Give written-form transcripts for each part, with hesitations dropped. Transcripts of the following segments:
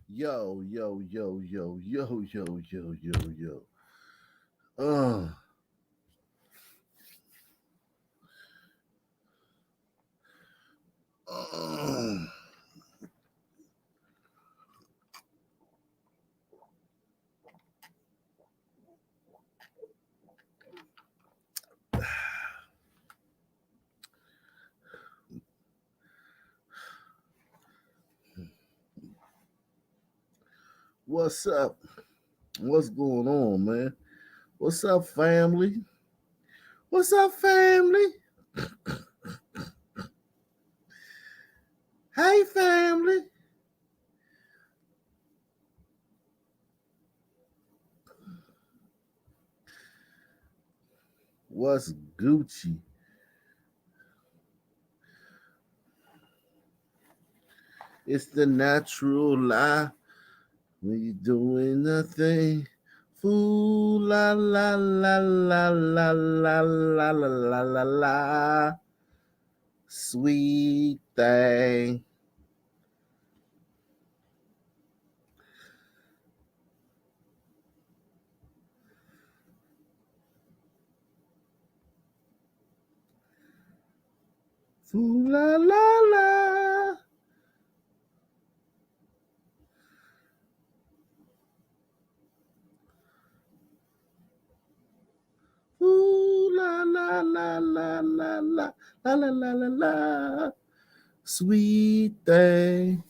Yo, yo, yo, yo, yo, yo, yo, yo, yo. Uh, uh. What's up? What's going on, man? What's up, family? What's up, family? Hey, family. What's Gucci? It's the natural lie when you're doing nothing. Fool la la la la la la la la la la la. Sweet thing. Fool la la la. Ooh la la la la la la la la la la la. Sweet thing.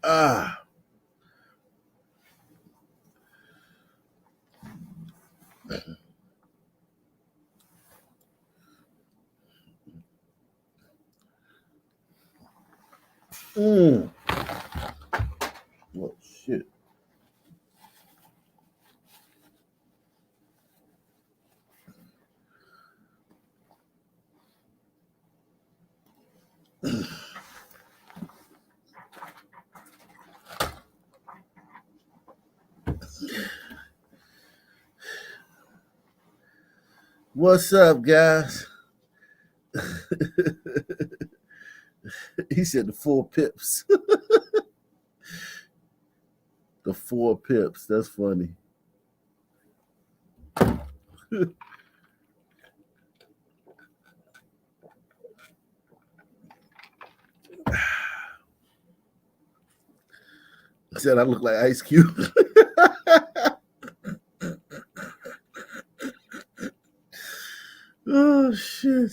Ah. Mm. Oh shit. What's up, guys? He said the four pips. The four pips. That's funny. He said I look like Ice Cube. Oh shit.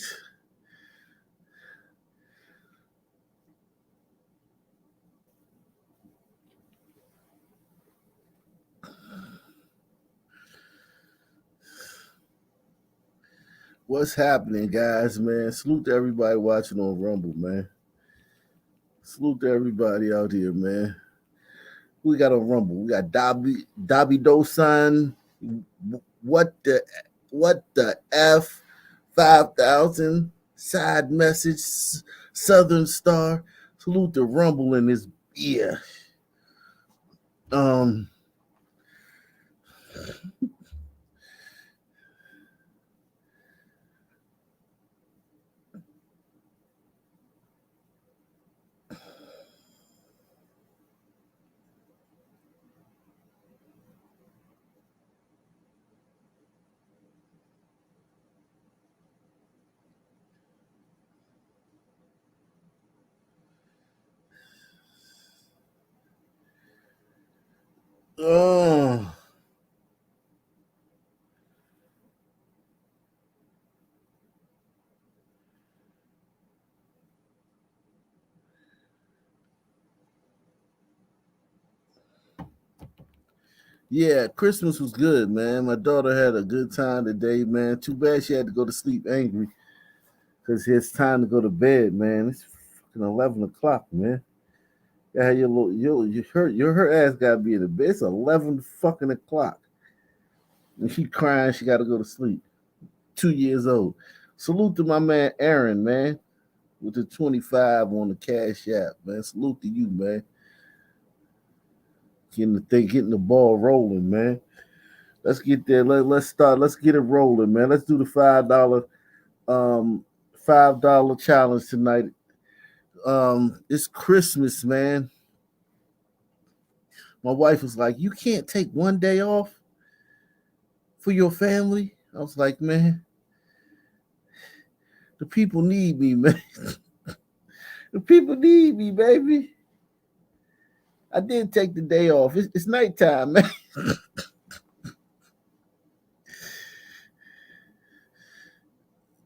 What's happening, guys, man? Salute to everybody watching on Rumble, man. Salute to everybody out here, man. We got on Rumble. We got Dobby Dosan. What the what the F? 5,000 side message. Southern Star. Salute to Rumble in his ear. Um. Oh. Yeah, Christmas was good, man. My daughter had a good time today, man. Too bad she had to go to sleep angry because it's time to go to bed, man. It's fucking 11 o'clock, man. Yeah, her ass gotta be in the bed. It's 11 o'clock, and she crying. She got to go to sleep. 2 years old. Salute to my man Aaron, man, with the 25 on the Cash App, man. Salute to you, man. Getting the ball rolling, man. Let's get there. Let's start. Let's get it rolling, man. Let's do the $5 Um, $5 challenge tonight. It's Christmas, man. My wife was like, "You can't take one day off for your family." I was like, "Man, the people need me, man. The people need me, baby." I did take the day off. It's nighttime, man.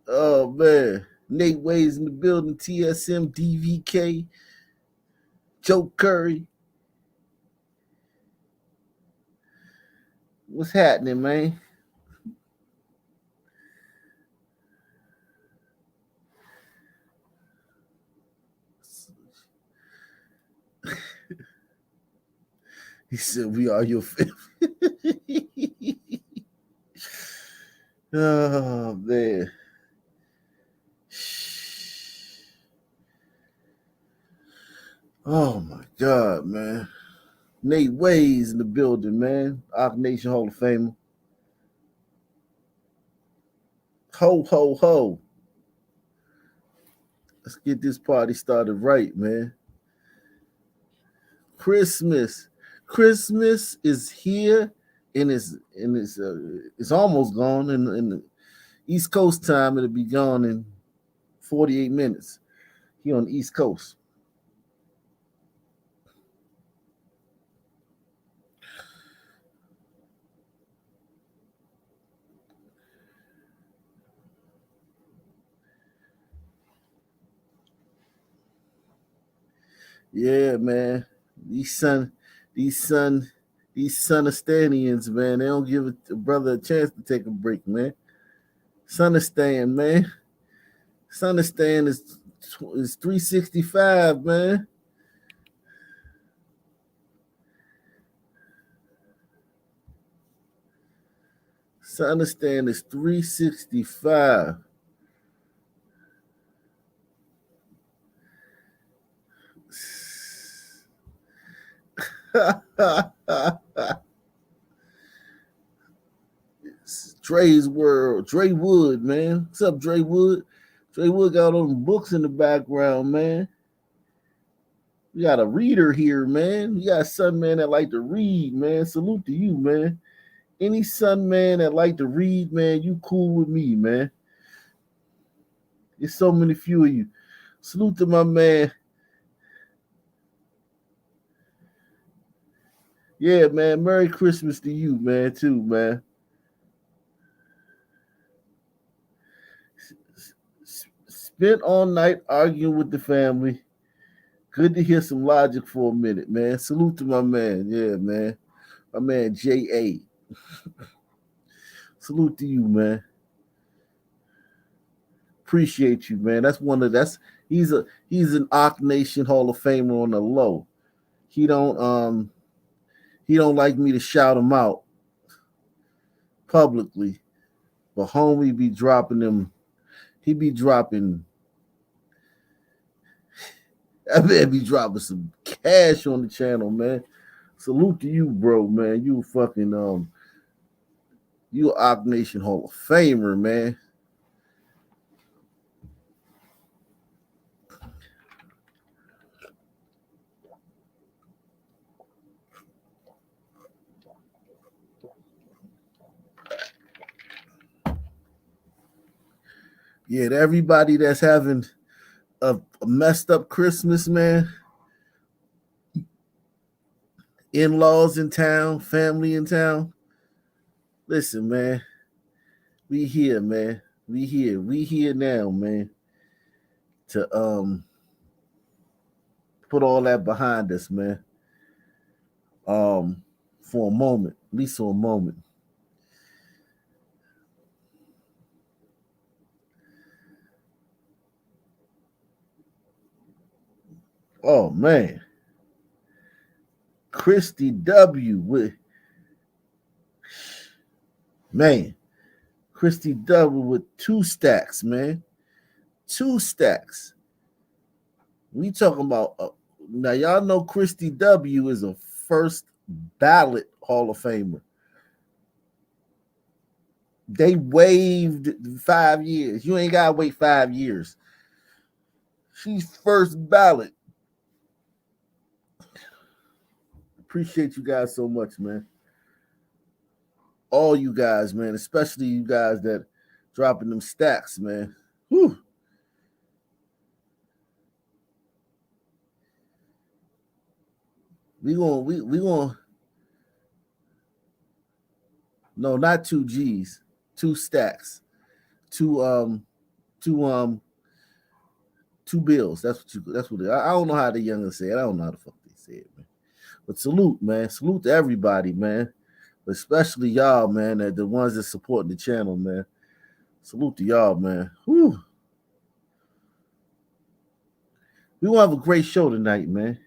Oh man, Nate Ways in the building. TSM, DVK, Joe Curry. What's happening, man? He said, "We are your family." Oh man. Oh my God, man. Nate Ways in the building, man. Our Nation Hall of Famer. Ho, ho, ho. Let's get this party started right, man. Christmas. Christmas is here and it's almost gone. In the East Coast time, it'll be gone in 48 minutes here on the East Coast. Yeah, man. These son, these son, these Sonistanians, man, they don't give a brother a chance to take a break, man. Sonistan, man. Sonistan is 365, man. Sonistan is 365. Dre's world. Dre Wood, man. What's up, Dre Wood? Dre Wood got all them books in the background, man. We got a reader here, man. You got a son man that like to read, man. Salute to you, man. Any son man that like to read, man, you cool with me, man. There's so many few of you. Salute to my man. Yeah, man. Merry Christmas to you, man, too, man. Spent all night arguing with the family. Good to hear some logic for a minute, man. Salute to my man. Yeah, man. My man J.A. Salute to you, man. Appreciate you, man. He's an Ock Nation Hall of Famer on the low. He don't like me to shout him out publicly, but homie be dropping them. He be dropping. That man be dropping some cash on the channel, man. Salute to you, bro, man. You Ock Nation Hall of Famer, man. Yeah, to everybody that's having a messed up Christmas, man. In-laws in town, family in town. Listen, man. We here, man. We here. We here now, man. To put all that behind us, man. For a moment, at least for a moment. Oh man, Christy W with man, Christy W with 2 stacks, man, 2 stacks. We talking about now? Y'all know Christy W is a first ballot Hall of Famer. They waived 5 years. You ain't gotta wait 5 years. She's first ballot. Appreciate you guys so much, man. All you guys, man, especially you guys that dropping them stacks, man. Whew. We going no, not 2 G's, 2 stacks, two two um 2 bills. That's what I don't know how the youngins say it. I don't know how the fuck they say it, man. But salute, man. Salute to everybody, man. Especially y'all, man, that the ones that supporting the channel, man. Salute to y'all, man. Whew. We gonna have a great show tonight, man.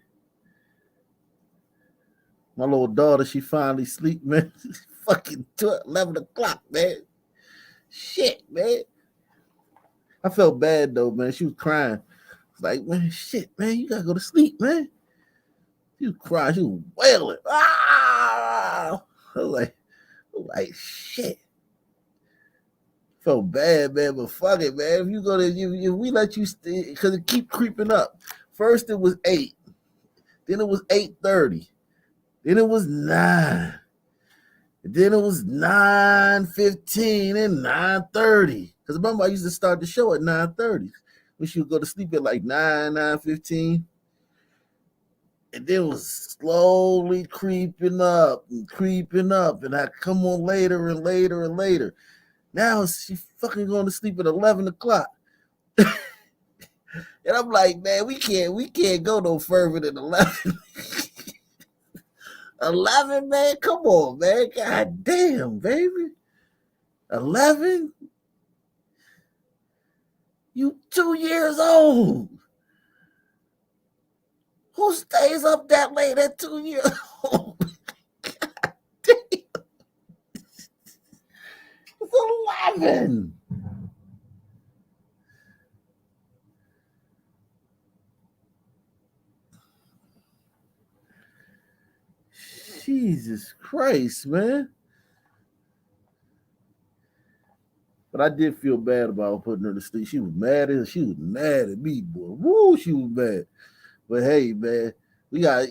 My little daughter, she finally sleep, man. Fucking 11 o'clock, man. Shit, man. I felt bad though, man. She was crying. Like, man, shit, man, you gotta go to sleep, man. She was crying, she was wailing. Ah! I was like, shit. Felt bad, man, but fuck it, man. If you go to, if we let you stay, because it keep creeping up. First it was 8, then it was 8:30, then it was 9, then it was 9:15 and 9:30. Because remember, I used to start the show at 9:30. When she would go to sleep at like 9:15. And then it was slowly creeping up. And I come on later and later and later. Now she fucking going to sleep at 11 o'clock. And I'm like, man, we can't go no further than 11. 11, man, come on, man. God damn, baby. 11? You 2 years old. Who stays up that late at 2 years old? God damn. It's 11. Jesus Christ, man. But I did feel bad about putting her to sleep. She was mad at me, boy. Woo, she was mad. But hey, man, we got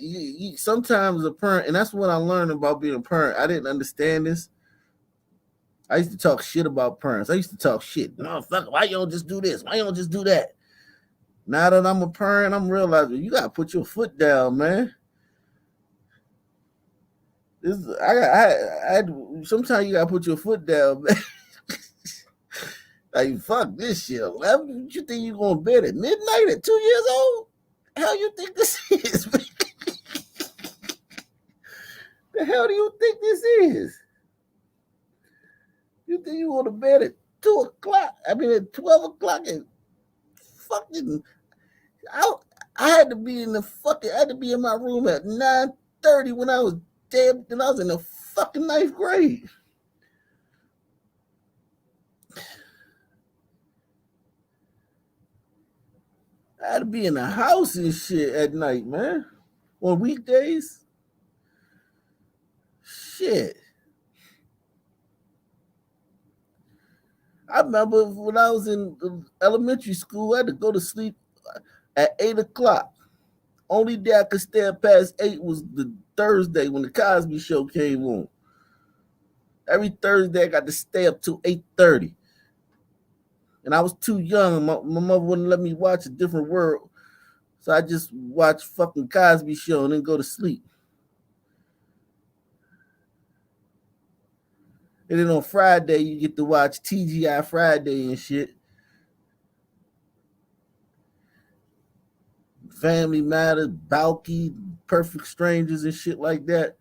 sometimes a parent, and that's what I learned about being a parent. I didn't understand this. I used to talk shit about parents. I used to talk shit. No, fuck, why you don't just do this? Why you don't just do that? Now that I'm a parent, I'm realizing you gotta put your foot down, man. This I sometimes you gotta put your foot down, man. Like, fuck this shit. 11? You think you gonna bed at midnight at 2 years old? How you think this is, man? The hell do you think this is? You think you go to bed at 2 o'clock? I mean, at 12 o'clock and fucking. I had to be in my room at 9:30 when I was and I was in the fucking 9th grade. I had to be in the house and shit at night, man. On weekdays. Shit. I remember when I was in elementary school, I had to go to sleep at 8 o'clock. Only day I could stay up past 8 was the Thursday when the Cosby Show came on. Every Thursday I got to stay up till 8:30. And I was too young. My mother wouldn't let me watch A Different World. So I just watched fucking Cosby Show and then go to sleep. And then on Friday, you get to watch TGI Friday and shit. Family Matters, Balky, Perfect Strangers and shit like that.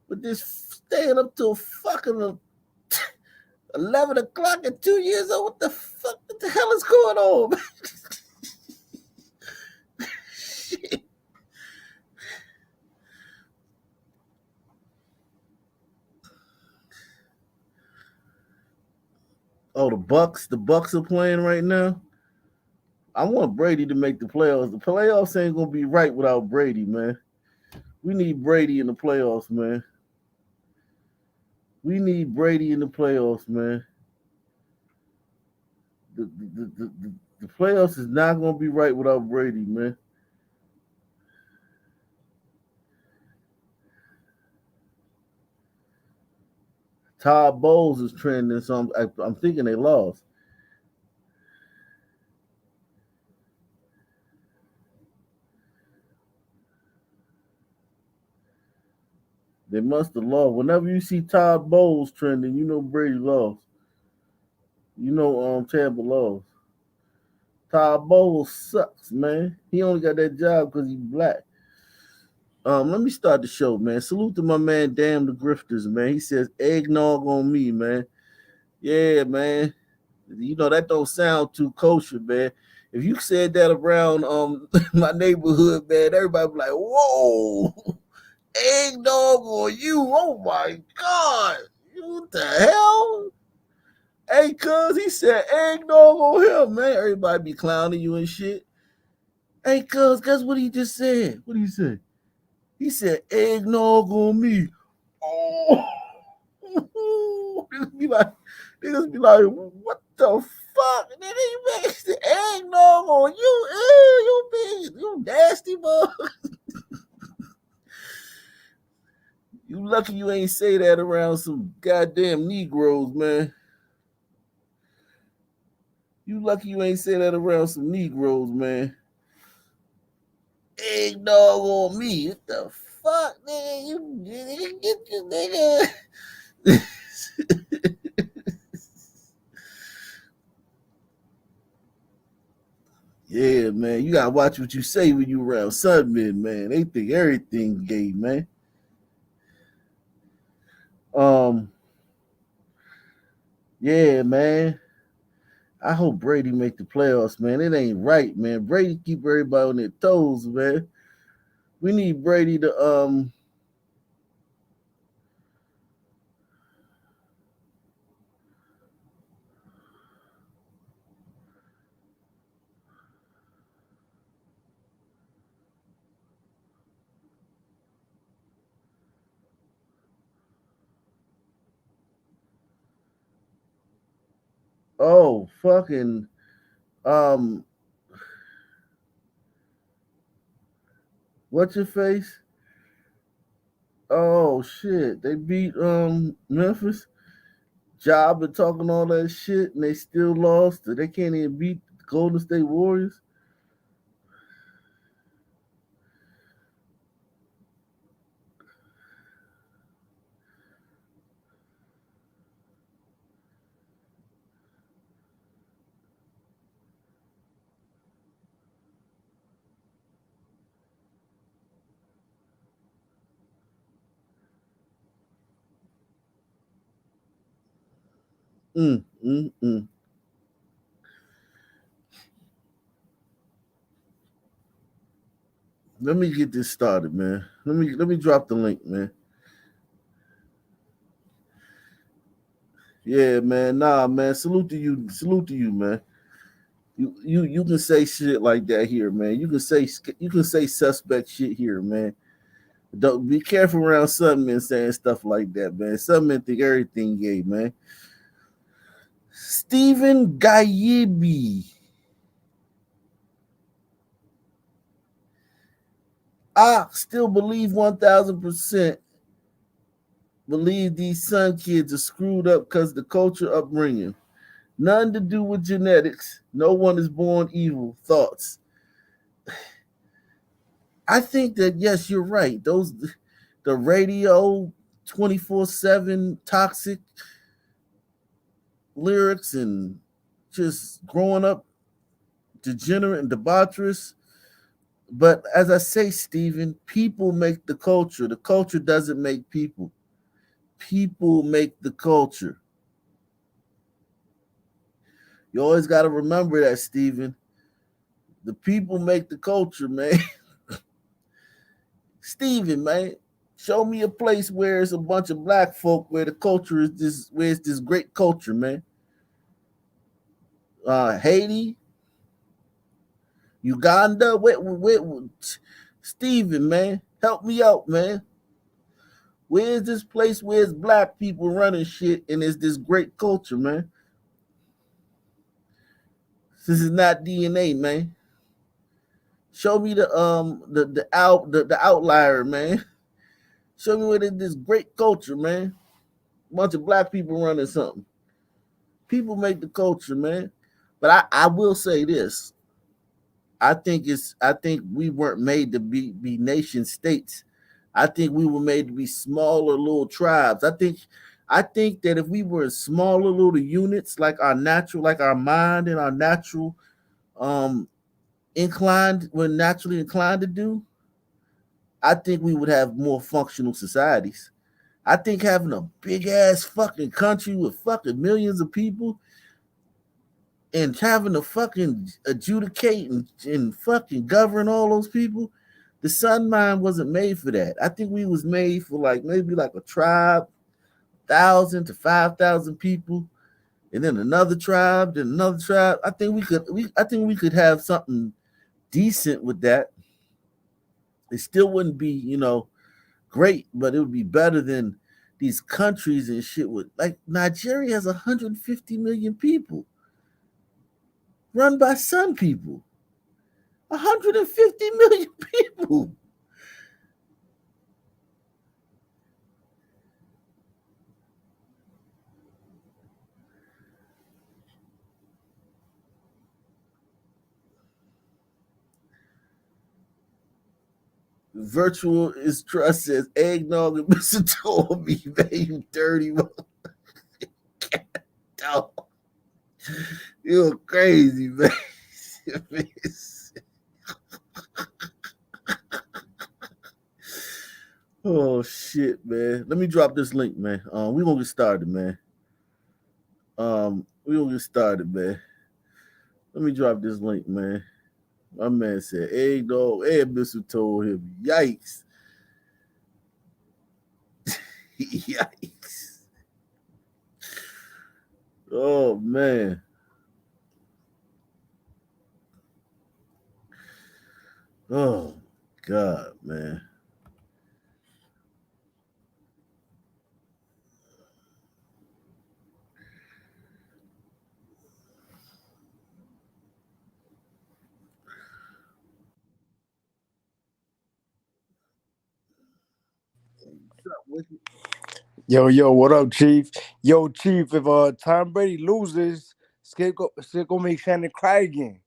But this staying up till fucking 11 o'clock at 2 years old, what the hell is going on, man? Shit. Oh, the Bucks are playing right now. I want Brady to make the playoffs. The playoffs ain't gonna be right without Brady, man. We need Brady in the playoffs, man. We need Brady in the playoffs, man. The playoffs is not gonna be right without Brady, man. Todd Bowles is trending, so I'm thinking they lost. They must have lost. Whenever you see Todd Bowles trending, you know Brady lost. You know Tampa lost. Todd Bowles sucks, man. He only got that job because he's black. Let me start the show, man. Salute to my man, Damn the Grifters, man. He says eggnog on me, man. Yeah, man. You know that don't sound too kosher, man. If you said that around my neighborhood, man, everybody be like, "Whoa, eggnog on you! Oh my god, what the hell?" Hey, cuz he said eggnog on him, man. Everybody be clowning you and shit. Hey, cuz, guess what he just said? What did he say? He said eggnog on me. Oh, niggas be like, what the fuck? Nigga, you makes the eggnog on you. Ew, you big, you nasty bug. You lucky you ain't say that around some goddamn Negroes, man. You lucky you ain't say that around some Negroes, man. Eggnog on me. What the fuck, nigga? You get your nigga. Yeah, man. You gotta watch what you say when you around Sunmen, man. They think everything gay, man. Um, yeah, man. I hope Brady make the playoffs, man. It ain't right, man. Brady keep everybody on their toes, man. We need Brady to oh fucking um what's your face? Oh shit. They beat Memphis. Job and talking all that shit and they still lost. They can't even beat Golden State Warriors. Mm, mm, mm. Let me get this started, man. Let me drop the link, man. Yeah, man. Nah, man. Salute to you. Salute to you, man. You can say shit like that here, man. You can say suspect shit here, man. Don't be careful around Sudman saying stuff like that, man. Sudman think everything gay, man. Stephen Gayibi. I still believe 1000% believe these son kids are screwed up because the culture upbringing. Nothing to do with genetics. No one is born evil. Thoughts. I think that yes, you're right. Those the radio 24/7 toxic lyrics and just growing up degenerate and debaucherous. But as I say, Stephen, people make the culture. The culture doesn't make people. People make the culture. You always got to remember that, Stephen. The people make the culture, man. Stephen, man, show me a place where it's a bunch of black folk where the culture is this, where it's this great culture, man. Haiti, Uganda, where, Stephen, man, help me out, man. Where's this place where it's black people running shit and it's this great culture, man? This is not DNA, man. Show me the outlier, man. Show me where there's this great culture, man. Bunch of black people running something. People make the culture, man. But I will say this. I think we weren't made to be nation states. I think we were made to be smaller little tribes. I think that if we were in smaller little units, like our mind and our natural um we're naturally inclined to do, I think we would have more functional societies. I think having a big ass fucking country with fucking millions of people and having to fucking adjudicate and fucking govern all those people, the sun mind wasn't made for that. I think we was made for like maybe like a tribe, 1,000 to 5,000 people, and then another tribe, then another tribe. I think we could have something decent with that. It still wouldn't be, great, but it would be better than these countries and shit with like Nigeria has 150 million people run by some people. 150 million people. Virtual is trust says eggnog and Mr. told me, man, you dirty dog. You're crazy, man. Oh shit, man. Let me drop this link, man. We gonna get started, man. We gonna get started, man. Let me drop this link, man. My man said eggnog and mistletoe him. Yikes. Yikes. Oh man. Oh God, man. Yo, what up, Chief? Yo, Chief, if Tom Brady loses, still gonna make Shannon cry again.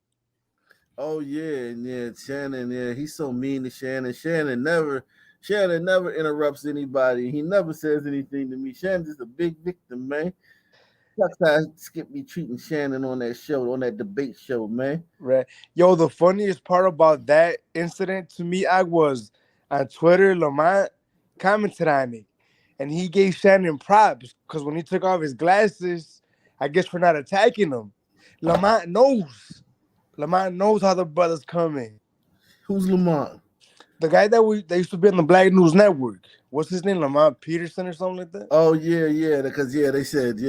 Oh yeah, and yeah, Shannon, yeah, he's so mean to Shannon. Shannon never interrupts anybody. He never says anything to me. Shannon's just a big victim, man. That's how Skip be treating Shannon on that show, on that debate show, man. Right. Yo, the funniest part about that incident to me, I was on Twitter, Lamont commented on it. And he gave Shannon props because when he took off his glasses, I guess for not attacking him. Lamont knows. Lamont knows how the brothers coming. Who's Lamont? The guy they used to be on the Black News Network. What's his name? Lamont Peterson or something like that? Oh yeah, because they said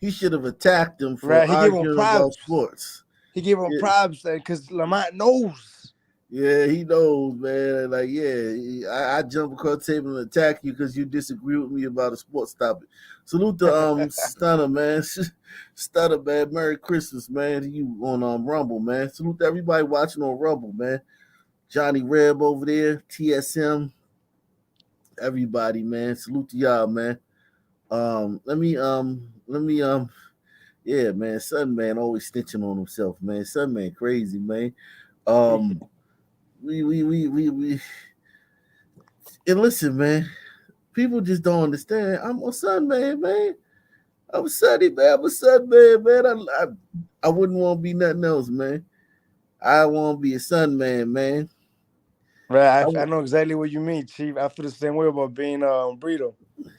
he should have attacked him for Right. He gave him arguing about props. sports. He gave him Yeah, props because Lamont knows. yeah, he knows, man. Like, yeah, I jump across the table and attack you because you disagree with me about a sports topic. Salute to Stunner, man. Stunner, man. Merry Christmas, man. To you on Rumble, man. Salute to everybody watching on Rumble, man. Johnny Reb over there, TSM, everybody, man. Salute to y'all, man. Let me yeah, man. Son man always snitching on himself, man. Son man crazy, man. Um we and listen, man, people just don't understand. I'm a son man, man. I'm Sonny, man. I'm a son man, man. I wouldn't want to be nothing else, man. I want to be a son man, man. Right. I know exactly what you mean, Chief. I feel the same way about being Brito.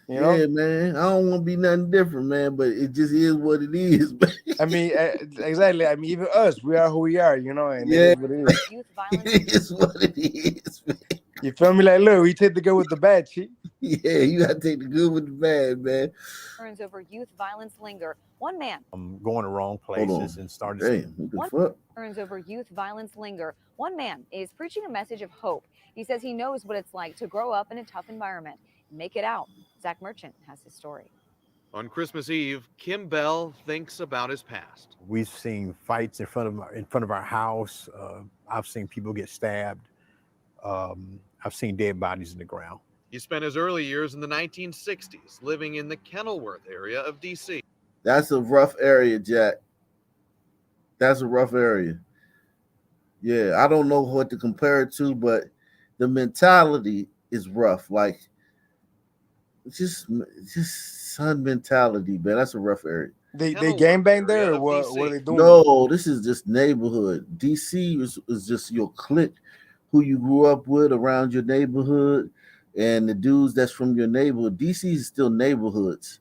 You know? Yeah, man. I don't want to be nothing different, man, but it just is what it is, man. I mean, exactly. I mean, even us, we are who we are, and it Yeah, is what it is. it is what it is, man. You feel me? Like, look, we take the good with the bad, Chief. Yeah, you gotta take the good with the bad, man. Concerns over youth violence linger. One man going to wrong places and started. Damn, what the fuck? concerns over youth violence linger. One man is preaching a message of hope. He says he knows what it's like to grow up in a tough environment. make it out. Zach Merchant has his story. On Christmas Eve, Kim Bell thinks about his past. We've seen fights in front of our house. I've seen people get stabbed. I've seen dead bodies in the ground. He spent his early years in the 1960s living in the Kenilworth area of D.C. That's a rough area, Jack. That's a rough area. Yeah, I don't know what to compare it to, but the mentality is rough. Like, just son mentality, man. That's a rough area. They gangbang there, or what are they doing? No, this is just neighborhood. DC is just your clique, who you grew up with around your neighborhood, and the dudes that's from your neighborhood. DC is still neighborhoods.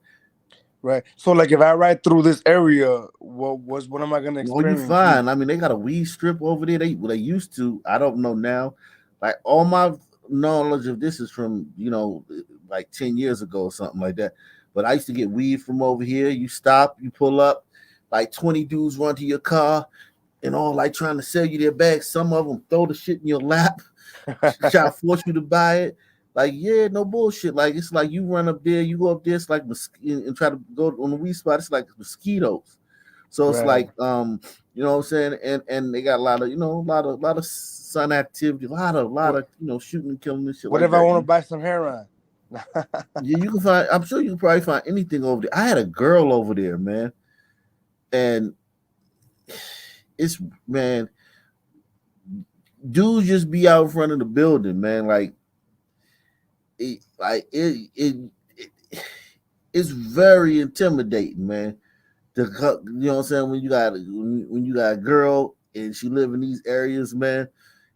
Right. So, like, if I ride through this area, what am I gonna experience? Well, you fine. I mean, they got a weed strip over there. They used to. I don't know now. Like, all my knowledge of this is from, like 10 years ago or something like that. But I used to get weed from over here. You stop, you pull up, like 20 dudes run to your car and all like trying to sell you their bags. Some of them throw the shit in your lap, try to force you to buy it. Like, yeah, no bullshit. Like, it's like you run up there, you go up there, it's like and try to go on the weed spot. It's like mosquitoes. So it's like, you know what I'm saying? And they got a lot of, a lot of sun activity, a lot of, shooting and killing and shit. What like if that. I want to buy some heroin? Yeah, you can find. I'm sure you can probably find anything over there. I had a girl over there, man, and it's, man, dudes just be out in front of the building, man. It's very intimidating, man. You know what I'm saying? When you got a girl and she live in these areas, man,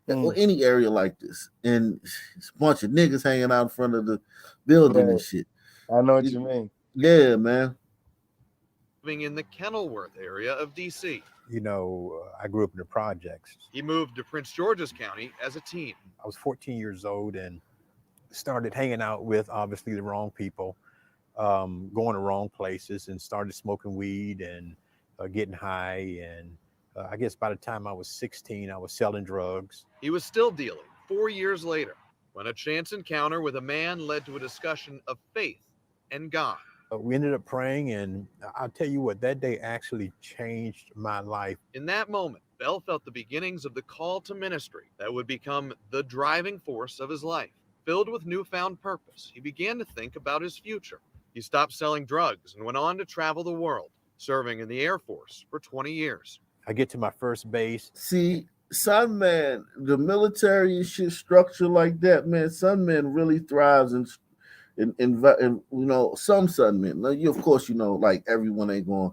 or any area like this, and it's a bunch of niggas hanging out in front of the building and shit. I know what you mean. Yeah, man. Living in the Kenilworth area of D.C. I grew up in the projects. He moved to Prince George's County as a teen. I was 14 years old and started hanging out with, obviously, the wrong people, going to wrong places, and started smoking weed and getting high. And I guess by the time I was 16, I was selling drugs. He was still dealing 4 years later when a chance encounter with a man led to a discussion of faith and God. We ended up praying, and I'll tell you what, that day actually changed my life. In that moment, Bell felt the beginnings of the call to ministry that would become the driving force of his life. Filled with newfound purpose, he began to think about his future. He stopped selling drugs and went on to travel the world, serving in the Air Force for 20 years. I get to my first base. See, son, man, the military and shit structure like that, man, son, man really thrives in some son men. You, of course, like everyone ain't going,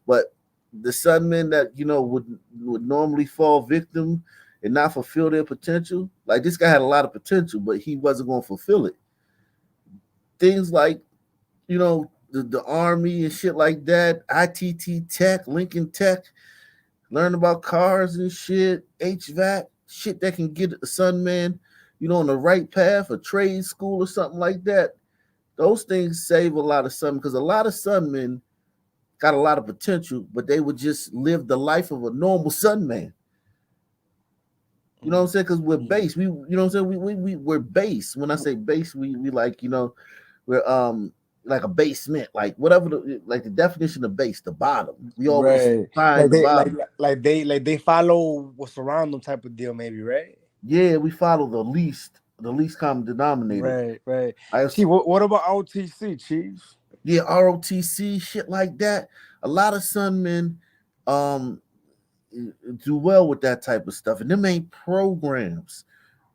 but the son men that, would normally fall victim and not fulfill their potential. Like, this guy had a lot of potential, but he wasn't going to fulfill it. Things like, the Army and shit like that, ITT Tech, Lincoln Tech, learn about cars and shit, HVAC, shit that can get a son man, on the right path, a trade school or something like that. Those things save a lot of son, because a lot of son men got a lot of potential, but they would just live the life of a normal son man. You know what I'm saying? Because we're base. We're base. When I say base, we like, we're like a basement, like whatever the definition of base, the bottom. We always find the bottom. Like they follow what's around them type of deal, maybe, right? Yeah, we follow the least common denominator. Right. See, what about ROTC, Chief? Yeah, ROTC, shit like that. A lot of son men do well with that type of stuff, and them ain't programs.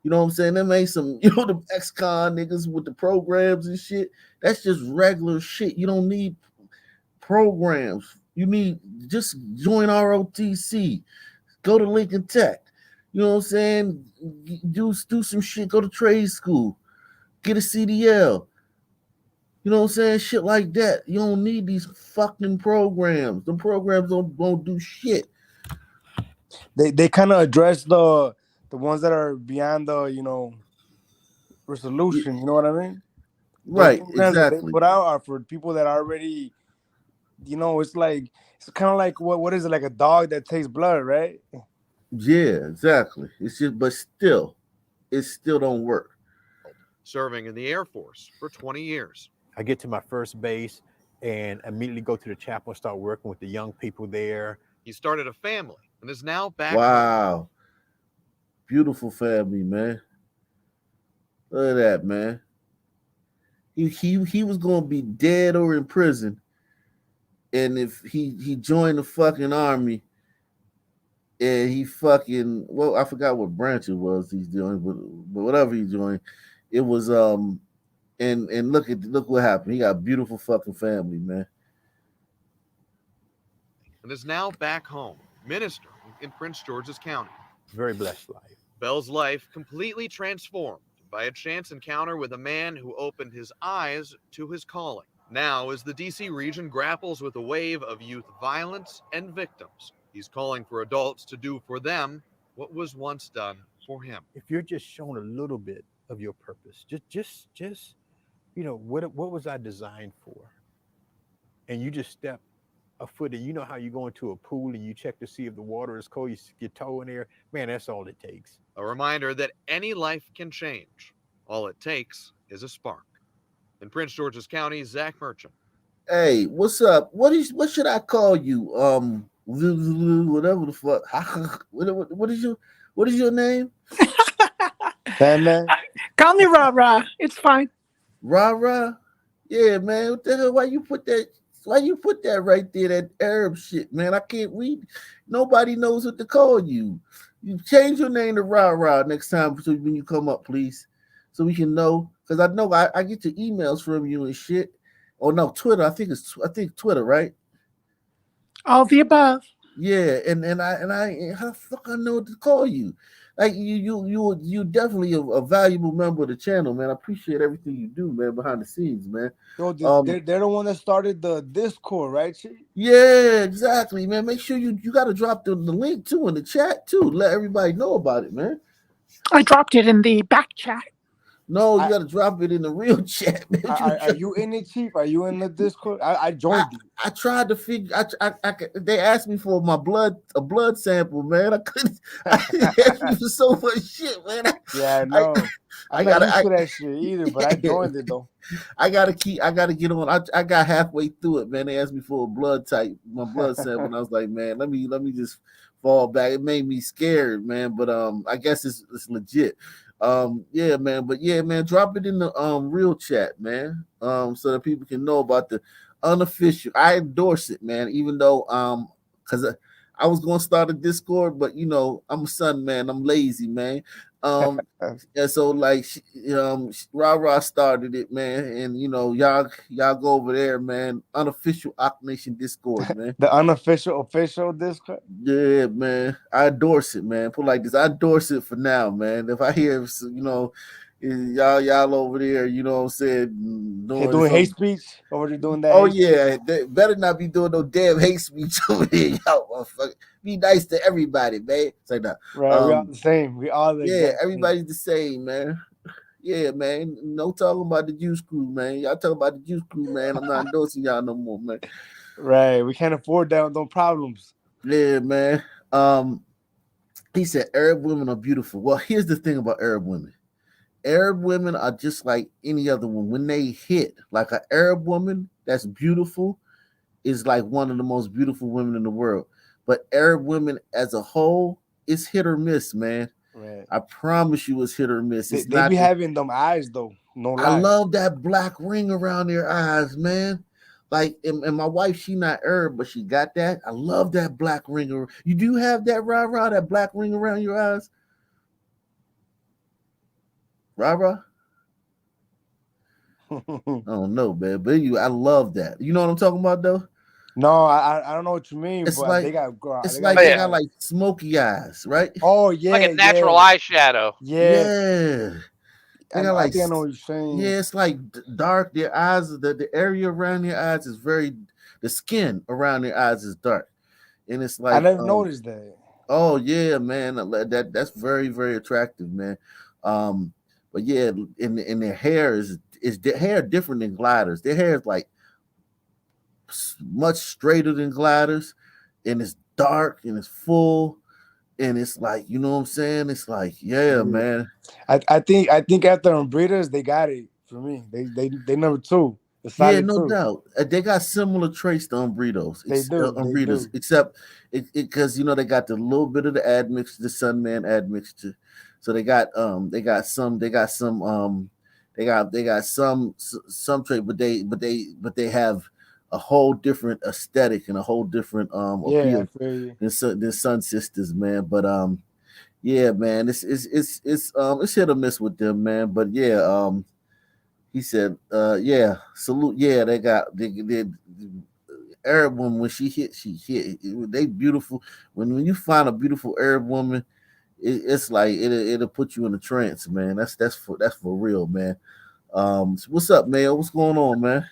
You know what I'm saying? Them ain't some, the ex-con niggas with the programs and shit. That's just regular shit. You don't need programs. You need just join ROTC. Go to Lincoln Tech. You know what I'm saying? Do some shit. Go to trade school. Get a CDL. You know what I'm saying? Shit like that. You don't need these fucking programs. The programs don't do shit. They kind of address the ones that are beyond the resolution. You know what I mean? Right, exactly. They put out are for people that already, it's kind of like what is it, like a dog that takes blood, right? Yeah, exactly. It's just, but still, it still don't work. serving in the Air Force for 20 years. I get to my first base and immediately go to the chapel and start working with the young people there. He started a family and is now back home. Wow. Beautiful family, man. Look at that, man. He was gonna be dead or in prison. And if he joined the fucking army and he fucking, well, I forgot what branch it was he's doing, but whatever he joined, it was and look what happened. He got a beautiful fucking family, man. And is now back home, minister in Prince George's County. Very blessed life. Bell's life completely transformed by a chance encounter with a man who opened his eyes to his calling. Now, as the DC region grapples with a wave of youth violence and victims, he's calling for adults to do for them what was once done for him. If you're just shown a little bit of your purpose, just you know, what was I designed for? And you just step a foot in. You know how you go into a pool and you check to see if the water is cold, you stick your toe in there. Man, that's all it takes. A reminder that any life can change. All it takes is a spark. In Prince George's County, Zach Merchant. Hey, what's up? What should I call you? Whatever the fuck. What is your name? Man. Call me Ra Ra. It's fine. Ra Ra? Yeah, man. What the hell? Why you put that right there, that Arab shit, man? I can't read. Nobody knows what to call you. You change your name to Ra Ra next time so when you come up, please. So we can know. Because I know I get your emails from you and shit. Oh no, Twitter. I think Twitter, right? All the above. Yeah, and I how the fuck I know what to call you? Like you definitely a valuable member of the channel, man. I appreciate everything you do, man, behind the scenes, man. Yo, they're the one that started the Discord, right? Yeah, exactly, man. Make sure you got to drop the link too in the chat too. Let everybody know about it, man. I dropped it in the back chat. No, you got to drop it in the real chat, man. Are you in it, Chief? Are you in the Discord? I joined you. I tried to figure. They asked me for a blood sample, man. I couldn't. I asked me for so much shit, man. Yeah, I know. I'm not used to that shit either, but I joined it though. I gotta get on. I got halfway through it, man. They asked me for a blood sample, and I was like, man, let me just fall back. It made me scared, man. But I guess it's legit. Yeah, man. But yeah, man, drop it in the real chat, man. So that people can know about the unofficial. I endorse it, man. Even though because I was gonna start a Discord, but you know, I'm a son, man. I'm lazy, man. And so like Ra Ra started it, man, and you know, y'all go over there, man. Unofficial Ock Nation Discord, man. The unofficial official Discord. Yeah, man. I endorse it, man. Put like this, I endorse it for now, man. If I hear, you know, y'all over there, you know what I'm saying, doing hate speech over there doing that. Oh yeah, they better not be doing no damn hate speech over there, y'all motherfucker. Be nice to everybody, man. Say that. Right, we all the same. We all the everybody's the same, man. Yeah, man. No talking about the juice crew, man. Y'all talking about the juice crew, man. I'm not endorsing y'all no more, man. Right. We can't afford that. No problems. Yeah, man. He said Arab women are beautiful. Well, here's the thing about Arab women. Arab women are just like any other one. When they hit, like an Arab woman that's beautiful is like one of the most beautiful women in the world. But Arab women as a whole, it's hit or miss, man. Right. I promise you it's hit or miss. They be having them eyes, though. No lie. I love that black ring around their eyes, man. Like, and my wife, she not Arab, but she got that. I love that black ring. You do have that, Ra, that black ring around your eyes? Ra? I don't know, man. But I love that. You know what I'm talking about, though? No, I don't know what you mean. It's but like they got they got like smoky eyes, right? Oh yeah, like a natural eyeshadow. Yeah. They got I think I know what you're saying. Yeah, it's like dark. Their eyes, the area around their eyes is the skin around their eyes is dark, and it's like I never noticed that. Oh yeah, man, that's very, very attractive, man. But yeah, and their hair is their hair different than gliders. Their hair is like much straighter than gliders, and it's dark and it's full, And it's like, you know what I'm saying? It's like, yeah, man. I think after Umbritas, they got it for me. They number two. The Yeah, solid no two. doubt. They got similar traits to Umbritos, They do. They Umbritas, do. except it because you know they got the little bit of the admixture, the Sunman admixture. So they got some trait, but they have a whole different aesthetic and a whole different Yeah, I appeal feel you. than Sun Sisters, man. But yeah, man, it's hit or miss with them, man. But yeah, he said, yeah, salute. Yeah, they Arab woman when she hit, they beautiful. When you find a beautiful Arab woman, it's like it'll put you in a trance, man. That's for real, man. So what's up, Mayo? What's going on, man?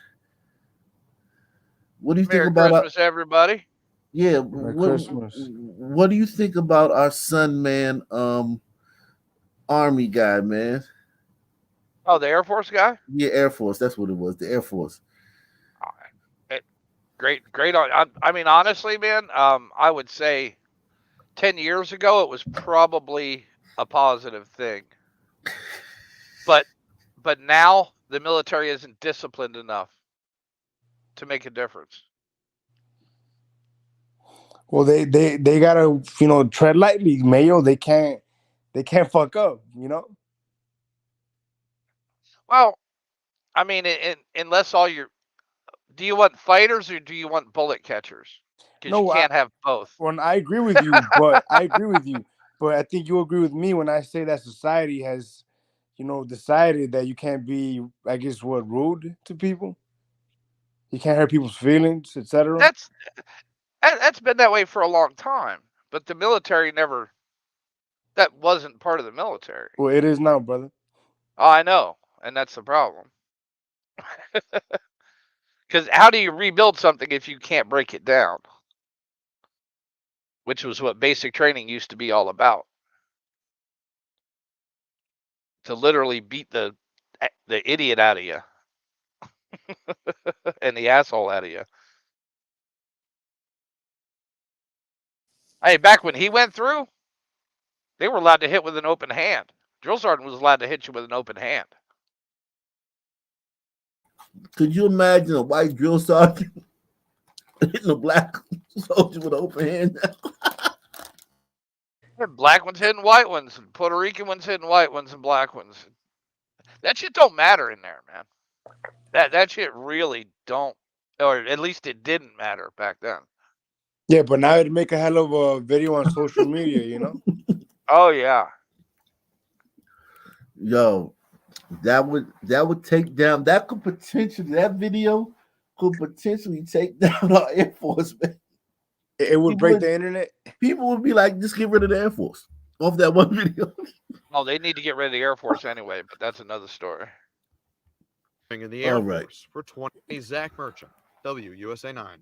What do you think Merry about Christmas, everybody. yeah, Merry Christmas. what do you think about our son, man? Army guy, man. Oh, the Air Force guy? Yeah, Air Force. That's what it was. The Air Force. Great. I mean, honestly, man, I would say 10 years ago, it was probably a positive thing. But now the military isn't disciplined enough to make a difference. Well, they gotta tread lightly, Mayo. They can't fuck up, Well, I mean, unless do you want fighters or do you want bullet catchers? Because you can't have both. Well, I agree with you, but I think you agree with me when I say that society has, decided that you can't be, I guess, rude to people. You can't hurt people's feelings, etc. That's been that way for a long time, but the military never. That wasn't part of the military. Well, it is now, brother. Oh, I know, and that's the problem. Because how do you rebuild something if you can't break it down? Which was what basic training used to be all about. To literally beat the idiot out of you and the asshole out of you. Hey, back when he went through, they were allowed to hit with an open hand. Drill sergeant was allowed to hit you with an open hand. Could you imagine a white drill sergeant hitting a black soldier with an open hand? Black ones hitting white ones, and Puerto Rican ones hitting white ones and black ones. That shit don't matter in there, man. That shit really don't, or at least it didn't matter back then. Yeah, but now it'd make a hell of a video on social media, Oh yeah. Yo, that would take down. That video could potentially take down our Air Force, man. It would break the internet. People would be like, just get rid of the Air Force off that one video. Oh, they need to get rid of the Air Force anyway, but that's another story. In the Air Force for 20, Zach Merchant, WUSA 9.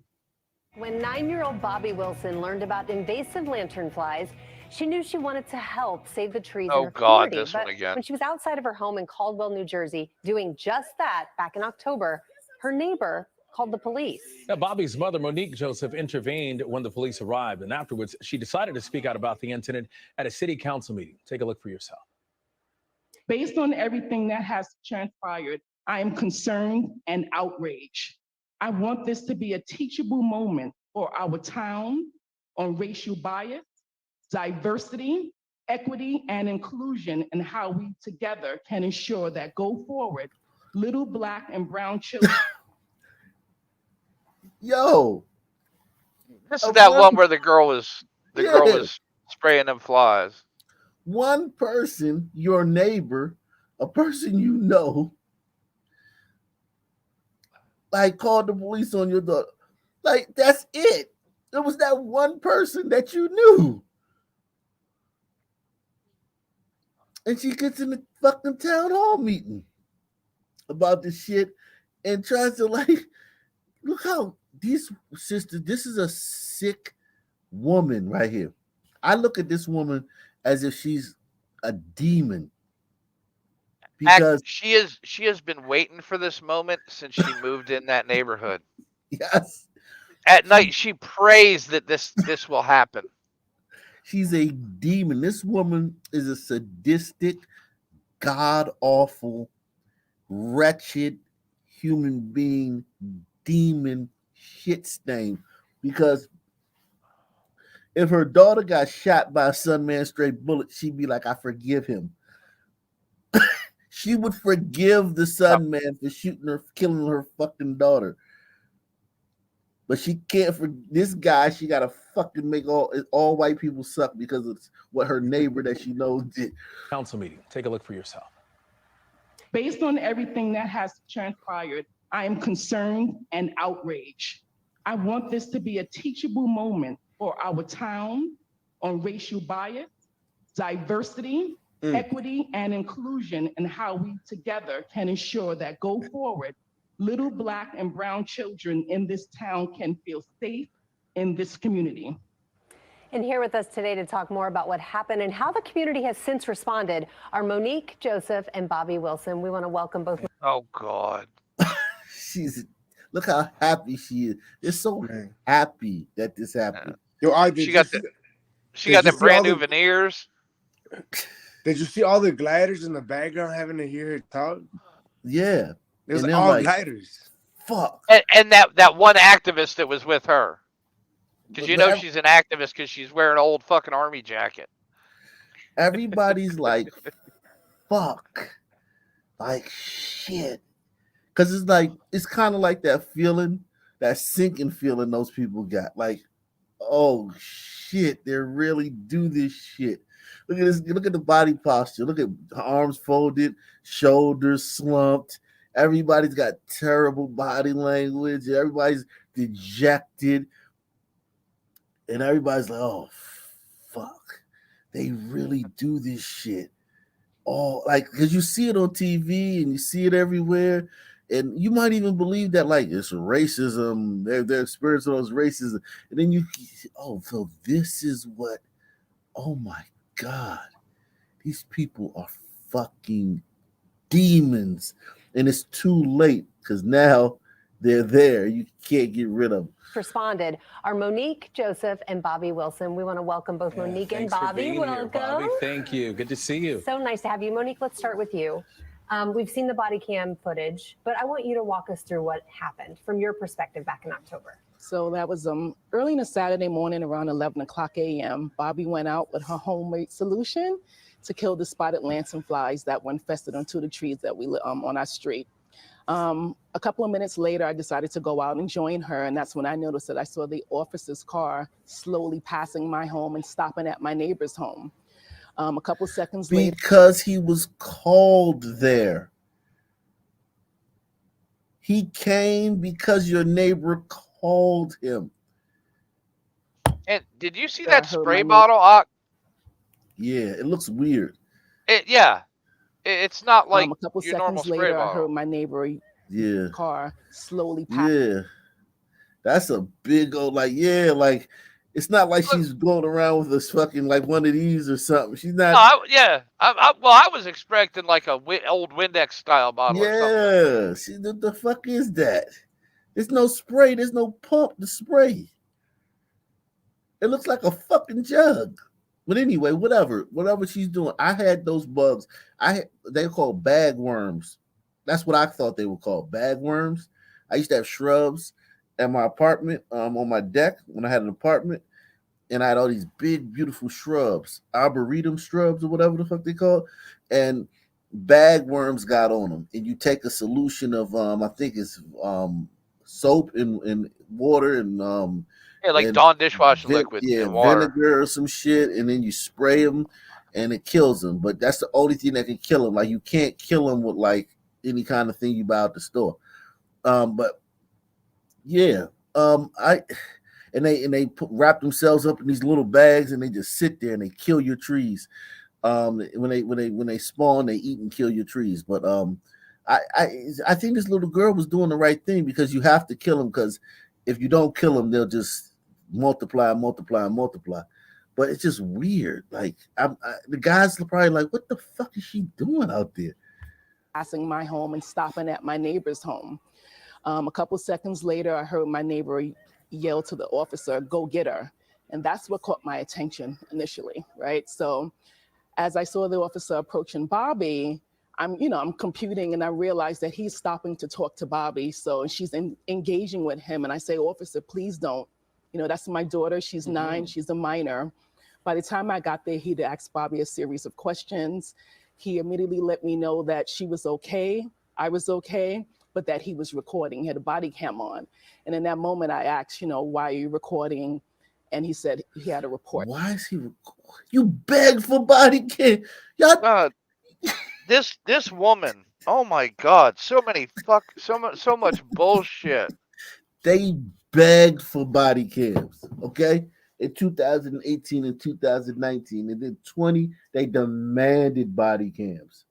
When 9-year-old Bobby Wilson learned about invasive lanternflies, she knew she wanted to help save the trees in her community. This one again. When she was outside of her home in Caldwell, New Jersey, doing just that back in October, her neighbor called the police. Now, Bobby's mother, Monique Joseph, intervened when the police arrived, and afterwards, she decided to speak out about the incident at a city council meeting. Take a look for yourself. Based on everything that has transpired, I am concerned and outraged. I want this to be a teachable moment for our town on racial bias, diversity, equity, and inclusion, and how we together can ensure that go forward, little Black and brown children. Yo, this is that one where the girl was spraying them flies. One person, your neighbor, a person you know, like called the police on your daughter. Like, that's it. It was that one person that you knew. And she gets in the fucking town hall meeting about this shit and tries to look how these sisters, this is a sick woman right here. I look at this woman as if she's a demon. Because she has been waiting for this moment since she moved in that neighborhood. Yes. At night, she prays that this will happen. She's a demon. This woman is a sadistic, god awful, wretched human being, demon, shit stain. Because if her daughter got shot by a Sunman straight bullet, she'd be like, I forgive him. She would forgive the Sunman for shooting her, killing her fucking daughter. But she can't for this guy. She gotta fucking make all white people suck because it's what her neighbor that she knows did. Council meeting. Take a look for yourself. Based on everything that has transpired, I am concerned and outraged. I want this to be a teachable moment for our town on racial bias, diversity, equity, and inclusion, and how we together can ensure that go forward, little Black and brown children in this town can feel safe in this community. And here with us today to talk more about what happened and how the community has since responded are Monique Joseph and Bobby Wilson. We want to welcome both. Oh, God. Look how happy she is. They're so happy that this happened. Yo, she got the brand new veneers. Did you see all the gliders in the background having to hear her talk? Yeah. It was all like, gliders. Fuck. And that one activist that was with her. Because you know she's an activist because she's wearing an old fucking army jacket. Everybody's like, fuck. Like, shit. Because it's like, it's kind of like that feeling, that sinking feeling those people got. Like, oh, shit, they really do this shit. Look at this. Look at the body posture. Look at arms folded, shoulders slumped. Everybody's got terrible body language. Everybody's dejected. And everybody's like, oh, fuck. They really do this shit. Oh, like, because you see it on TV and you see it everywhere. And you might even believe that, like, it's racism. They're experiencing those racism. And then you, oh, so this is what, oh my God. These people are fucking demons. And it's too late because now they're there. You can't get rid of them. Responded are Monique Joseph and Bobby Wilson. We want to welcome both Monique and Bobby. Welcome. Bobby, thank you. Good to see you. So nice to have you. Monique, let's start with you. We've seen the body cam footage, but I want you to walk us through what happened from your perspective back in October. So that was early in a Saturday morning around 11 o'clock a.m. Bobby went out with her homemade solution to kill the spotted lanternflies that were infested onto the trees that we on our street. A couple of minutes later, I decided to go out and join her, and that's when I noticed that I saw the officer's car slowly passing my home and stopping at my neighbor's home. A couple seconds later, because he was called there. He came because your neighbor called him. And did you see that spray bottle, Ock? Yeah, it looks weird. It's not like a couple your normal seconds spray later, bottle. I heard my neighbor car slowly pass. Yeah, that's a big old like it's not like she's going around with this fucking like one of these or something. She's not. I was expecting like a old Windex style bottle. Yeah, the fuck is that? There's no spray. There's no pump to spray. It looks like a fucking jug. But anyway, whatever she's doing. I had those bugs. They're called bagworms. That's what I thought they were called, bagworms. I used to have shrubs at my apartment, on my deck when I had an apartment, and I had all these big, beautiful shrubs, arboretum shrubs or whatever the fuck they call, and bagworms got on them. And you take a solution of, I think it's soap and water and Dawn dishwashing liquid, and water, vinegar or some shit, and then you spray them, and it kills them. But that's the only thing that can kill them. Like you can't kill them with like any kind of thing you buy at the store. But yeah, they wrap themselves up in these little bags and they just sit there and they kill your trees. When they spawn, they eat and kill your trees. But I think this little girl was doing the right thing because you have to kill them, because if you don't kill them, they'll just multiply. But it's just weird. Like the guys are probably like, what the fuck is she doing out there? Passing my home and stopping at my neighbor's home. A couple seconds later, I heard my neighbor yell to the officer, "Go get her." And that's what caught my attention initially, right? So as I saw the officer approaching Bobby, I'm computing and I realized that he's stopping to talk to Bobby. So she's engaging with him. And I say, officer, please don't. That's my daughter. She's 9. She's a minor. By the time I got there, he'd asked Bobby a series of questions. He immediately let me know that she was okay. I was okay, but that he was recording. He had a body cam on. And in that moment, I asked, why are you recording? And he said he had a report. Why is he recording? You begged for body cam. Y'all. This woman. Oh my God! So much bullshit. They begged for body cams, okay? In 2018 and 2019, and then 20, they demanded body cams.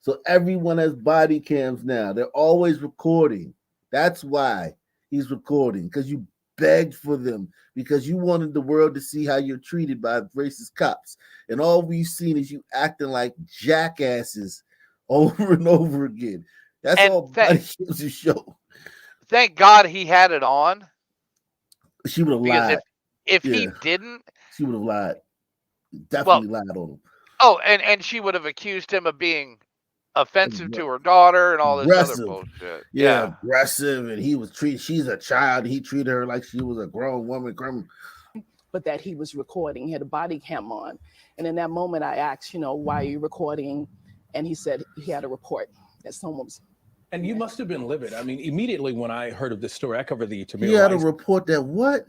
So everyone has body cams now. They're always recording. That's why he's recording, because you begged for them, because you wanted the world to see how you're treated by racist cops. And all we've seen is you acting like jackasses over and over again. That's all body cams show. Thank God he had it on. She would have lied. If he didn't, she would have lied. Definitely lied on him. Oh, and she would have accused him of being offensive to her daughter and all this other bullshit. Yeah, aggressive, and he was she's a child. He treated her like she was a grown woman. But that he was recording. He had a body cam on. And in that moment, I asked, why are you recording? And he said he had a report that someone was. And you must have been livid. I mean, immediately when I heard of this story, I covered the Tamir. He had a report that what?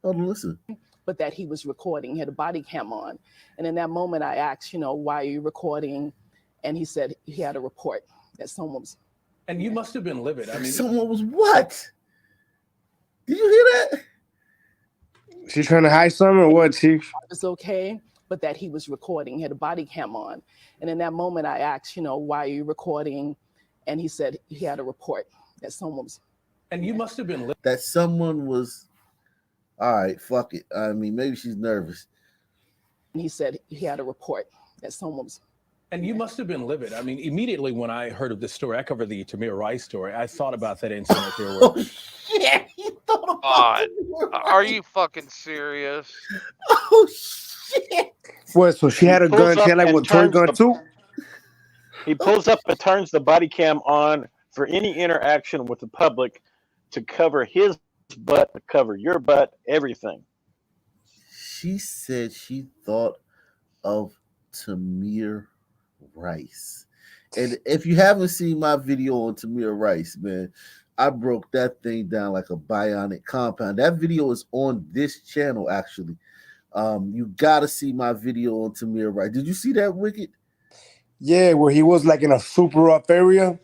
Hold on, listen. But that he was recording. He had a body cam on. And in that moment, I asked, why are you recording? And he said he had a report that someone was. And you must have been livid. I mean, someone was what? Did you hear that? She's trying to hide something or what, Chief? It's okay, but that he was recording. He had a body cam on. And in that moment, I asked, why are you recording? And he said he had a report that someone was. And you must have been livid. That someone was. All right, fuck it. I mean, maybe she's nervous. And he said he had a report that someone was. And you must have been livid. I mean, immediately when I heard of this story, I covered the Tamir Rice story. I thought about that incident there. Oh, shit. You thought about Are you fucking serious? Oh, shit. What, so she had a gun? She had like what, toy gun too? He pulls up and turns the body cam on for any interaction with the public to cover his butt, to cover your butt, everything. She said she thought of Tamir Rice. And if you haven't seen my video on Tamir Rice, man, I broke that thing down like a bionic compound. That video is on this channel, actually. You gotta see my video on Tamir Rice. Did you see that, Wicked? Yeah, where he was like in a super rough area,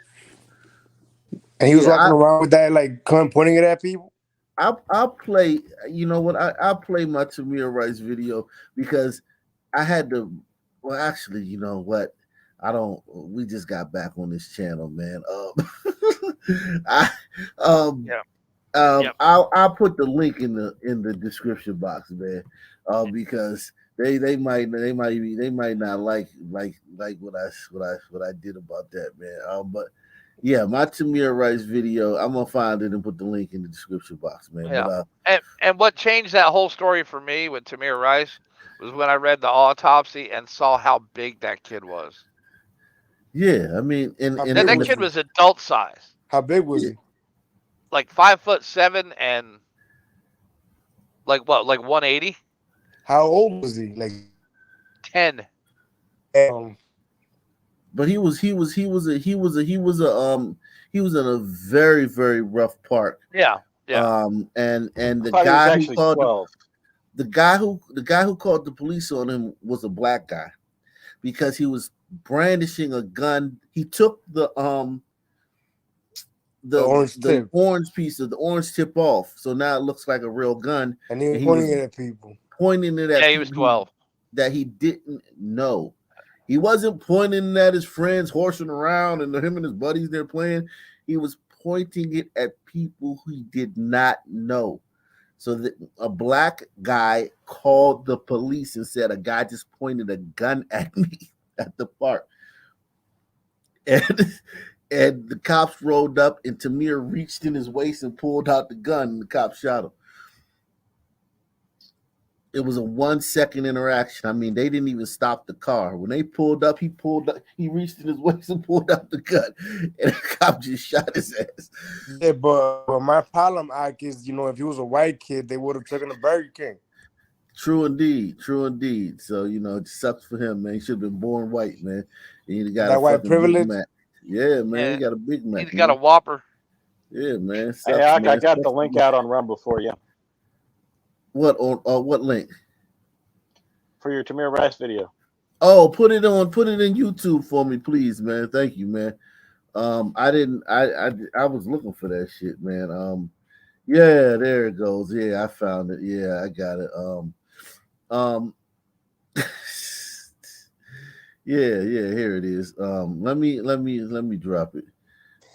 and he was walking around with that like gun pointing it at people. I'll play. You know what? I'll play my Tamir Rice video because I had to. Well, actually, you know what? I don't. We just got back on this channel, man. I'll put the link in the description box, man. Because they might not like what I did about that, man. But yeah, my Tamir Rice video, I'm gonna find it and put the link in the description box, man. Yeah. But, and what changed that whole story for me with Tamir Rice was when I read the autopsy and saw how big that kid was. Yeah, I mean, and that kid was adult size. How big was he? Like 5'7" and like what, like 180? How old was he? Like 10. But he was in a very, very rough part. Yeah. And the guy who called the guy who called the police on him was a black guy because he was brandishing a gun. He took the orange piece of the orange tip off, so now it looks like a real gun. And he was pointing it at people. Pointing it at he was 12. That he didn't know. He wasn't pointing at his friends horsing around and him and his buddies there playing. He was pointing it at people he did not know. So that a black guy called the police and said, a guy just pointed a gun at me at the park. And the cops rolled up and Tamir reached in his waist and pulled out the gun and the cops shot him. It was a 1 second interaction. I mean, they didn't even stop the car. When they pulled up, he reached in his waist and pulled out the gun, and the cop just shot his ass. Yeah, but my problem, Ike, is if he was a white kid, they would have taken the Burger King. True indeed, true indeed. So it sucks for him, man. He should have been born white, man. He got That a white fucking privilege. Big Mac. Yeah, man. Yeah. He got a Big Mac. He's got a man. Whopper. Yeah, man. Sucks, Hey, I man. got the link out on Rumble for you What on what link? for your Tamir Rice video. Oh, put it in YouTube for me, please, man. Thank you, man. I was looking for that shit, man. Yeah, there it goes. Yeah, I found it. Yeah, I got it. Yeah, here it is. Let me drop it.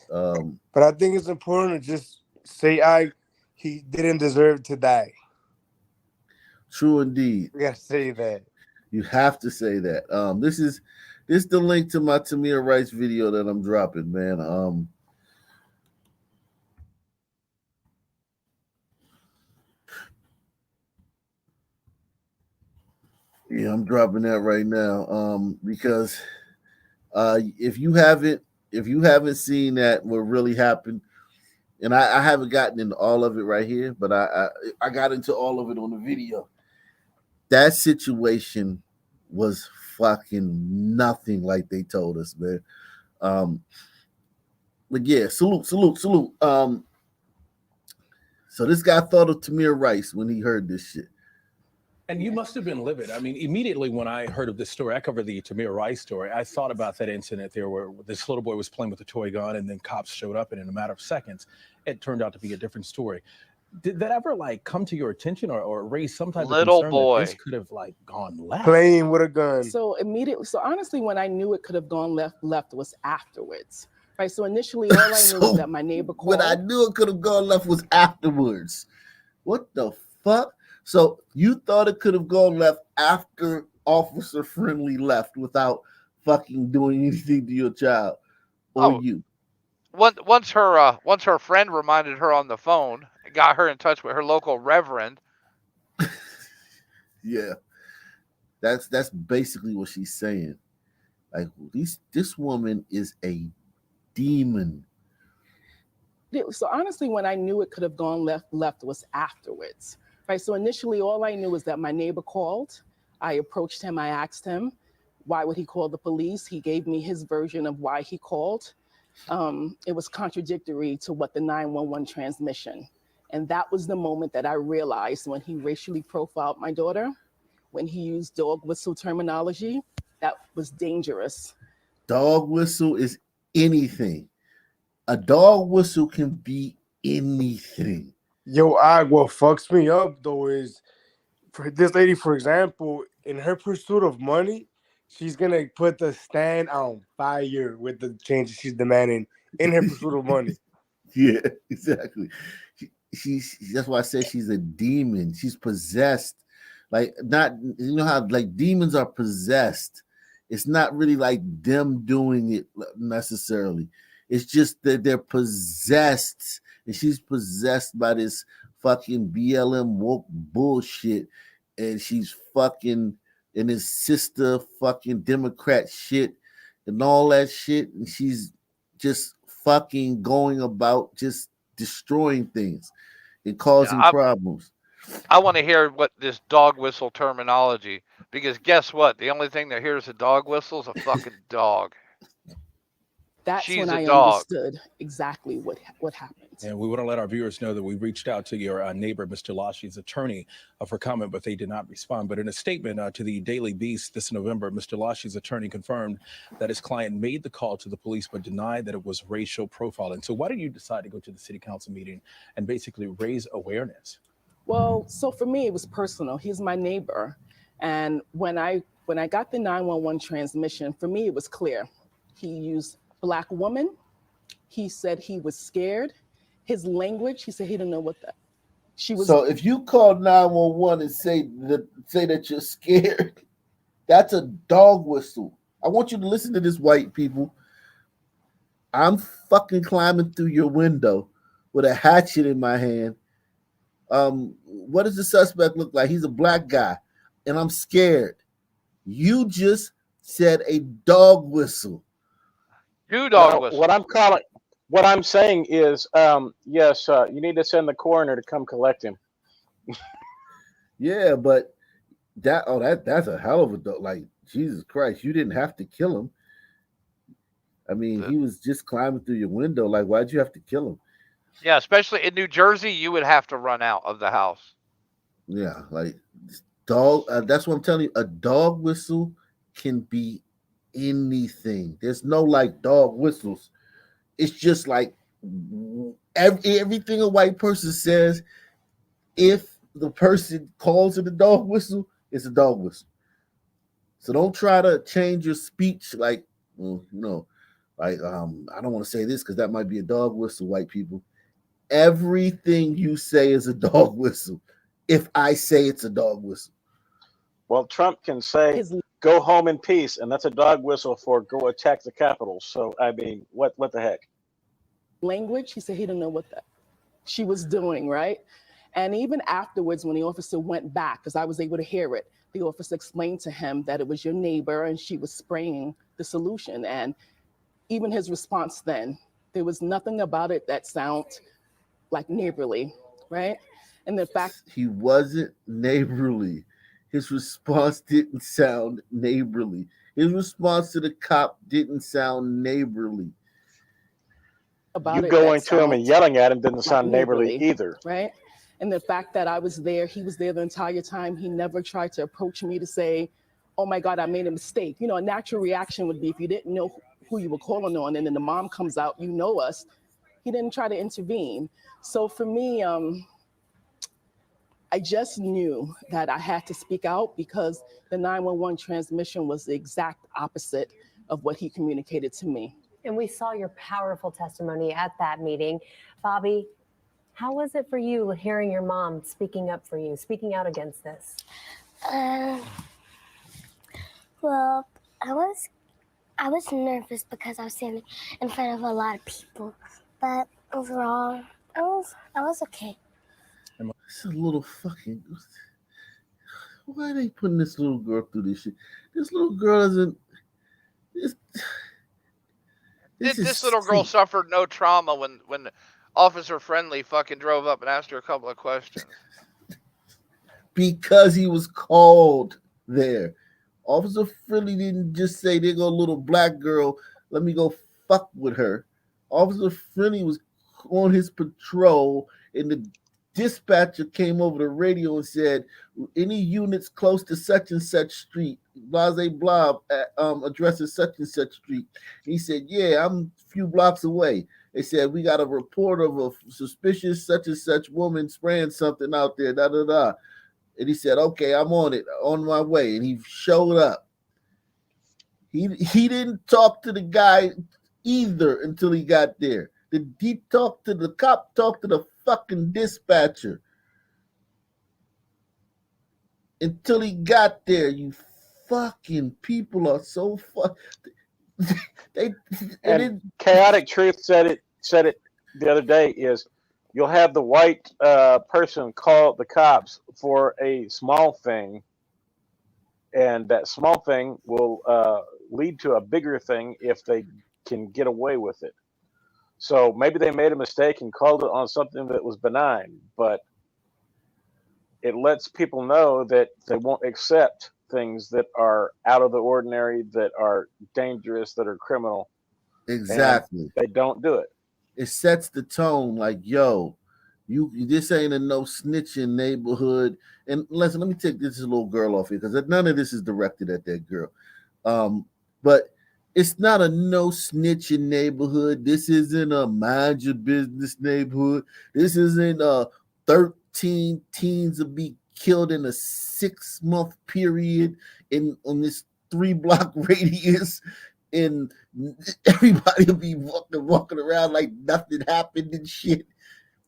But I think it's important to just say he didn't deserve to die. True indeed. You gotta say that. You have to say that. This is the link to my Tamir Rice video that I'm dropping, man. Yeah, I'm dropping that right now. Because if you haven't seen that, what really happened, and I haven't gotten into all of it right here, but I got into all of it on the video. That situation was fucking nothing like they told us, man. But yeah, salute. So this guy thought of Tamir Rice when he heard this shit. And you must have been livid. I mean, immediately when I heard of this story, I covered the Tamir Rice story. I thought about that incident there where this little boy was playing with a toy gun and then cops showed up, and in a matter of seconds, it turned out to be a different story. Did that ever come to your attention or raise some type of concern that this could have gone left? Playing with a gun. So honestly, when I knew it could have gone left was afterwards. Right. So initially, all I knew was that my neighbor called. When I knew it could have gone left was afterwards. What the fuck? So you thought it could have gone left after Officer Friendly left without fucking doing anything to your child or you? Once her friend reminded her on the phone, got her in touch with her local reverend. Yeah, that's basically what she's saying. Like this woman is a demon. So honestly, when I knew it could have gone left was afterwards. Right. So initially, all I knew was that my neighbor called. I approached him. I asked him, why would he call the police? He gave me his version of why he called. It was contradictory to what the 911 transmission. And that was the moment that I realized when he racially profiled my daughter, when he used dog whistle terminology, that was dangerous. Dog whistle is anything. A dog whistle can be anything. Yo, what fucks me up though is for this lady, for example, in her pursuit of money, she's gonna put the stand on fire with the changes she's demanding in her pursuit of money. Yeah, exactly. She's that's why I said she's a demon. She's possessed. Not how demons are possessed. It's not really like them doing it necessarily. It's just that they're possessed. And she's possessed by this fucking BLM woke bullshit. And she's fucking in his sister fucking Democrat shit and all that shit. And she's just fucking going about just destroying things and causing problems. I want to hear what this dog whistle terminology, because guess what? The only thing that hears a dog whistle is a fucking dog. That's She's when a I dog. understood exactly what happened. And we want to let our viewers know that we reached out to your neighbor, Mr. Lashi's attorney, for comment, but they did not respond. But in a statement to the Daily Beast this November, Mr. Lashi's attorney confirmed that his client made the call to the police, but denied that it was racial profiling. So why did you decide to go to the city council meeting and basically raise awareness? Well, so for me, it was personal. He's my neighbor. And when I got the 911 transmission, for me, it was clear. He used Black woman. He said he was scared. His language, he said he didn't know what that. She was. So if you call 911 and say that you're scared, that's a dog whistle. I want you to listen to this, white people. I'm fucking climbing through your window with a hatchet in my hand. What does the suspect look like? He's a black guy, and I'm scared. You just said a dog whistle. Two dog Now, whistles. what I'm saying is, yes, you need to send the coroner to come collect him. Yeah, but that's a hell of a dog. Like, Jesus Christ, you didn't have to kill him. I mean, he was just climbing through your window. Like, why'd you have to kill him? Yeah, especially in New Jersey, you would have to run out of the house. Yeah, like dog. That's what I'm telling you. A dog whistle can be anything. There's no like dog whistles. It's just like everything a white person says. If the person calls it a dog whistle, it's a dog whistle. So don't try to change your speech. Like, well, no, like I don't want to say this because that might be a dog whistle. White people, everything you say is a dog whistle. If I say it's a dog whistle. Well, Trump can say, "Go home in peace," and that's a dog whistle for "Go attack the Capitol." So, I mean, what the heck? Language, he said he didn't know what she was doing, right? And even afterwards, when the officer went back, because I was able to hear it, the officer explained to him that it was your neighbor and she was spraying the solution. And even his response then, there was nothing about it that sounded like neighborly, right? And the fact he wasn't neighborly. His response didn't sound neighborly. His response to the cop didn't sound neighborly. You going to him and yelling at him didn't sound neighborly either. Right? And the fact that I was there, he was there the entire time. He never tried to approach me to say, "Oh my God, I made a mistake." You know, a natural reaction would be if you didn't know who you were calling on and then the mom comes out, you know us. He didn't try to intervene. So for me, I just knew that I had to speak out because the 911 transmission was the exact opposite of what he communicated to me. And we saw your powerful testimony at that meeting. Bobby, how was it for you hearing your mom speaking up for you, speaking out against this? Well, I was nervous because I was standing in front of a lot of people, but overall, I was okay. It's a little fucking. Why are they putting this little girl through this shit? This little girl doesn't. This little girl suffered no trauma when Officer Friendly fucking drove up and asked her a couple of questions. Because he was called there. Officer Friendly didn't just say, "There go a little black girl, let me go fuck with her." Officer Friendly was on his patrol, and the dispatcher came over the radio and said, "Any units close to such and such street, blase blah, addresses such and such street." He said, "Yeah, I'm a few blocks away." They said, "We got a report of a suspicious such and such woman spraying something out there, da da da." And he said, "Okay, I'm on it, on my way." And he showed up. He didn't talk to the guy either until he got there. The cop talked to the fucking dispatcher until he got there. You fucking people are so And Chaotic Truth said it the other day is you'll have the white person call the cops for a small thing, and that small thing will lead to a bigger thing if they can get away with it. So maybe they made a mistake and called it on something that was benign, but it lets people know that they won't accept things that are out of the ordinary, that are dangerous, that are criminal. Exactly. They don't do it. It sets the tone like, yo, this ain't a no snitching neighborhood. And listen, let me take this little girl off here because none of this is directed at that girl. But it's not a no snitching neighborhood. This isn't a mind your business neighborhood. This isn't 13 teens to be killed in a 6-month period on this 3-block radius, and everybody will be walking around like nothing happened and shit.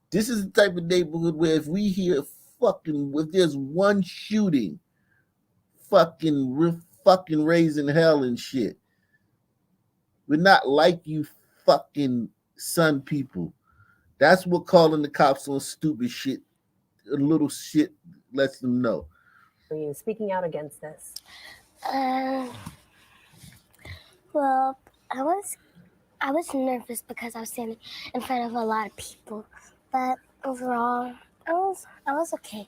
This is the type of neighborhood where if we hear if there's one shooting, fucking raising hell and shit. We're not like you fucking sun people. That's what calling the cops on stupid shit a little shit lets them know. Are you speaking out against this? Well, I was nervous because I was standing in front of a lot of people, but overall, I was okay.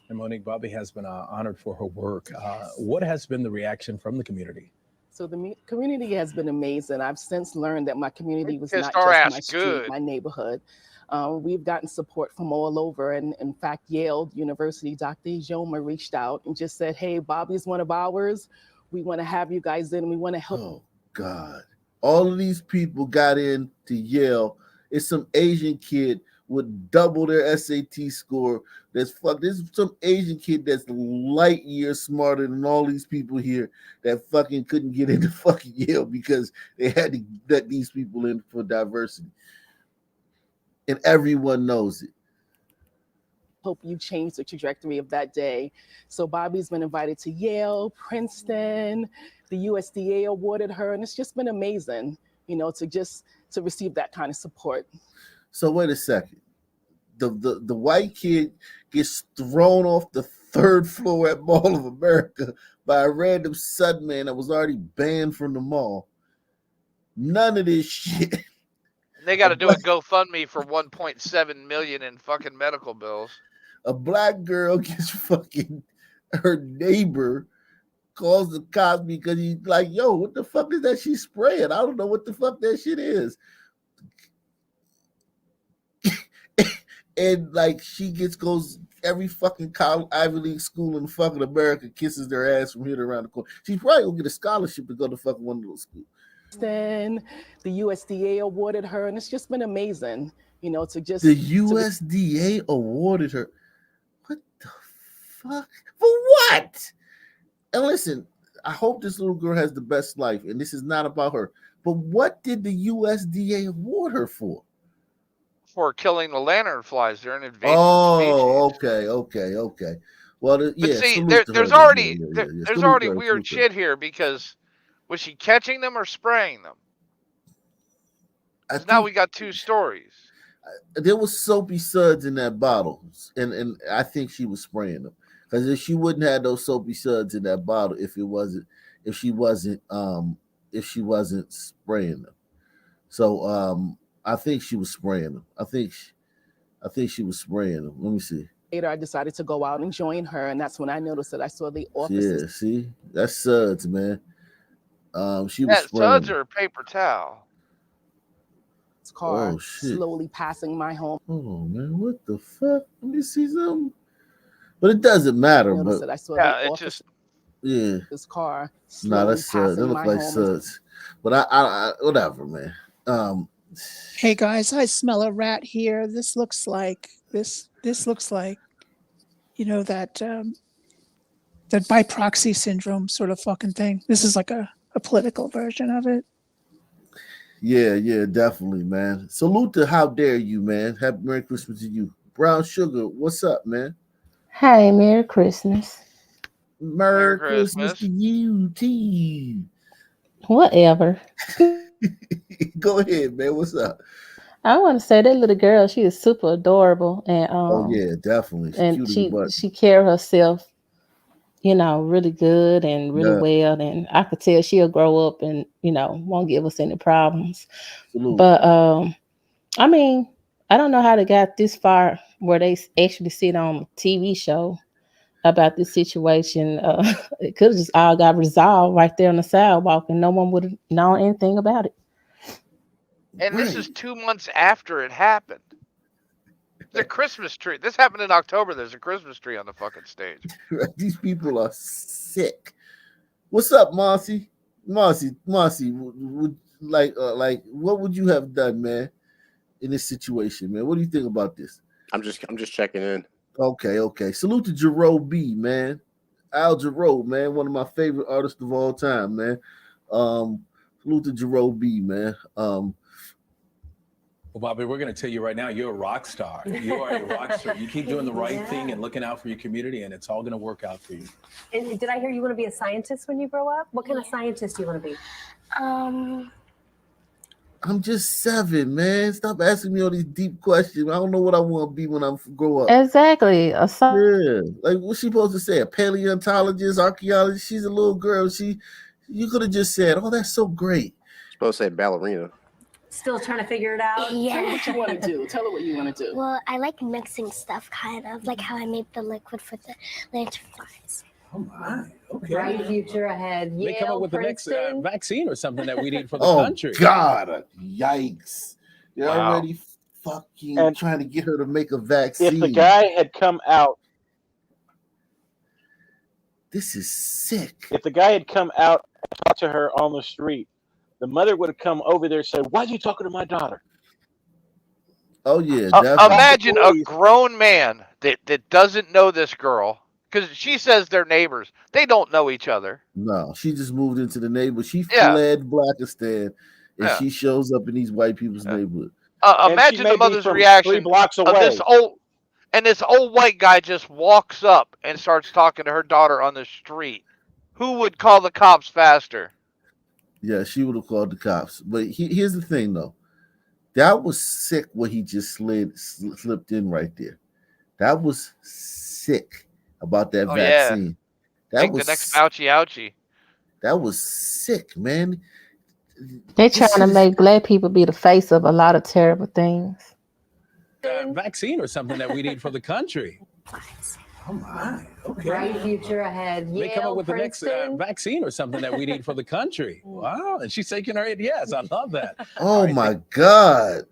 And Monique, Bobby has been honored for her work. What has been the reaction from the community? So the community has been amazing. I've since learned that my community was Kissed not our just ass my street, good. my neighborhood. We've gotten support from all over. And in fact, Yale University, Dr. Ijoma reached out and just said, hey, Bobby's one of ours. We want to have you guys in. We want to help. Oh, God. All of these people got into Yale. It's some Asian kid with double their SAT score. There's some Asian kid that's light years smarter than all these people here that fucking couldn't get into fucking Yale because they had to let these people in for diversity. And everyone knows it. Hope you change the trajectory of that day. So Bobby's been invited to Yale, Princeton, the USDA awarded her, and it's just been amazing, you know, to receive that kind of support. So wait a second. The white kid gets thrown off the 3rd floor at Mall of America by a random sudden man that was already banned from the mall. None of this shit. They got to do a GoFundMe for 1.7 million in fucking medical bills. A black girl gets fucking, her neighbor calls the cops because he's like, yo, what the fuck is that she's spraying? I don't know what the fuck that shit is. And like she goes every fucking college, Ivy League school in fucking America, kisses their ass from here to around the corner. She's probably gonna get a scholarship to go to fucking one of those schools. Then the USDA awarded her, and it's just been amazing, you know, The USDA awarded her. What the fuck? For what? And listen, I hope this little girl has the best life, and this is not about her. But what did the USDA award her for? For killing the lanternflies. They're an invasive species. Oh, okay. Well, but see, there's already weird shit here because was she catching them or spraying them? Now we got 2 stories. There was soapy suds in that bottle, and I think she was spraying them because if she wouldn't have those soapy suds in that bottle if she wasn't spraying them. So I think she was spraying them. I think she was spraying them. Let me see. Later, I decided to go out and join her, and that's when I noticed that I saw the officers. Yeah, see, that's suds, man. She was spraying suds or a paper towel. Car slowly passing my home. Oh man, what the fuck? Let me see something. But it doesn't matter. But I saw this car. No, that's suds. That look like suds. But I whatever, man. Hey guys, I smell a rat here. This looks like you know that by proxy syndrome sort of fucking thing. This is like a political version of it. Yeah, definitely, man. Salute to How Dare You, man. Happy Merry Christmas to you. Brown Sugar, what's up, man? Hey, Merry Christmas. Merry Christmas to you, T. Whatever. Go ahead, man. What's up? I want to say that little girl, she is super adorable. And oh, yeah, definitely. And she carried herself, you know, really good and really well. And I could tell she'll grow up and, you know, won't give us any problems. Absolutely. But, I mean, I don't know how they got this far where they actually sit on a TV show about this situation. It could have just all got resolved right there on the sidewalk and no one would have known anything about it. And this is 2 months after it happened. There's a Christmas tree. This happened in October. There's a Christmas tree on the fucking stage. These people are sick. What's up, Marcy? Marcy, like, what would you have done, man, in this situation, man? What do you think about this? I'm just checking in. Okay. Salute to Jerome B, man. Al Jarreau, man, one of my favorite artists of all time, man. Salute to Jerome B, man. Well, Bobby, we're going to tell you right now, you're a rock star. You are a rock star. You keep doing the right thing and looking out for your community, and it's all going to work out for you. And did I hear you want to be a scientist when you grow up? What kind of scientist do you want to be? I'm just 7, man. Stop asking me all these deep questions. I don't know what I want to be when I grow up. Exactly. Yeah, like what's she supposed to say? A paleontologist, archaeologist? She's a little girl. You could have just said, "Oh, that's so great." Supposed to say ballerina. Still trying to figure it out? Yeah. Tell her what you want to do. Tell her what you want to do. Well, I like mixing stuff, kind of like how I made the liquid for the lantern flies. Oh my, okay. Bright future ahead. They come up with the next vaccine or something that we need for the Oh country. God, yikes! They're Wow. already fucking And trying to get her to make a vaccine. If the guy had come out, this is sick. if the guy had come out and talked to her on the street, the mother would have come over there and said, "Why are you talking to my daughter?" Oh yeah, definitely. Imagine a grown man that doesn't know this girl, because she says they're neighbors. They don't know each other. No, she just moved into the neighborhood. She Yeah. fled Blackistan, and Yeah. she shows up in these white people's neighborhood. Imagine the mother's reaction 3 blocks of away. this old white guy just walks up and starts talking to her daughter on the street. Who would call the cops faster? Yeah, she would have called the cops. But here's the thing, though. That was sick what he just slipped in right there. That was sick about that vaccine. Yeah. Make the next ouchie. That was sick, man. They're trying to make black people be the face of a lot of terrible things. Vaccine or something that we need for the country. Oh my, okay. Bright future ahead. They come up with the next vaccine or something that we need for the country. Wow, and she's shaking her head. Yes, I love that. Oh my God.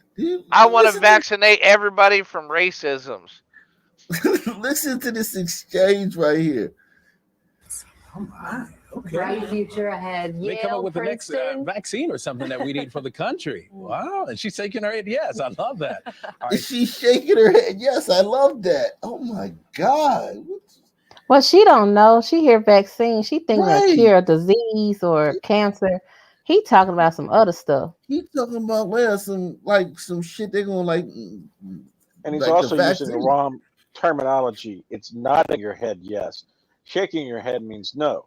I want to vaccinate everybody from racisms. Listen to this exchange right here. Oh my, okay. Bright future ahead. They come up with the next vaccine or something that we need for the country. Wow, and she's shaking her head. Yes, I love that. She's shaking her head. Yes, I love that. Oh my God. Well, she don't know. She hear vaccine. She thinking Right. a cure a disease or cancer. He talking about some other stuff. He talking about some shit they're gonna like. And he's like also the using the vaccine. wrong terminology. It's nodding your head yes. Shaking your head means no.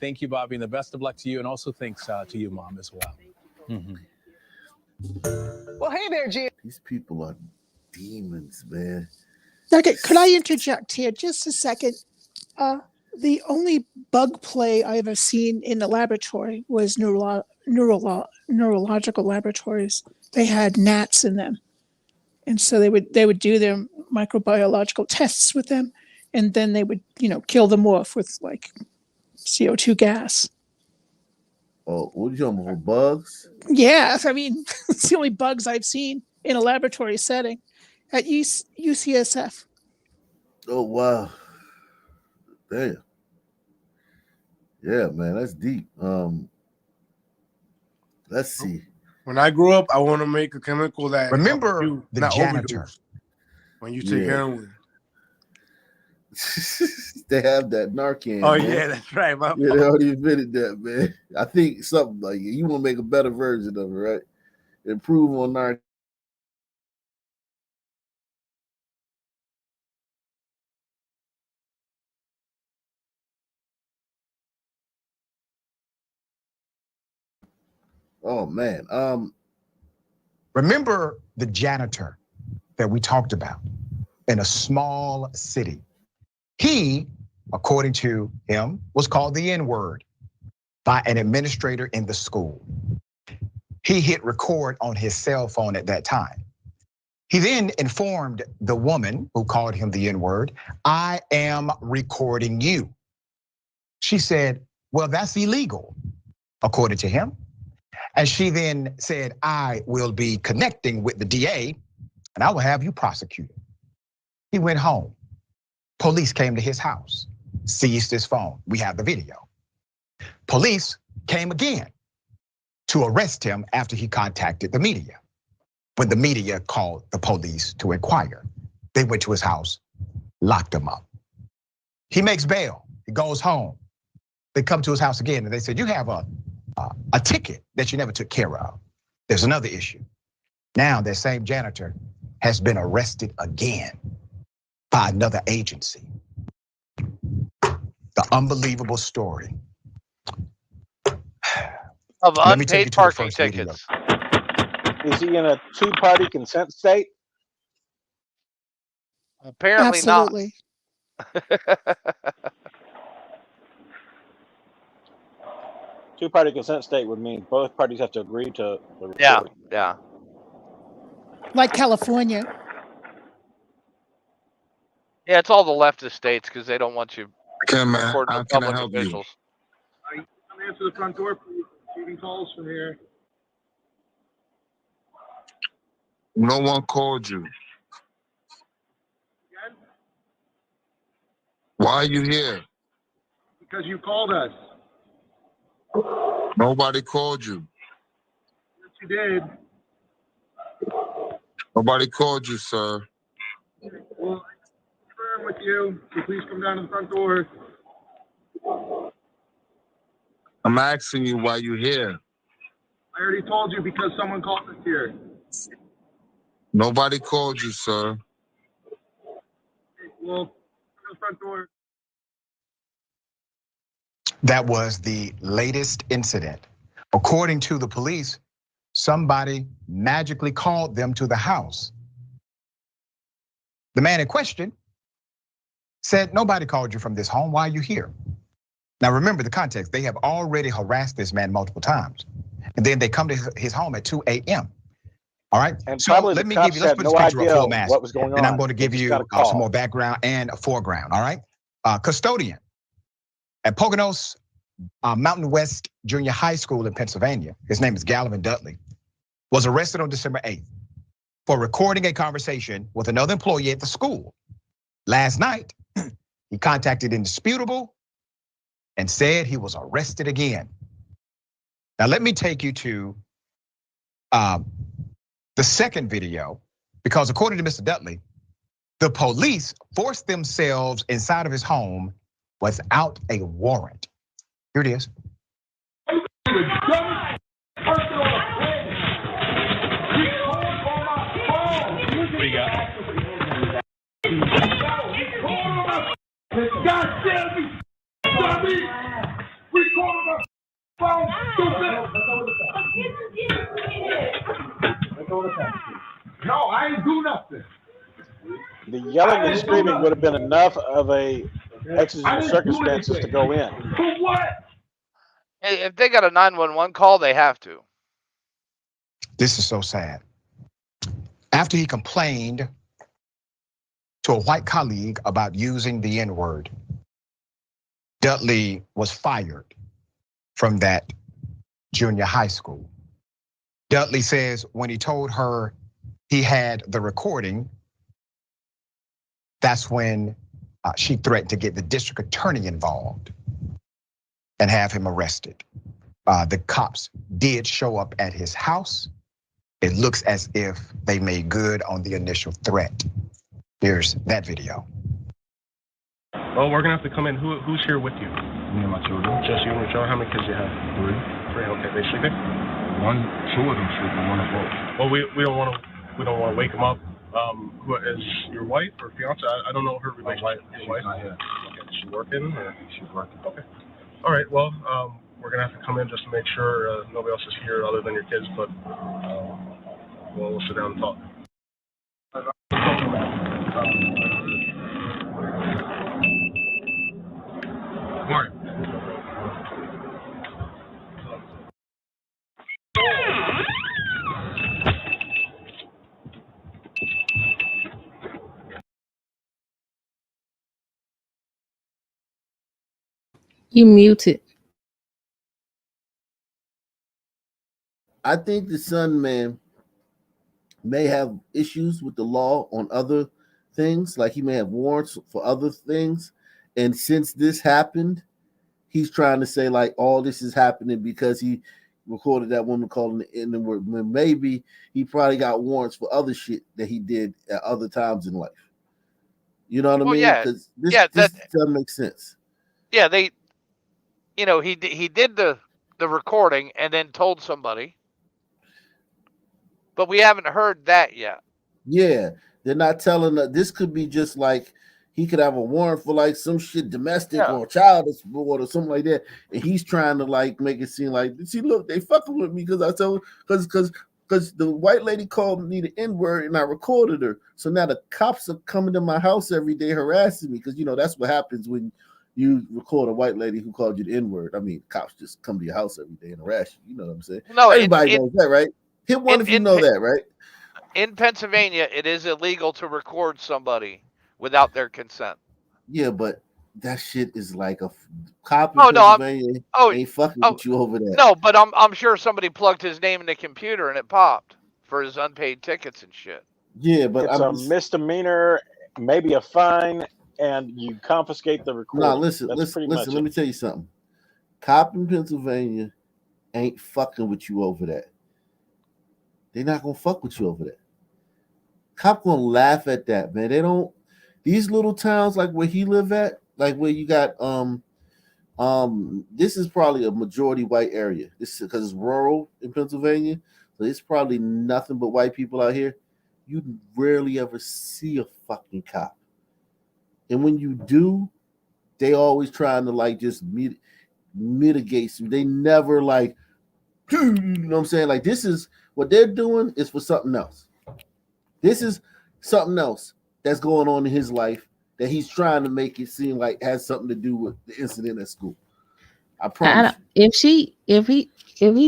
Thank you, Bobby, and the best of luck to you, and also thanks to you, Mom, as well. Mm-hmm. Well, hey there, G. These people are demons, man. Okay, could I interject here just a second? The only bug play I ever seen in the laboratory was neurological laboratories. They had gnats in them, and so they would do their microbiological tests with them, and then they would kill them off with like CO2 gas. Oh, what are you talking about? Bugs? Yeah, I mean, it's the only bugs I've seen in a laboratory setting at UCSF. Oh wow. Damn. Yeah, man, that's deep. Let's see. When I grow up, I want to make a chemical that Remember you the not janitor. overdose when you take heroin. They have that Narcan. Oh man. yeah, that's right. My Yeah, they already invented that, man. I think something like it. You want to make a better version of it, right? Improve on Narcan. Oh man. Remember the janitor that we talked about in a small city. He, according to him, was called the N-word by an administrator in the school. He hit record on his cell phone at that time. He then informed the woman who called him the N-word, "I am recording you." She said, "Well, that's illegal," according to him. And she then said, "I will be connecting with the DA and I will have you prosecuted." He went home. Police came to his house, seized his phone. We have the video. Police came again to arrest him after he contacted the media. When the media called the police to inquire, they went to his house, locked him up. He makes bail, he goes home. They come to his house again and they said, "You have a ticket that you never took care of. There's another issue." Now that same janitor has been arrested again by another agency. The unbelievable story. of Let me take you unpaid to the parking first video. tickets. Is he in a two-party consent state? Apparently Absolutely. not. Two-party consent state would mean both parties have to agree to the recording. Yeah, yeah. Like California. Yeah, it's all the leftist states because they don't want you Man, recording how with can I public help you? officials. Come answer the front door, please. Receiving calls from here. No one called you. Again? Why are you here? Because you called us. Nobody called you. Yes, you did. Nobody called you, sir. Well, I confirm with you. So please come down to the front door. I'm asking you why you here. I already told you because someone called us here. Nobody called you, sir. Well, come to the front door. That was the latest incident. According to the police, somebody magically called them to the house. The man in question said, nobody called you from this home. Why are you here? Now remember the context. They have already harassed this man multiple times. And then they come to his home at 2 a.m. All right. And so probably let the me cops give you, let's had put this no picture up idea full mask. what was going Then I'm on. going to They give just you got a call. some more background and a foreground. All right. Custodian at Poconos Mountain West Junior High School in Pennsylvania, his name is Galvin Dudley, was arrested on December 8th for recording a conversation with another employee at the school. Last night, he contacted Indisputable and said he was arrested again. Now let me take you to the second video, because according to Mr. Dudley, the police forced themselves inside of his home without a warrant. Here it is. God damn me! Dummy! Record on my phone! No, I ain't do nothing. The yelling and screaming would have been enough of a exigent circumstances to go in. For what? Hey, if they got a 911 call, they have to. This is so sad. After he complained to a white colleague about using the N-word, Dudley was fired from that junior high school. Dudley says when he told her he had the recording, that's when she threatened to get the district attorney involved and have him arrested. The cops did show up at his house. It looks as if they made good on the initial threat. Here's that video. Oh, we're gonna have to come in. Who's here with you? Me and my children. Just you and your children. How many kids do you have? Three. Okay, they sleeping? Two of them sleeping. One of both. Well, we don't want to wake them up. Who is your wife or fiance? I don't know her relationship. Your wife? Not here. Okay, is she working? Or? She's working. Okay. All right. Well, we're gonna have to come in just to make sure nobody else is here other than your kids. But we'll sit down and talk. Morning. You muted. I think the son, man, may have issues with the law on other things, like he may have warrants for other things. And since this happened, he's trying to say like all this is happening because he recorded that woman calling the N-word. Maybe he probably got warrants for other shit that he did at other times in life. You know what I mean? Yeah, Because this doesn't make sense. Yeah, he did the recording and then told somebody, but we haven't heard that yet. Yeah, they're not telling us. This could be just like, he could have a warrant for like some shit domestic or child support or something like that, and he's trying to like make it seem like, see, look, they fucking with me because I told because the white lady called me the N-word and I recorded her. So now the cops are coming to my house every day harassing me because that's what happens when you record a white lady who called you the N-word. I mean, cops just come to your house every day and harass you. You know what I'm saying? No, everybody knows that, right? Hit one if you know that, right? In Pennsylvania, it is illegal to record somebody without their consent. Yeah, but that shit is like a cop in Pennsylvania ain't fucking with you over that. No, but I'm sure somebody plugged his name in the computer and it popped for his unpaid tickets and shit. Yeah, but it's a misdemeanor, maybe a fine, and you confiscate the recording. Nah, listen. Let me tell you something. Cop in Pennsylvania ain't fucking with you over that. They're not gonna fuck with you over that. Cop gonna laugh at that, man. They don't. These little towns like where he live at, like where you got this is probably a majority white area. This is because it's rural in Pennsylvania, so it's probably nothing but white people out here. You rarely ever see a fucking cop, and when you do, they always trying to like just mitigate you. They never like, you know what I'm saying? Like this is what they're doing is for something else. This is something else that's going on in his life that he's trying to make it seem like has something to do with the incident at school. I promise. If he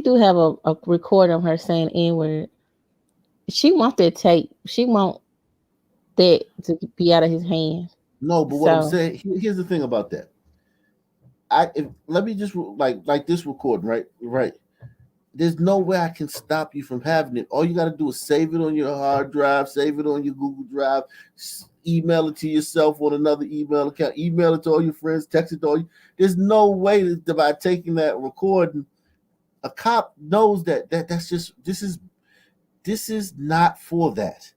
do have a record of her saying N-word, she want that tape. She want that to be out of his hand. No, but what I'm saying, here's the thing about that. Let me just like this recording, right? There's no way I can stop you from having it. All you got to do is save it on your hard drive, save it on your Google Drive, email it to yourself on another email account, email it to all your friends, text it to all you. There's no way that by taking that recording, a cop knows that's just this is not for that.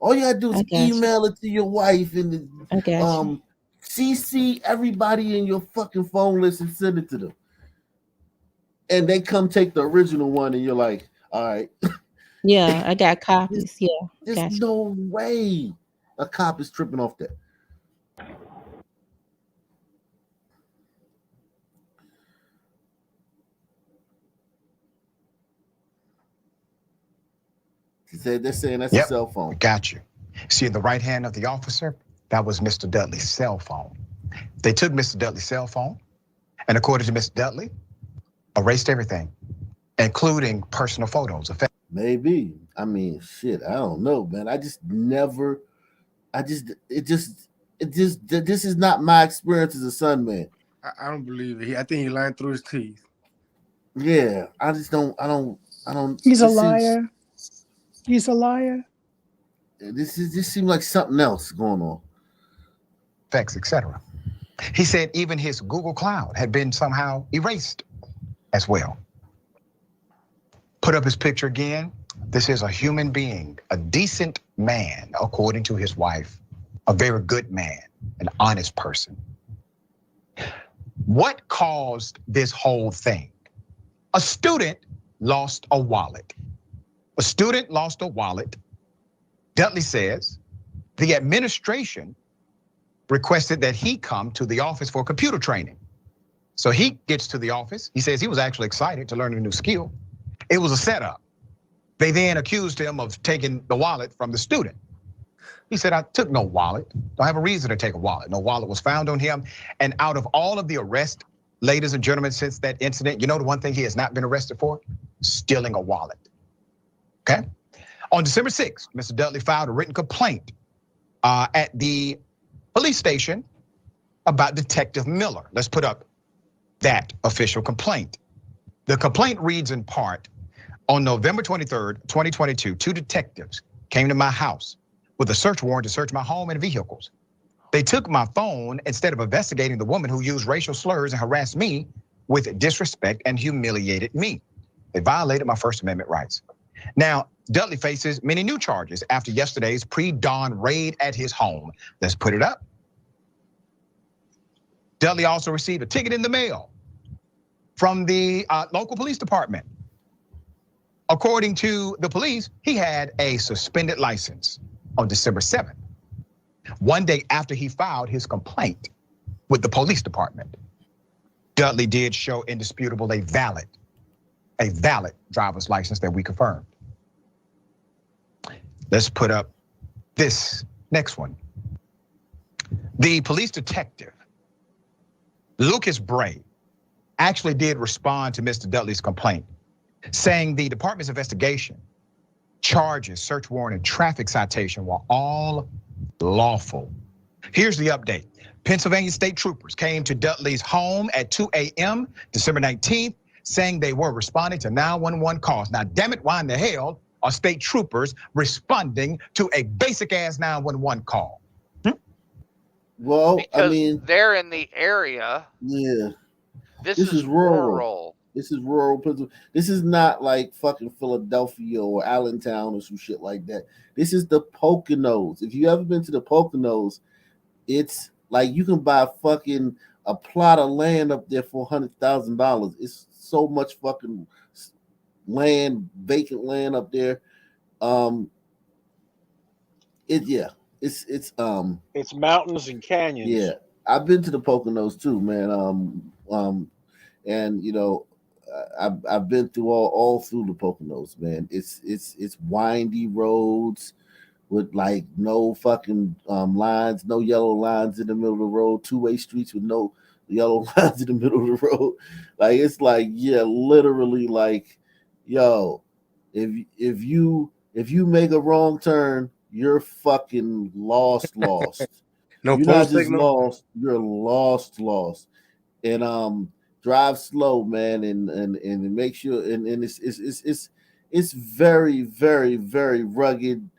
All you gotta do is email it to your wife and CC everybody in your fucking phone list and send it to them. And they come take the original one, and you're like, all right. Yeah, I got copies. There's no way a cop is tripping off that. They're saying that's a cell phone. Got you. See, in the right hand of the officer, that was Mr. Dudley's cell phone. They took Mr. Dudley's cell phone, and according to Mr. Dudley, erased everything, including personal photos. Maybe. I mean, shit, I don't know, man. This is not my experience as a son, man. I don't believe it. I think he lying through his teeth. Yeah, I don't. He's a liar. He's a liar. This seems like something else going on. Effects, etc. He said even his Google Cloud had been somehow erased as well. Put up his picture again. This is a human being, a decent man, according to his wife, a very good man, an honest person. What caused this whole thing? A student lost a wallet. A student lost a wallet. Dudley says the administration requested that he come to the office for computer training. So he gets to the office. He says he was actually excited to learn a new skill. It was a setup. They then accused him of taking the wallet from the student. He said, I took no wallet. Don't have a reason to take a wallet. No wallet was found on him. And out of all of the arrests, ladies and gentlemen, since that incident, you know the one thing he has not been arrested for? Stealing a wallet. Okay? On December 6th, Mr. Dudley filed a written complaint at the police station about Detective Miller. Let's put up that official complaint. The complaint reads in part, on November 23rd, 2022, 2 detectives came to my house with a search warrant to search my home and vehicles. They took my phone instead of investigating the woman who used racial slurs and harassed me with disrespect and humiliated me. They violated my First Amendment rights. Now, Dudley faces many new charges after yesterday's pre-dawn raid at his home. Let's put it up. Dudley also received a ticket in the mail from the local police department. According to the police, he had a suspended license on December 7th. one day after he filed his complaint with the police department. Dudley did show indisputable a valid driver's license that we confirmed. Let's put up this next one. The police detective, Lucas Bray, actually did respond to Mr. Dudley's complaint, saying the department's investigation, charges, search warrant, and traffic citation were all lawful. Here's the update. Pennsylvania state troopers came to Dudley's home at 2 a.m. December 19th, saying they were responding to 911 calls. Now, damn it, why in the hell are state troopers responding to a basic ass 911 call? Well, because I mean, they're in the area. Yeah. This is rural. This is rural Pennsylvania. This is not like fucking Philadelphia or Allentown or some shit like that. This is the Poconos. If you ever been to the Poconos, it's like you can buy fucking a plot of land up there for $100,000. It's so much fucking land, vacant land up there. It's mountains and canyons. Yeah, I've been to the Poconos too, man. And you know, I've been through all through the Poconos, man. It's windy roads with like no fucking lines, no yellow lines in the middle of the road, two-way streets with no yellow lines in the middle of the road. Like it's like, yeah, literally like, yo, if you make a wrong turn, you're fucking lost. No You're phone not just signal. lost, you're lost. And drive slow, man, and make sure and it's very, very, very rugged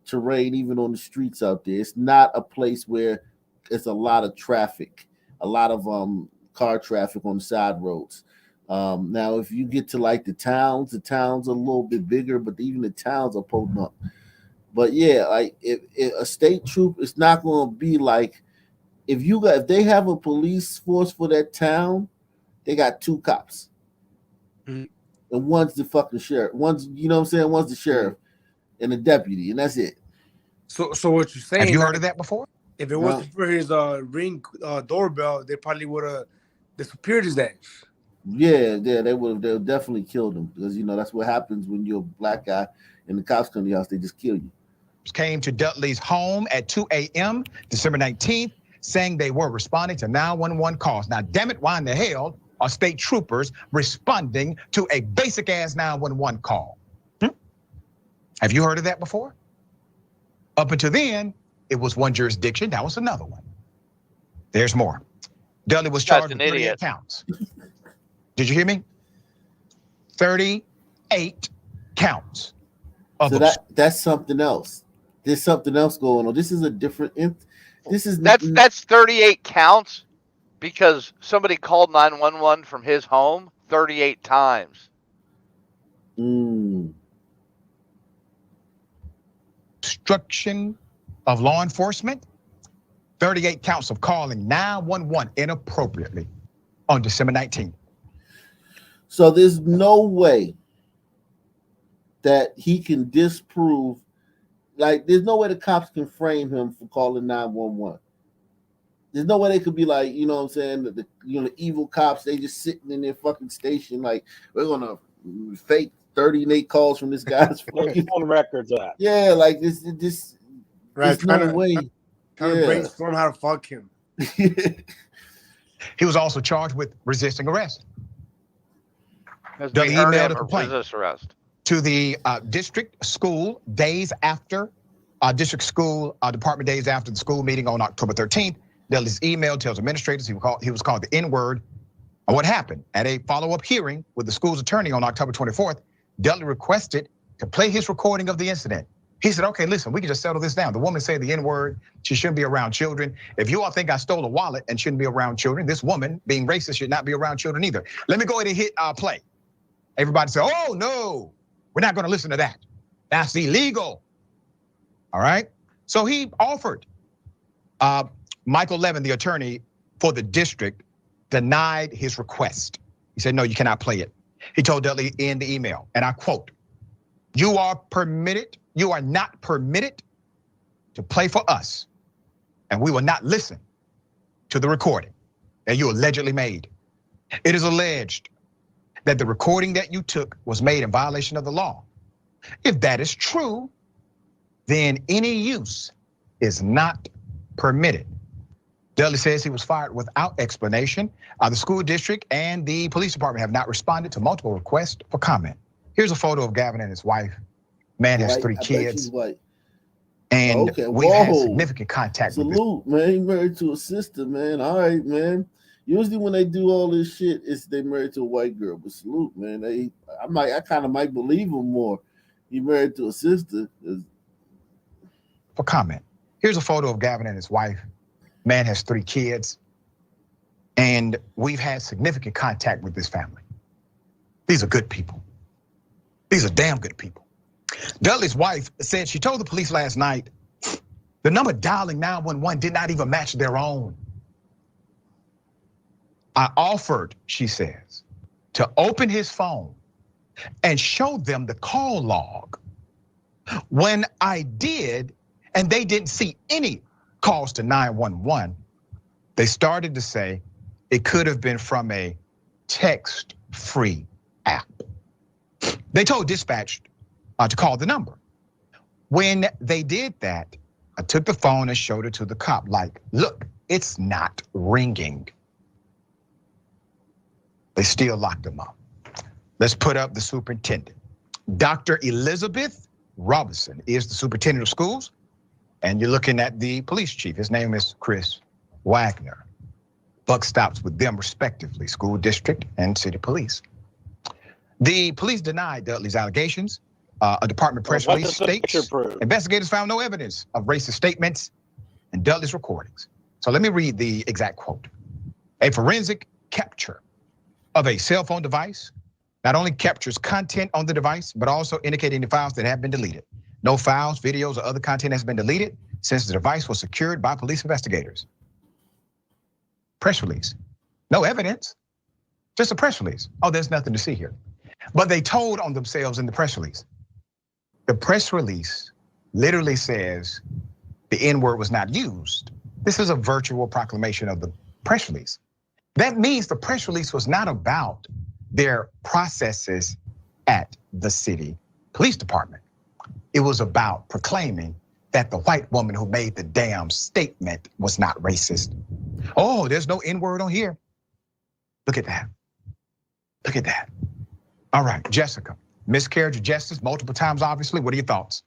terrain, even on the streets out there. It's not a place where it's a lot of traffic, a lot of car traffic on the side roads. Now, if you get to like the towns are a little bit bigger, but even the towns are pulling up. But yeah, like if a state troop, it's not going to be like if they have a police force for that town, they got two cops, and one's the fucking sheriff. One's, you know what I'm saying, one's the sheriff and the deputy, and that's it. So what you're saying? Have you heard of that before? If it wasn't for his ring doorbell, they probably would have disappeared his ass. Yeah, they would have definitely killed him, because you know that's what happens when you're a black guy and the cops come to your house, they just kill you. Came to Dudley's home at 2 a.m. December 19th, saying they were responding to 911 calls. Now, damn it, why in the hell are state troopers responding to a basic ass 911 call? Have you heard of that before? Up until then, it was one jurisdiction. That was another one. There's more. Dudley was charged with 38 counts. Did you hear me? 38 counts. So that's something else. There's something else going on. This is a different. That's 38 counts because somebody called 911 from his home 38 times. Obstruction of law enforcement. 38 counts of calling 911 inappropriately on December 19th. So there's no way that he can disprove, like there's no way the cops can frame him for calling 911. There's no way they could be like, you know what I'm saying, the evil cops, they just sitting in their fucking station like, we're gonna fake 38 calls from this guy's fucking on records of that. Yeah, like this Right, there's no way. Trying to brainstorm how to fuck him. He was also charged with resisting arrest. Has Dudley we heard emailed him a or complaint resist arrest? to the district school days after, district school department days after the school meeting on October 13th. Dudley's email tells administrators he was called the N-word. And what happened? At a follow-up hearing with the school's attorney on October 24th, Dudley requested to play his recording of the incident. He said, okay, listen, we can just settle this down. The woman said the N-word, she shouldn't be around children. If you all think I stole a wallet and shouldn't be around children, this woman, being racist, should not be around children either. Let me go ahead and hit play. Everybody said, oh no, we're not gonna listen to that. That's illegal. All right, so he offered. Michael Levin, the attorney for the district, denied his request. He said, no, you cannot play it. He told Dudley in the email, and I quote, you are not permitted to play for us and we will not listen to the recording that you allegedly made. It is alleged that the recording that you took was made in violation of the law. If that is true, then any use is not permitted. Dudley says he was fired without explanation. The school district and the police department have not responded to multiple requests for comment. Here's a photo of Gavin and his wife. Man has 3 kids. And we've had significant contact with this. Salute, man. He married to a sister, man. All right, man. Usually when they do all this shit, it's they married to a white girl. But salute, man. I kind of might believe him more. He married to a sister. For comment. Here's a photo of Gavin and his wife. Man has 3 kids. And we've had significant contact with this family. These are good people. These are damn good people. Dudley's wife said she told the police last night the number dialing 911 did not even match their own. I offered, she says, to open his phone and show them the call log. When I did, and they didn't see any calls to 911, they started to say it could have been from a text-free app. They told dispatch to call the number. When they did that, I took the phone and showed it to the cop like, look, it's not ringing. They still locked him up. Let's put up the superintendent. Dr. Elizabeth Robinson is the superintendent of schools, and you're looking at the police chief. His name is Chris Wagner. Buck stops with them respectively, school district and city police. The police denied Dudley's allegations. A department press release states investigators found no evidence of racist statements in Dudley's recordings. So let me read the exact quote. A forensic capture of a cell phone device not only captures content on the device, but also indicating the files that have been deleted. No files, videos, or other content has been deleted since the device was secured by police investigators. Press release. No evidence, just a press release. Oh, there's nothing to see here. But they told on themselves in the press release. The press release literally says the N-word was not used. This is a virtual proclamation of the press release. That means the press release was not about their processes at the city police department. It was about proclaiming that the white woman who made the damn statement was not racist. Oh, there's no N-word on here. Look at that. Look at that. All right, Jessica, miscarriage of justice multiple times, obviously. What are your thoughts?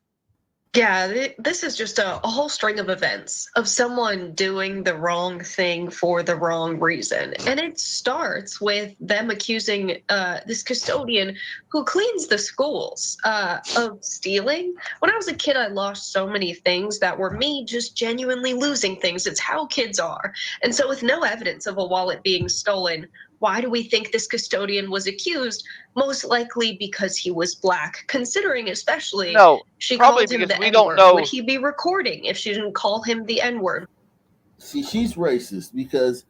Yeah, this is just a whole string of events of someone doing the wrong thing for the wrong reason. And it starts with them accusing this custodian who cleans the schools of stealing. When I was a kid, I lost so many things that were me just genuinely losing things. It's how kids are. And so with no evidence of a wallet being stolen, why do we think this custodian was accused? Most likely because he was black, considering especially she called him the N-word. Would he be recording if she didn't call him the N-word? See, she's racist because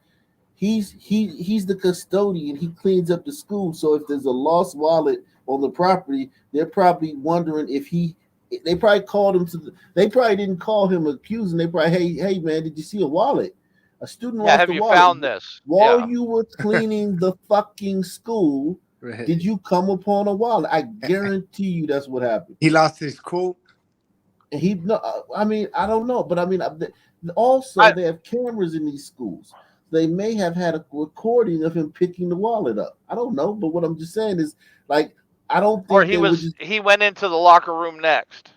he's the custodian. He cleans up the school. So if there's a lost wallet on the property, they're probably wondering if they probably called him they probably didn't call him accusing. They probably, hey man, did you see a wallet? A student lost have a you wallet. found this? While you were cleaning the fucking school, did you come upon a wallet? I guarantee you that's what happened. He lost his cool. I mean, I don't know, but I mean, also they have cameras in these schools. They may have had a recording of him picking the wallet up. I don't know, but what I'm just saying is, like, I don't think. Or he went into the locker room next.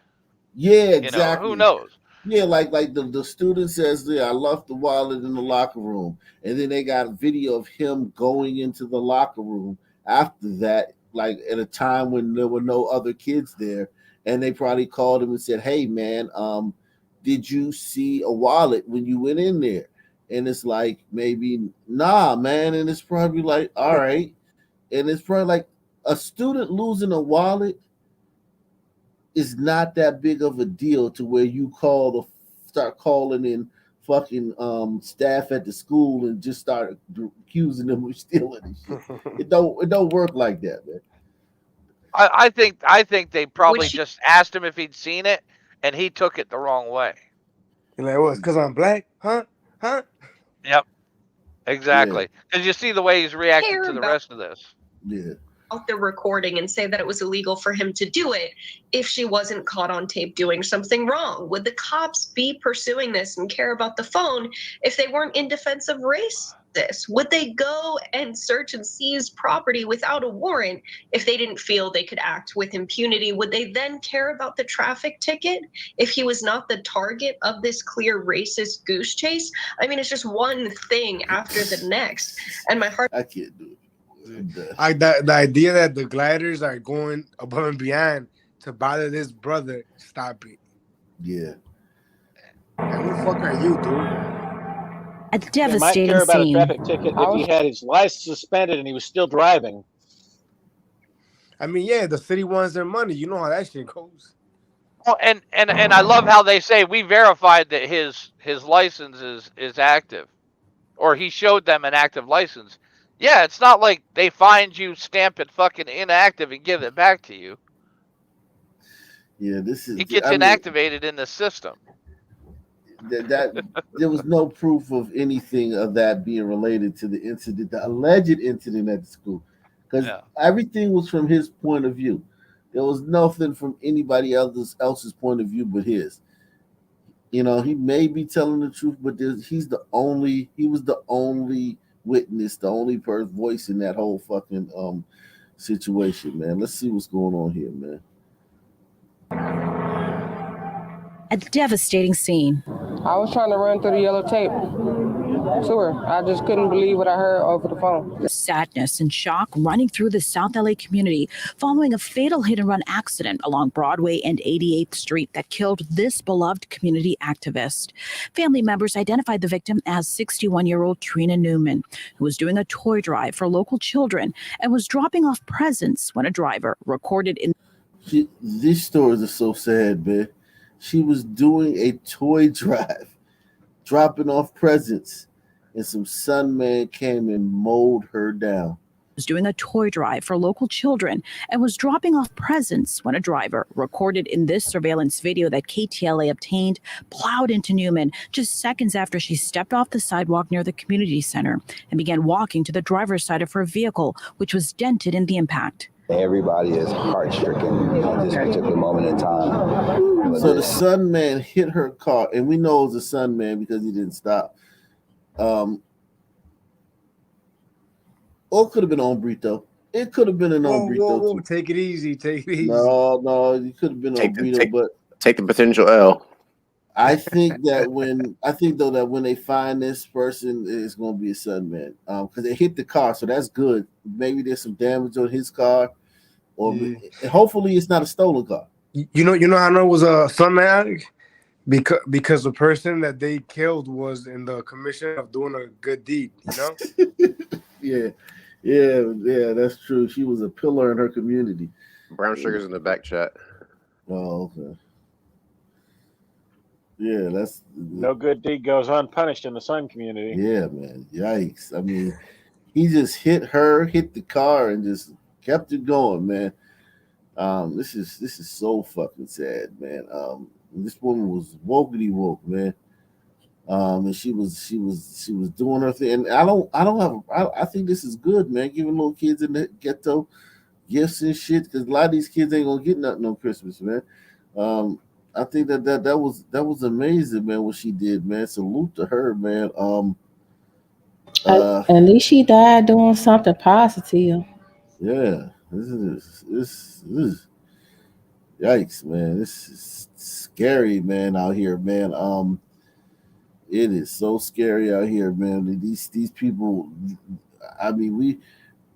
Yeah, exactly. Who knows? Yeah, like the student says, yeah, I left the wallet in the locker room. And then they got a video of him going into the locker room after that, like at a time when there were no other kids there. And they probably called him and said, hey, man, did you see a wallet when you went in there? And it's like, maybe, nah, man. And it's probably like, all right. And it's probably like a student losing a wallet is not that big of a deal to where you start calling in fucking staff at the school and just start accusing them of stealing and shit. It don't work like that, man. I think they probably just asked him if he'd seen it, and he took it the wrong way. You're like, well, it's because I'm black, huh? Yep, exactly. Because you see the way he's reacting to the rest of this. Yeah. Out the recording and say that it was illegal for him to do it if she wasn't caught on tape doing something wrong? Would the cops be pursuing this and care about the phone if they weren't in defense of racists? Would they go and search and seize property without a warrant if they didn't feel they could act with impunity? Would they then care about the traffic ticket if he was not the target of this clear racist goose chase? I mean, it's just one thing after the next, and my heart. I can't do it. The idea that the gliders are going above and beyond to bother this brother, stop it. Yeah. And who the fuck are you, dude? They A might devastating care about a scene. traffic ticket if he had his license suspended and he was still driving. I mean, yeah, the city wants their money. You know how that shit goes. Well, and I love how they say we verified that his license is active, or he showed them an active license. Yeah, it's not like they find you, stamp it fucking inactive, and give it back to you. Yeah, this is. It gets inactivated in the system. That there was no proof of anything of that being related to the incident, the alleged incident at the school, because everything was from his point of view. There was nothing from anybody else's point of view but his. You know, he may be telling the truth, but he was the only witness, the only voice in that whole fucking situation, man. Let's see what's going on here, man. A devastating scene. I was trying to run through the yellow tape to her. I just couldn't believe what I heard over the phone. Sadness and shock running through the South LA community following a fatal hit-and-run accident along Broadway and 88th Street that killed this beloved community activist. Family members identified the victim as 61-year-old Trina Newman, who was doing a toy drive for local children and was dropping off presents when a driver recorded in. These stories are so sad, man. She was doing a toy drive, dropping off presents, and some sun man came and mowed her down. Was doing a toy drive for local children and was dropping off presents when a driver recorded in this surveillance video that KTLA obtained plowed into Newman just seconds after she stepped off the sidewalk near the community center and began walking to the driver's side of her vehicle, which was dented in the impact. Everybody is heart-stricken at this particular moment in time. So the sun man hit her car, and we know it was a sun man because he didn't stop. Or it could have been Ombrito. It could have been an Ombrito. Whoa. Take it easy. No, it could have been Ombrito, but take the potential L. I think that when they find this person, it's going to be a sun man because they hit the car, so that's good. Maybe there's some damage on his car, or hopefully it's not a stolen car. You know how I know it was a sun man? Because the person that they killed was in the commission of doing a good deed, you know? Yeah, that's true. She was a pillar in her community. Brown sugar's in the back chat. Oh, okay. Yeah, that's no good deed goes unpunished in the Sun community. Yeah, man. Yikes. I mean, he just hit the car, and just kept it going, man. This is so fucking sad, man. This woman was woke, man. And she was doing her thing. And I think this is good, man. Giving little kids in the ghetto gifts and shit, because a lot of these kids ain't gonna get nothing on Christmas, man. I think that was amazing, man, what she did, man. Salute to her, man. At least she died doing something positive. Yeah, this is yikes, man. This is scary, man, out here, man. It is so scary out here, man. These people, I mean,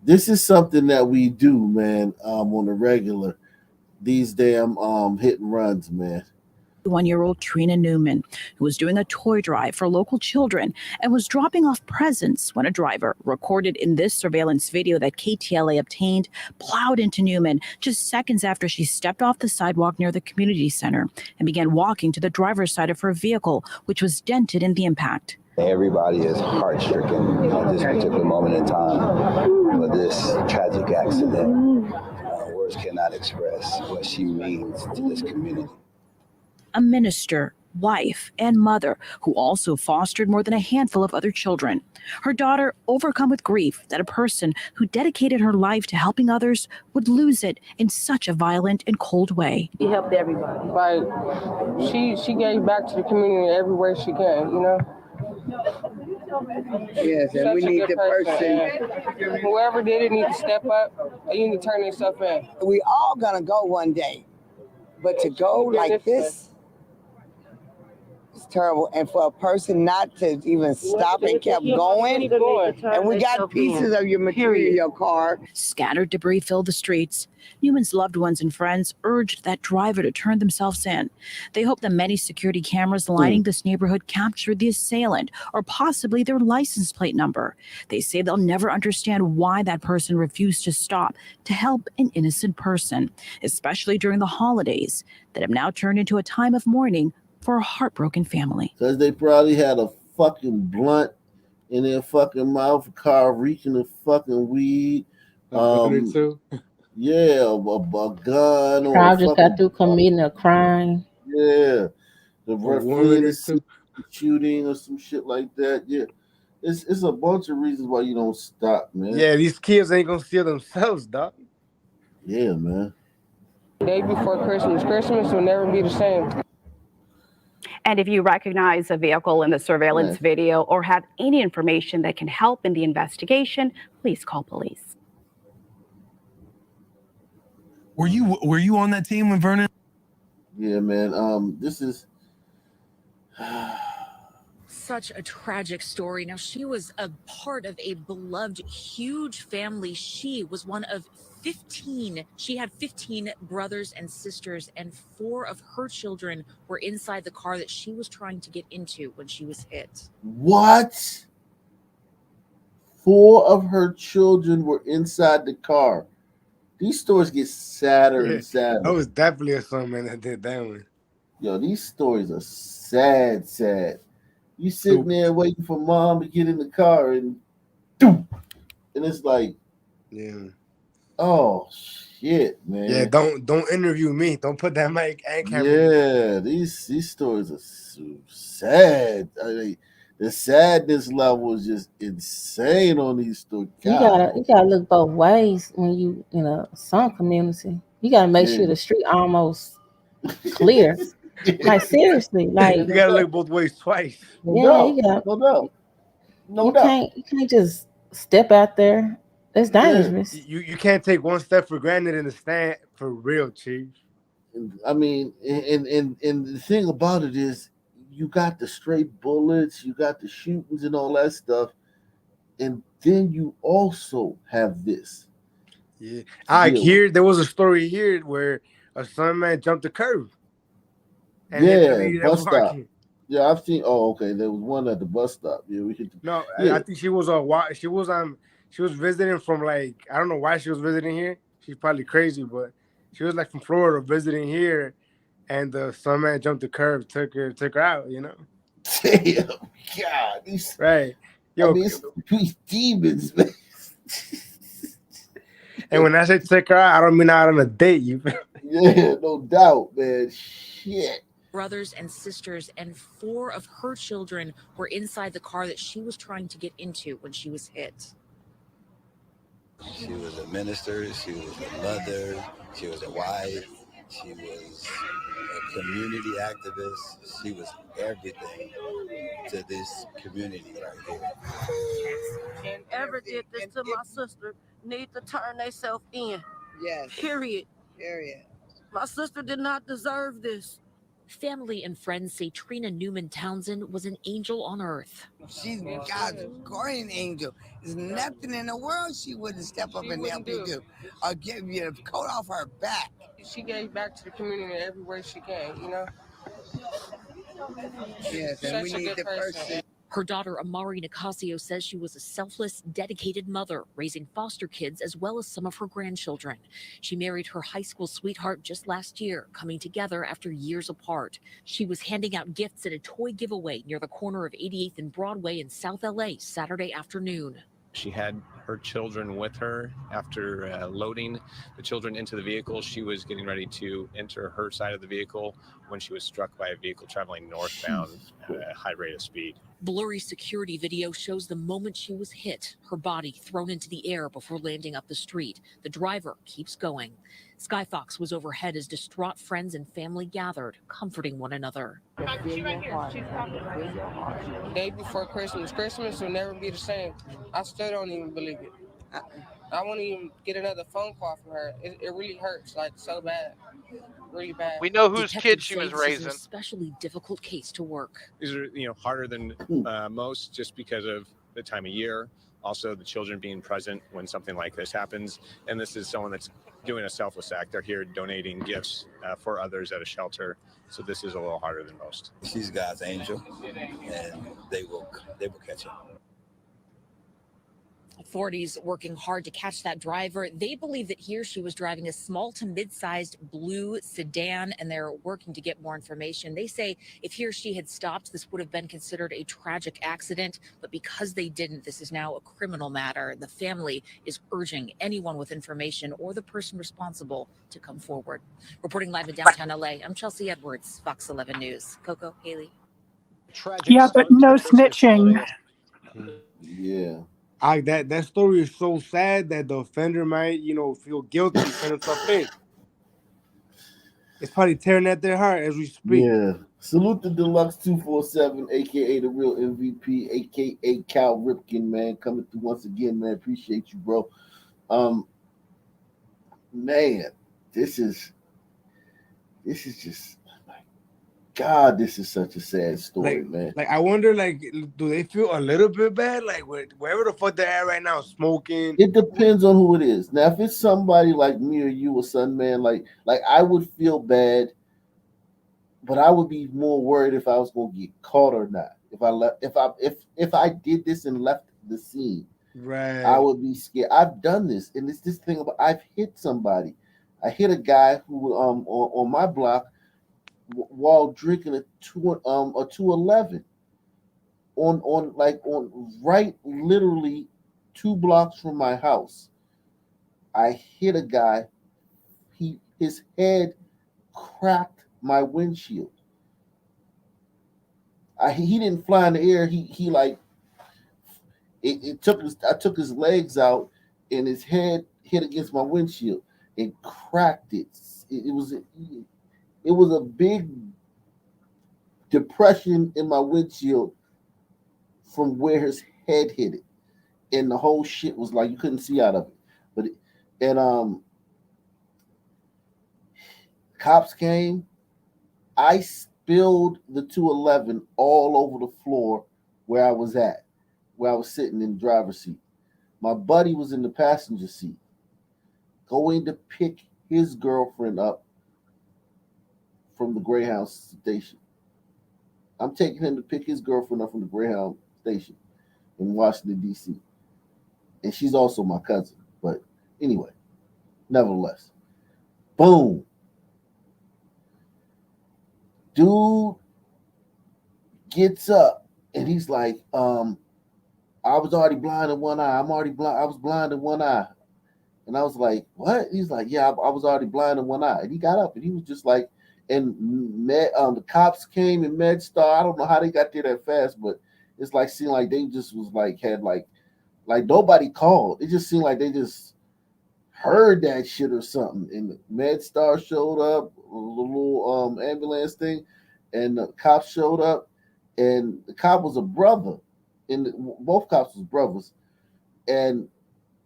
this is something that we do, man, on the regular. These damn hit and runs, man. 1-year-old Trina Newman, who was doing a toy drive for local children and was dropping off presents when a driver recorded in this surveillance video that KTLA obtained plowed into Newman just seconds after she stepped off the sidewalk near the community center and began walking to the driver's side of her vehicle, which was dented in the impact. Everybody is heart-stricken at this particular moment in time with this tragic accident. Words cannot express what she means to this community. A minister wife, and mother, who also fostered more than a handful of other children. Her daughter, overcome with grief that a person who dedicated her life to helping others would lose it in such a violent and cold way. She helped everybody. Like, she gave back to the community everywhere she can, you know? Yes, and we need the person. Whoever did it need to step up. They need to turn themselves in. We all gonna go one day, but to go like this, it's terrible. And for a person not to even stop and kept going, and we got pieces of your material in your car. Scattered debris filled the streets. Newman's loved ones and friends urged that driver to turn themselves in. They hope the many security cameras lining this neighborhood captured the assailant or possibly their license plate number. They say they'll never understand why that person refused to stop to help an innocent person, especially during the holidays that have now turned into a time of mourning for a heartbroken family. Because they probably had a fucking blunt in their fucking mouth, a car reeking of fucking weed. Yeah, a gun or I a just fucking got through committing a crime. yeah, the woman or two. shooting or some shit like that. Yeah, it's a bunch of reasons why you don't stop, man. Yeah, these kids ain't gonna steal themselves, dog. Yeah, man. Day before Christmas. Christmas will never be the same. And if you recognize a vehicle in the surveillance video or have any information that can help in the investigation, please call police. Were you on that team with Vernon? Yeah, man. This is such a tragic story. Now, she was a part of a beloved, huge family. She was one of 15. She had 15 brothers and sisters, and 4 of her children were inside the car that she was trying to get into when she was hit. what? 4 of her children were inside the car. These stories get sadder and sadder. That was definitely a son man that did that one. Yo, these stories are sad. You sitting there waiting for mom to get in the car and it's like, oh shit, man. Yeah, don't interview me. Don't put that mic and camera. Yeah, these stories are so sad. I mean, the sadness level is just insane on these stories. You gotta look both ways when you in a some community. You gotta make sure the street almost clear. Like seriously, like you gotta look both ways twice. You can't just step out there. It's dangerous. You can't take one step for granted in the stand for real, Chief. I mean, and the thing about it is, you got the straight bullets, you got the shootings and all that stuff, and then you also have this. Yeah, there was a story here where a son man jumped the curb. Bus stop. Yeah, I've seen. Oh, okay. There was one at the bus stop. Yeah, we could. No, I think she was visiting from like I don't know why she was visiting here. She's probably crazy, but she was like from Florida visiting here, and the son man jumped the curb, took her out. You know. Damn, God, right. Yo, these demons, man. And when I say take her out, I don't mean out on a date. Yeah, no doubt, man. Shit. Brothers and sisters, and 4 of her children were inside the car that she was trying to get into when she was hit. She was a minister, she was a mother, she was a wife, she was a community activist, she was everything to this community right here. And ever did this to my sister need to turn themselves in. Yes. Period. Period. My sister did not deserve this. Family and friends say Trina Newman Townsend was an angel on earth. She's God's guardian angel. There's nothing in the world she wouldn't step up and help you do, or give you a coat off her back. She gave back to the community everywhere she can, you know? Yes, and we need the person. Her daughter, Amari Nicasio, says she was a selfless, dedicated mother, raising foster kids as well as some of her grandchildren. She married her high school sweetheart just last year, coming together after years apart. She was handing out gifts at a toy giveaway near the corner of 88th and Broadway in South LA Saturday afternoon. She had her children with her. After loading the children into the vehicle, she was getting ready to enter her side of the vehicle when she was struck by a vehicle traveling northbound at a high rate of speed. Blurry security video shows the moment she was hit, her body thrown into the air before landing up the street. The driver keeps going. Skyfox was overhead as distraught friends and family gathered, comforting one another. Day before Christmas. Christmas will never be the same. I still don't even believe it. I won't even get another phone call from her. It really hurts, like so bad. Really bad. We know whose kid Detectives she say was this is an raising. especially difficult case to work. These are, harder than most just because of the time of year. Also, the children being present when something like this happens. And this is someone that's doing a selfless act. They're here donating gifts for others at a shelter. So this is a little harder than most. She's God's angel, and they will catch her. Authorities working hard to catch that driver. They believe that here she was driving a small to mid-sized blue sedan, and they're working to get more information. They say if he or she had stopped, this would have been considered a tragic accident. But because they didn't, this is now a criminal matter. The family is urging anyone with information or the person responsible to come forward. Reporting live in downtown LA, I'm Chelsea Edwards, Fox 11 News. Coco, Haley. Yeah, but no snitching. Yeah. That story is so sad that the offender might, feel guilty and turn himself in. It's probably tearing at their heart as we speak. Yeah. Salute the Deluxe 247, aka the real MVP, aka Cal Ripken, man, coming through once again, man. Appreciate you, bro. Man, this is just, God, this is such a sad story, man. Like, I wonder, do they feel a little bit bad? Like, wherever the fuck they're at right now, smoking. It depends on who it is. Now, if it's somebody like me or you or son, man, like I would feel bad, but I would be more worried if I was gonna get caught or not. If I did this and left the scene, right, I would be scared. I've done this, and it's this thing about I've hit somebody. I hit a guy who on my block while drinking a 211 on right literally 2 blocks from my house. I hit a guy. His head cracked my windshield. He didn't fly in the air. I took his legs out and his head hit against my windshield and cracked it. It was a big depression in my windshield from where his head hit it, and the whole shit was like you couldn't see out of it. Cops came. I spilled the 211 all over the floor where I was sitting in the driver's seat. My buddy was in the passenger seat, going to pick his girlfriend up from the Greyhound station. I'm taking him to pick his girlfriend up from the Greyhound station in Washington, D.C. And she's also my cousin. But anyway, nevertheless, boom. Dude gets up and he's like, I was already blind in one eye. I was blind in one eye. And I was like, what? He's like, yeah, I was already blind in one eye. And he got up and he was just like, and the cops came and MedStar. I don't know how they got there that fast, but it's like seemed like they just was like had like nobody called. It just seemed like they just heard that shit or something. And MedStar showed up, a little ambulance thing, and the cops showed up, and the cop was a brother, and both cops was brothers, and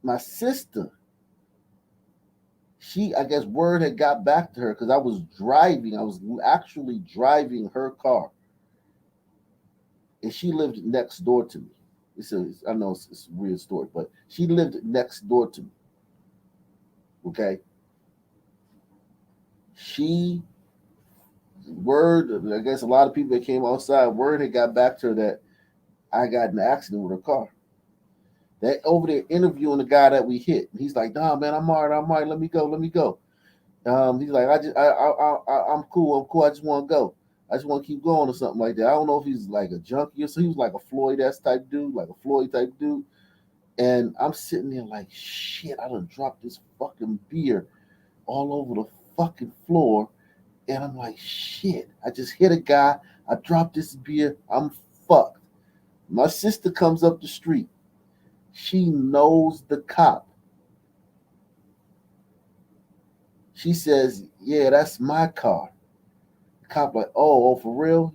my sister. I guess word had got back to her because I was driving. I was actually driving her car. And she lived next door to me. I know it's a weird story, but she lived next door to me. Okay? I guess a lot of people that came outside, word had got back to her that I got in an accident with her car. They over there interviewing the guy that we hit. And he's like, nah, man, I'm all right. Let me go. He's like, I'm cool. I just want to go. I just want to keep going or something like that. I don't know if he's like a junkie or so. He was like a Floyd type dude. And I'm sitting there like, shit, I done dropped this fucking beer all over the fucking floor. And I'm like, shit, I just hit a guy. I dropped this beer. I'm fucked. My sister comes up the street. She knows the cop. She says, yeah, that's my car. The cop like, oh, for real?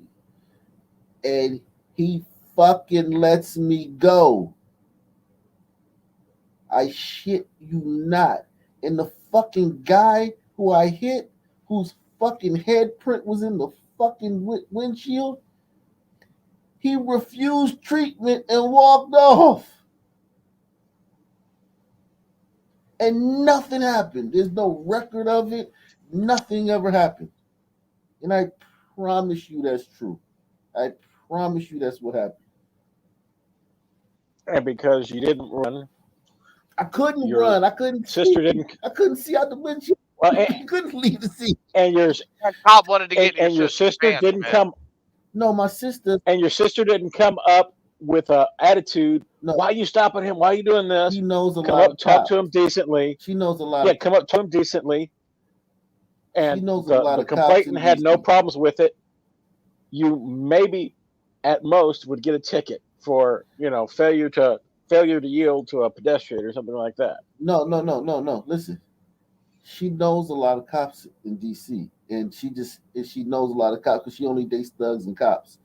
And he fucking lets me go. I shit you not. And the fucking guy who I hit, whose fucking head print was in the fucking windshield, he refused treatment and walked off. And nothing happened. There's no record of it. Nothing ever happened. And I promise you that's true. I promise you that's what happened. And because you didn't run, I couldn't your run. I couldn't sister see. didn't. I couldn't see out the windshield. Well, I couldn't leave the seat. and That cop wanted to get in and your sister pants, didn't man. come. No, my sister. And your sister didn't come up with a attitude. No. Why are you stopping him? Why are you doing this? She knows a Come lot up, of talk cops. to him decently. She knows a lot. Yeah, of come up to him decently. And she knows a lot the of cops complainant in had no DC. problems with it. You maybe, at most, would get a ticket for failure to yield to a pedestrian or something like that. No. Listen, she knows a lot of cops in DC, and she knows a lot of cops because she only dates thugs and cops.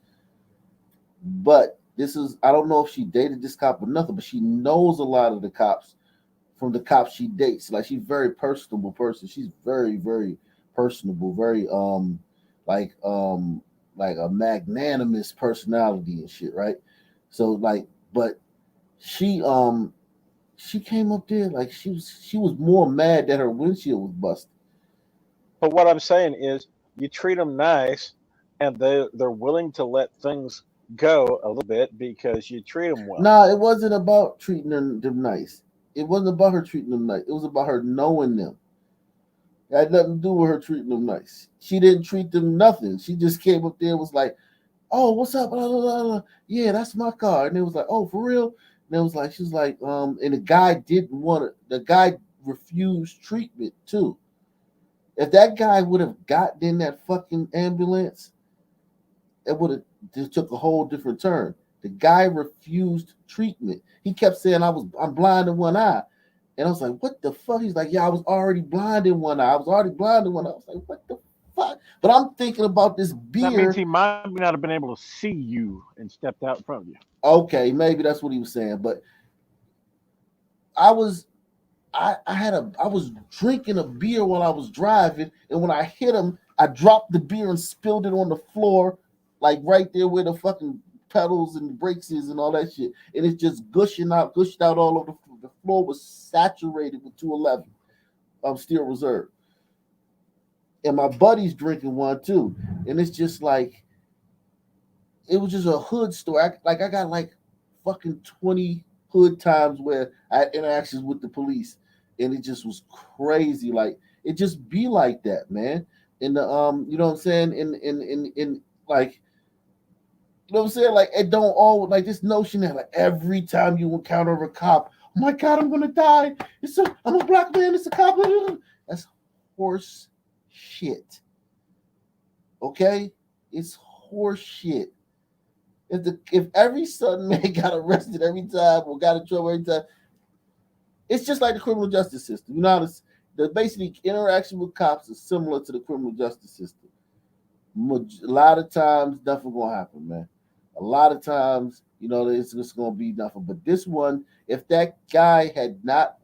But I don't know if she dated this cop or nothing, but she knows a lot of the cops from the cops she dates. Like, she's a very personable person. She's very, very personable, very like a magnanimous personality and shit, right? So like, but she came up there like she was more mad that her windshield was busted. But what I'm saying is, you treat them nice, and they're willing to let things go a little bit because you treat them well. Nah, it wasn't about treating them nice. It wasn't about her treating them nice. It was about her knowing them. It had nothing to do with her treating them nice. She didn't treat them nothing. She just came up there and was like, oh, what's up? Blah, blah, blah, blah. Yeah, that's my car. And it was like, oh, for real? And it was like, she's like, and the guy didn't want it. The guy refused treatment too. If that guy would have gotten in that fucking ambulance, it would have just took a whole different turn. The guy refused treatment. He kept saying, I'm blind in one eye. And I was like, what the fuck? He's like, yeah, I was already blind in one eye. I was like, what the fuck? But I'm thinking about this beer. That means he might not have been able to see you and stepped out in front of you. Okay, maybe that's what he was saying. But I was drinking a beer while I was driving, and when I hit him, I dropped the beer and spilled it on the floor, like right there where the fucking pedals and the brakes is and all that shit. And it's just gushed out all over the floor. The floor was saturated with 211 Steel Reserve. And my buddy's drinking one too. And it's just like, it was just a hood store. I got like fucking 20 hood times where I had interactions with the police, and it just was crazy. Like, it just be like that, man. And the you know what I'm saying? In like, you know what I'm saying? Like, it don't all like this notion that like every time you encounter a cop, oh my God, I'm gonna die. I'm a black man, it's a cop. That's horse shit. Okay? It's horse shit. If every Southern man got arrested every time or got in trouble every time, it's just like the criminal justice system. You know, the basically interaction with cops is similar to the criminal justice system. A lot of times, nothing gonna happen, man. A lot of times, you know, it's just gonna be nothing. But this one, if that guy had not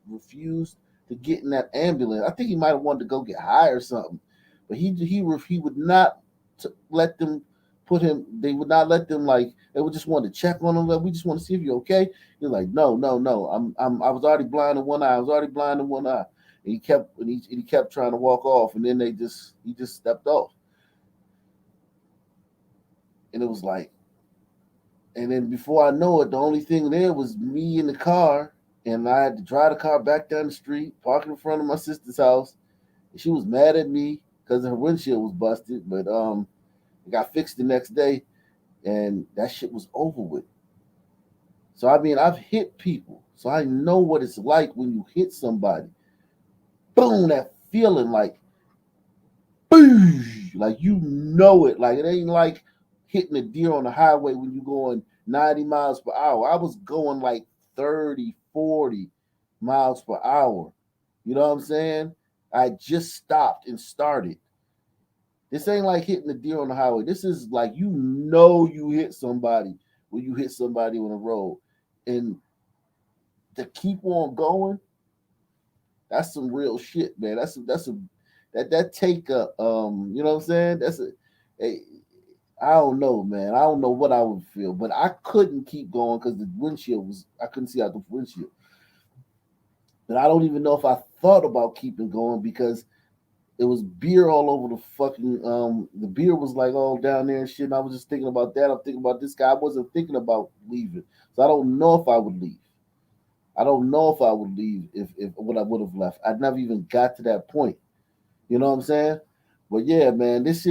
refused to get in that ambulance, I think he might have wanted to go get high or something. But he would not let them put him. They would not let them, like, they would just want to check on him. Like, we just want to see if you're okay. You're like, no. I was already blind in one eye. And he kept trying to walk off, and then he just stepped off. And it was like, and then before I know it, the only thing there was me in the car, and I had to drive the car back down the street, park in front of my sister's house. And she was mad at me because her windshield was busted, but it got fixed the next day, and that shit was over with. So I mean, I've hit people, so I know what it's like when you hit somebody. Boom, that feeling like, boom, like you know it. Like it ain't like hitting a deer on the highway when you're going 90 miles per hour. I was going like 30, 40 miles per hour. You know what I'm saying? I just stopped and started. This ain't like hitting a deer on the highway. This is like you know you hit somebody when you hit somebody on the road. And to keep on going, that's some real shit, man. That take a you know what I'm saying? I don't know, man. I don't know what I would feel, but I couldn't keep going because the windshield I couldn't see out the windshield. And I don't even know if I thought about keeping going because it was beer all over the fucking the beer was like all down there and shit. And I was just thinking about that. I'm thinking about this guy. I wasn't thinking about leaving. So I don't know if I would leave. I don't know if I would leave if what I would have left. I never even got to that point. You know what I'm saying? But yeah, man, these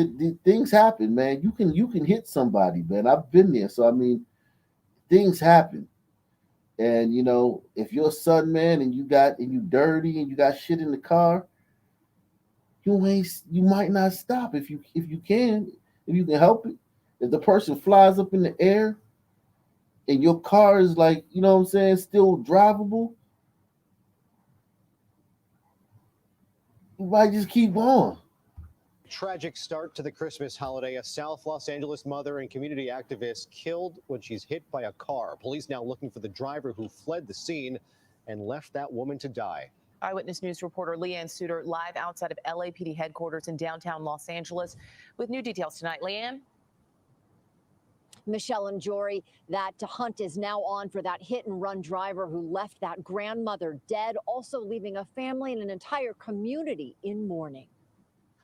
things happen, man. You can hit somebody, man. I've been there. So I mean, things happen. And you know, if you're a son, man, and you dirty and you got shit in the car, you might not stop if you can help it. If the person flies up in the air and your car is like, you know what I'm saying, still drivable, you might just keep going. Tragic start to the Christmas holiday. A South Los Angeles mother and community activist killed when she's hit by a car. Police now looking for the driver who fled the scene and left that woman to die. Eyewitness News reporter Leanne Suter live outside of LAPD headquarters in downtown Los Angeles with new details tonight. Leanne? Michelle and Jory, that hunt is now on for that hit and run driver who left that grandmother dead, also leaving a family and an entire community in mourning.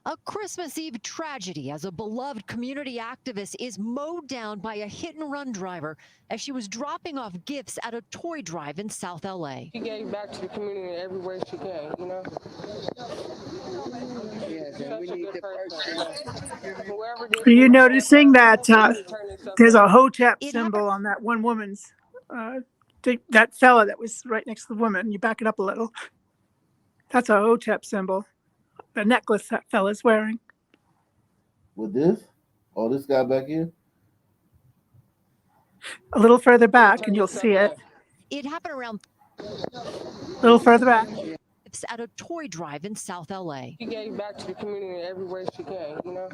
A Christmas Eve tragedy as a beloved community activist is mowed down by a hit-and-run driver as she was dropping off gifts at a toy drive in South LA. She gave back to the community in every way she can, you know? Yes, and we need the person. Whoever did Are you noticing that turn themselves there's a in. Hotep symbol on that one woman's, that fella that was right next to the woman? You back it up a little. That's a Hotep symbol. The necklace that fella's wearing. With this? Oh, this guy back here? A little further back and you'll see it. It happened around A little further back. At a toy drive in South LA. She gave back to the community in every way she can, you know?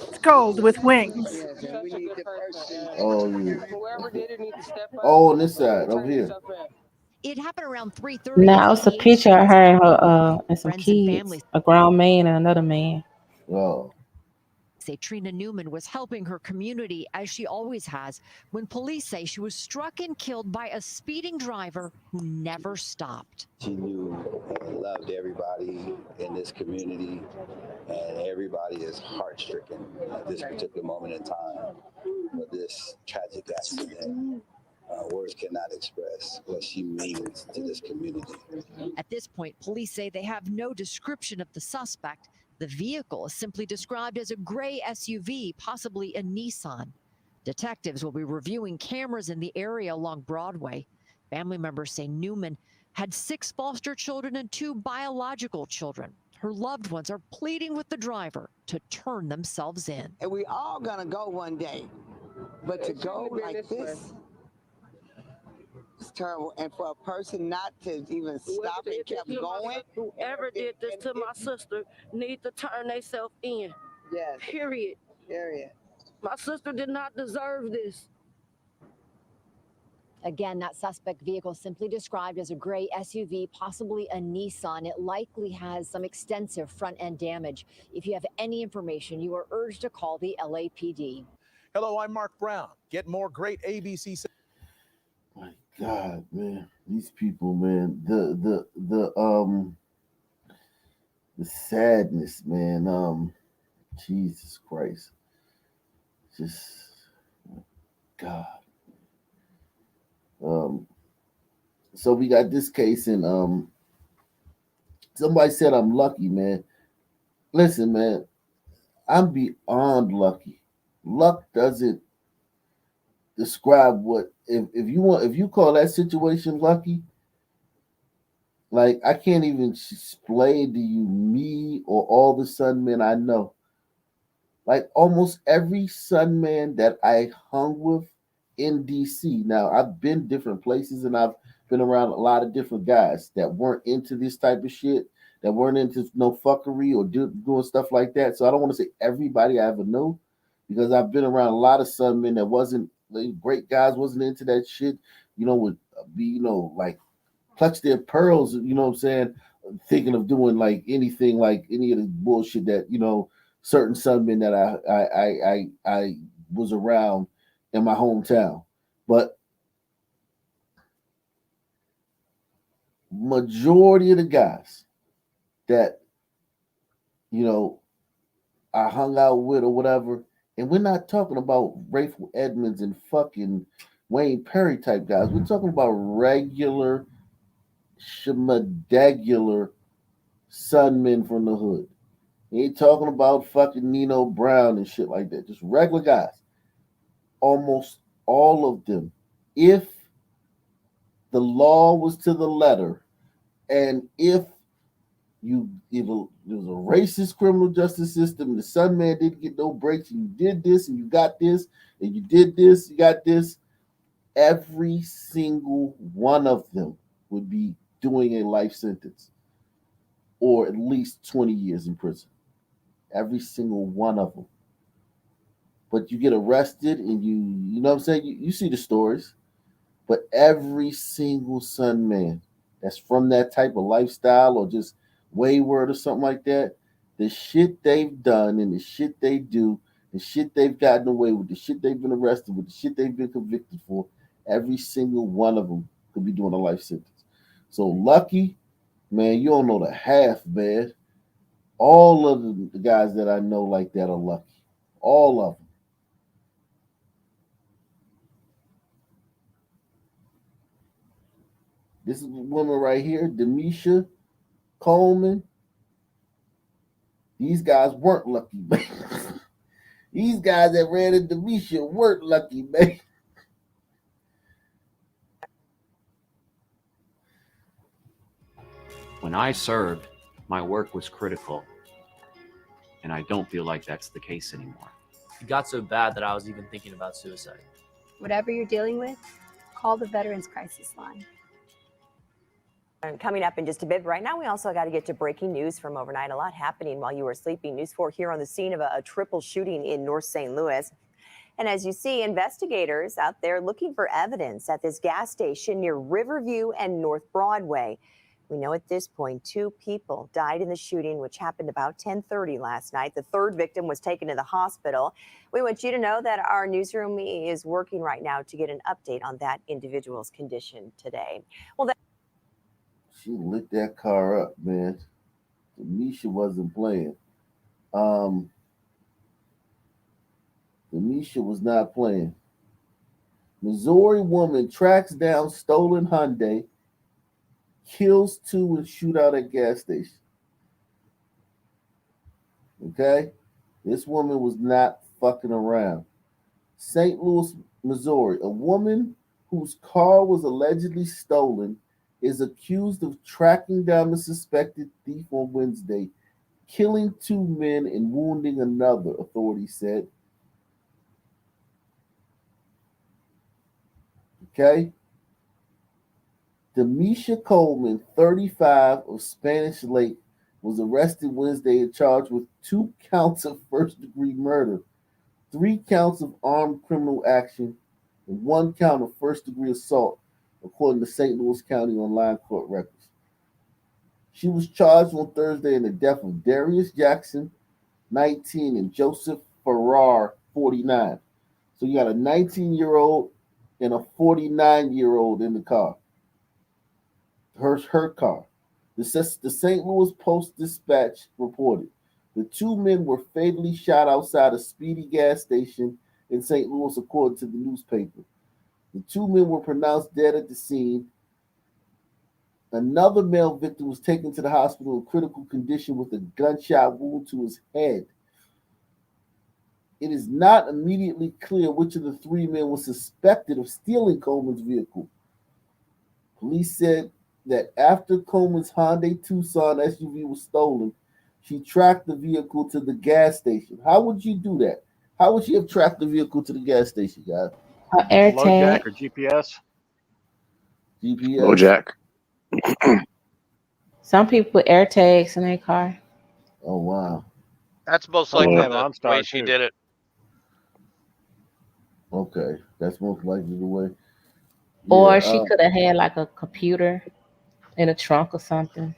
It's gold with wings. Yes, and we need the person. Oh, yeah. Whoever did it need to step up. Oh, on this side, over here. It happened around 3:30. Now it's a picture of her and her and some kids, a grown man and another man. Oh. Say Trina Newman was helping her community as she always has when police say she was struck and killed by a speeding driver who never stopped. She knew and loved everybody in this community, and everybody is heart-stricken at this particular moment in time with this tragic accident. Words cannot express what she means to this community. At this point, police say they have no description of the suspect. The vehicle is simply described as a gray SUV, possibly a Nissan. Detectives will be reviewing cameras in the area along Broadway. Family members say Newman had 6 foster children and 2 biological children. Her loved ones are pleading with the driver to turn themselves in. And we all gonna go one day, but to go like this, it's terrible. And for a person not to even stop and kept going. Whoever did this to my sister need to turn themselves in. Yes. Period. Period. My sister did not deserve this. Again, that suspect vehicle simply described as a gray SUV, possibly a Nissan. It likely has some extensive front-end damage. If you have any information, you are urged to call the LAPD. Hello, I'm Mark Brown. Get more great ABC. My God, man, these people, man, the sadness, man, Jesus Christ, just God. So we got this case, and somebody said I'm lucky, man. Listen, man, I'm beyond lucky. Luck doesn't describe what if you call that situation lucky. Like I can't even explain to you me or all the Sunmen I know. Like almost every Sunman that I hung with in DC. Now I've been different places and I've been around a lot of different guys that weren't into this type of shit, that weren't into no fuckery or doing stuff like that. So I don't want to say everybody I ever knew because I've been around a lot of Sunmen that wasn't great guys, wasn't into that shit. Would be like clutch their pearls. You know what I'm saying? Thinking of doing like anything, like any of the bullshit that certain Sunmen that I was around in my hometown, but majority of the guys that I hung out with or whatever, and we're not talking about Rayful Edmonds and fucking Wayne Perry type guys. We're talking about regular schmedegular Sunmen from the hood. He ain't talking about fucking Nino Brown and shit like that. Just regular guys. Almost all of them, if the law was to the letter, and if there was a racist criminal justice system, the Sunman didn't get no breaks, and you did this, and you got this, and you did this, you got this, every single one of them would be doing a life sentence or at least 20 years in prison. Every single one of them. But you get arrested and you know what I'm saying? You see the stories. But every single Sunman that's from that type of lifestyle or just wayward or something like that, the shit they've done and the shit they do, the shit they've gotten away with, the shit they've been arrested with, the shit they've been convicted for, every single one of them could be doing a life sentence. So lucky, man, you don't know the half, man. All of the guys that I know like that are lucky. All of them. This is a woman right here, Demisha Coleman. These guys weren't lucky, man. These guys that ran into Demisha weren't lucky, man. When I served, my work was critical, and I don't feel like that's the case anymore. It got so bad that I was even thinking about suicide. Whatever you're dealing with, call the Veterans Crisis Line. And coming up in just a bit, right now we also got to get to breaking news from overnight. A lot happening while you were sleeping. News 4 here on the scene of a triple shooting in North St. Louis. And as you see, investigators out there looking for evidence at this gas station near Riverview and North Broadway. We know at this point 2 people died in the shooting, which happened about 10:30 last night. The third victim was taken to the hospital. We want you to know that our newsroom is working right now to get an update on that individual's condition today. Well, She lit that car up, man. Demisha wasn't playing. Demisha was not playing. Missouri woman tracks down stolen Hyundai, kills 2 in shootout at gas station. Okay? This woman was not fucking around. St. Louis, Missouri. A woman whose car was allegedly stolen is accused of tracking down the suspected thief on Wednesday, killing 2 men and wounding another, authorities said. Okay? Demisha Coleman, 35, of Spanish Lake, was arrested Wednesday and charged with 2 counts of first-degree murder, 3 counts of armed criminal action, and 1 count of first-degree assault, according to St. Louis County online court records. She was charged on Thursday in the death of Darius Jackson, 19, and Joseph Farrar, 49. So you got a 19-year-old and a 49-year-old in the car. Her car. The St. Louis Post-Dispatch reported the 2 men were fatally shot outside a Speedy gas station in St. Louis, according to the newspaper. The 2 men were pronounced dead at the scene. Another male victim was taken to the hospital in critical condition with a gunshot wound to his head. It is not immediately clear which of the three men was suspected of stealing Coleman's vehicle. Police said that after Coleman's Hyundai Tucson SUV was stolen, she tracked the vehicle to the gas station. How would you do that? How would she have tracked the vehicle to the gas station, guys? Air Low tag. jack or GPS? GPS. Jack. Some people put air tags in their car. Oh wow. That's most Some of likely them have the way OnStar, she too. did it. Okay, that's most likely the way. Or Yeah. she could have had like a computer in a trunk or something.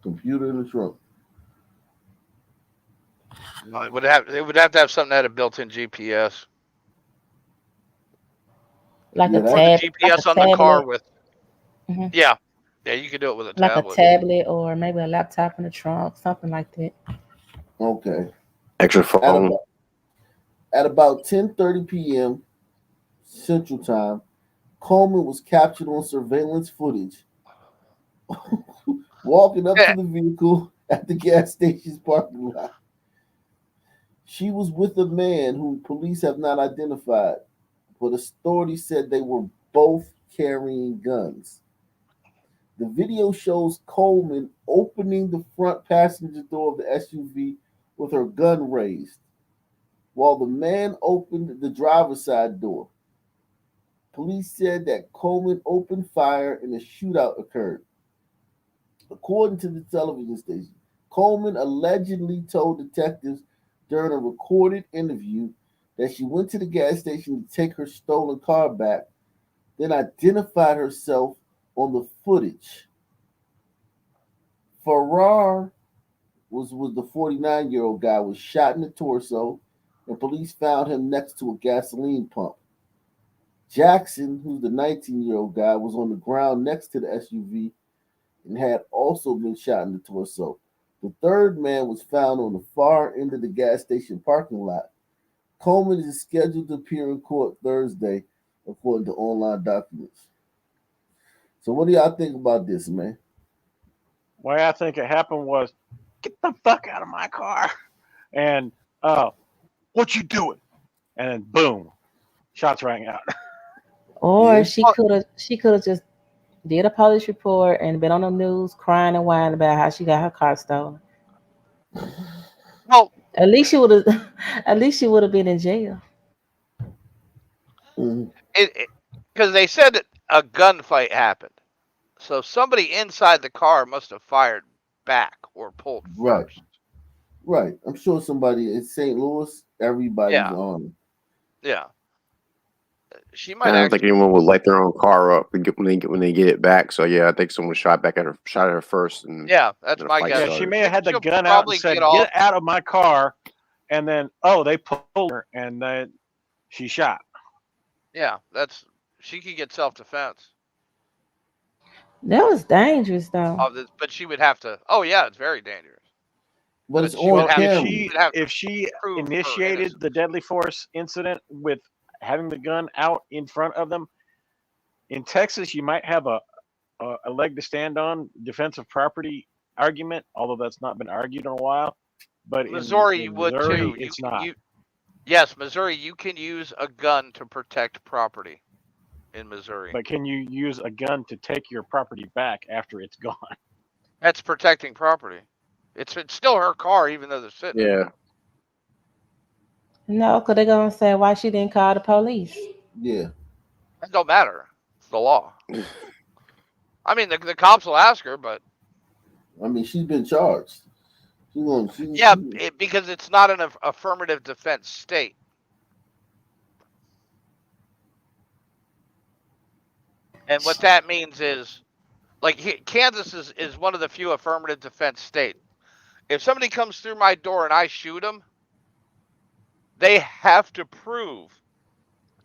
Computer in the trunk. It would have to have something that had a built-in GPS. Like Yeah, a that's Or the tab, like a GPS on the car tablet. with. Mhm. Yeah, you could do it with a Like a tablet. tablet or maybe a laptop in the trunk, something like that. okay. Extra phone. At about 10:30 p.m. Central Time, Coleman was captured on surveillance footage walking up to the vehicle at the gas station's parking lot. She was with a man who police have not identified, but authorities said they were both carrying guns. The video shows Coleman opening the front passenger door of the SUV with her gun raised, while the man opened the driver's side door. Police said that Coleman opened fire and a shootout occurred. According to the television station, Coleman allegedly told detectives during a recorded interview that she went to the gas station to take her stolen car back, then identified herself on the footage. Farrar was the 49-year-old guy was shot in the torso, and police found him next to a gasoline pump. Jackson, who's the 19-year-old guy, was on the ground next to the SUV and had also been shot in the torso. The third man was found on the far end of the gas station parking lot. Coleman is scheduled to appear in court Thursday, according to online documents. So, what do y'all think about this, man? The way I think it happened was, get the fuck out of my car. And, what you doing? And then, boom, shots rang out. Or she could have just did a police report and been on the news crying and whining about how she got her car stolen. Well, at least she would have been in jail. Because they said that a gunfight happened, so somebody inside the car must have fired back or pulled first. Right. I'm sure somebody in St. Louis, everybody's armed. Yeah. She might. I don't think anyone would light their own car up when they get it back. So yeah, I think someone shot at her first. And yeah, that's my guess. Yeah, she may have had the gun out and said, "Get out of my car," and then they pulled her and then she shot. Yeah, she could get self-defense. That was dangerous, though. But she would have to. Oh yeah, it's very dangerous. But it's on camera. If she initiated the deadly force incident with having the gun out in front of them, in Texas, you might have a leg to stand on, defensive property argument, although that's not been argued in a while. But Missouri in would Missouri, too. It's not. Yes, Missouri, you can use a gun to protect property in Missouri. But can you use a gun to take your property back after it's gone? That's protecting property. It's still her car, even though they're sitting. Yeah. No, because they're going to say why she didn't call the police. Yeah. That don't matter. It's the law. I mean, the cops will ask her, but. I mean, she's been charged. Because it's not an affirmative defense state. And what that means is, like, Kansas is one of the few affirmative defense states. If somebody comes through my door and I shoot them, they have to prove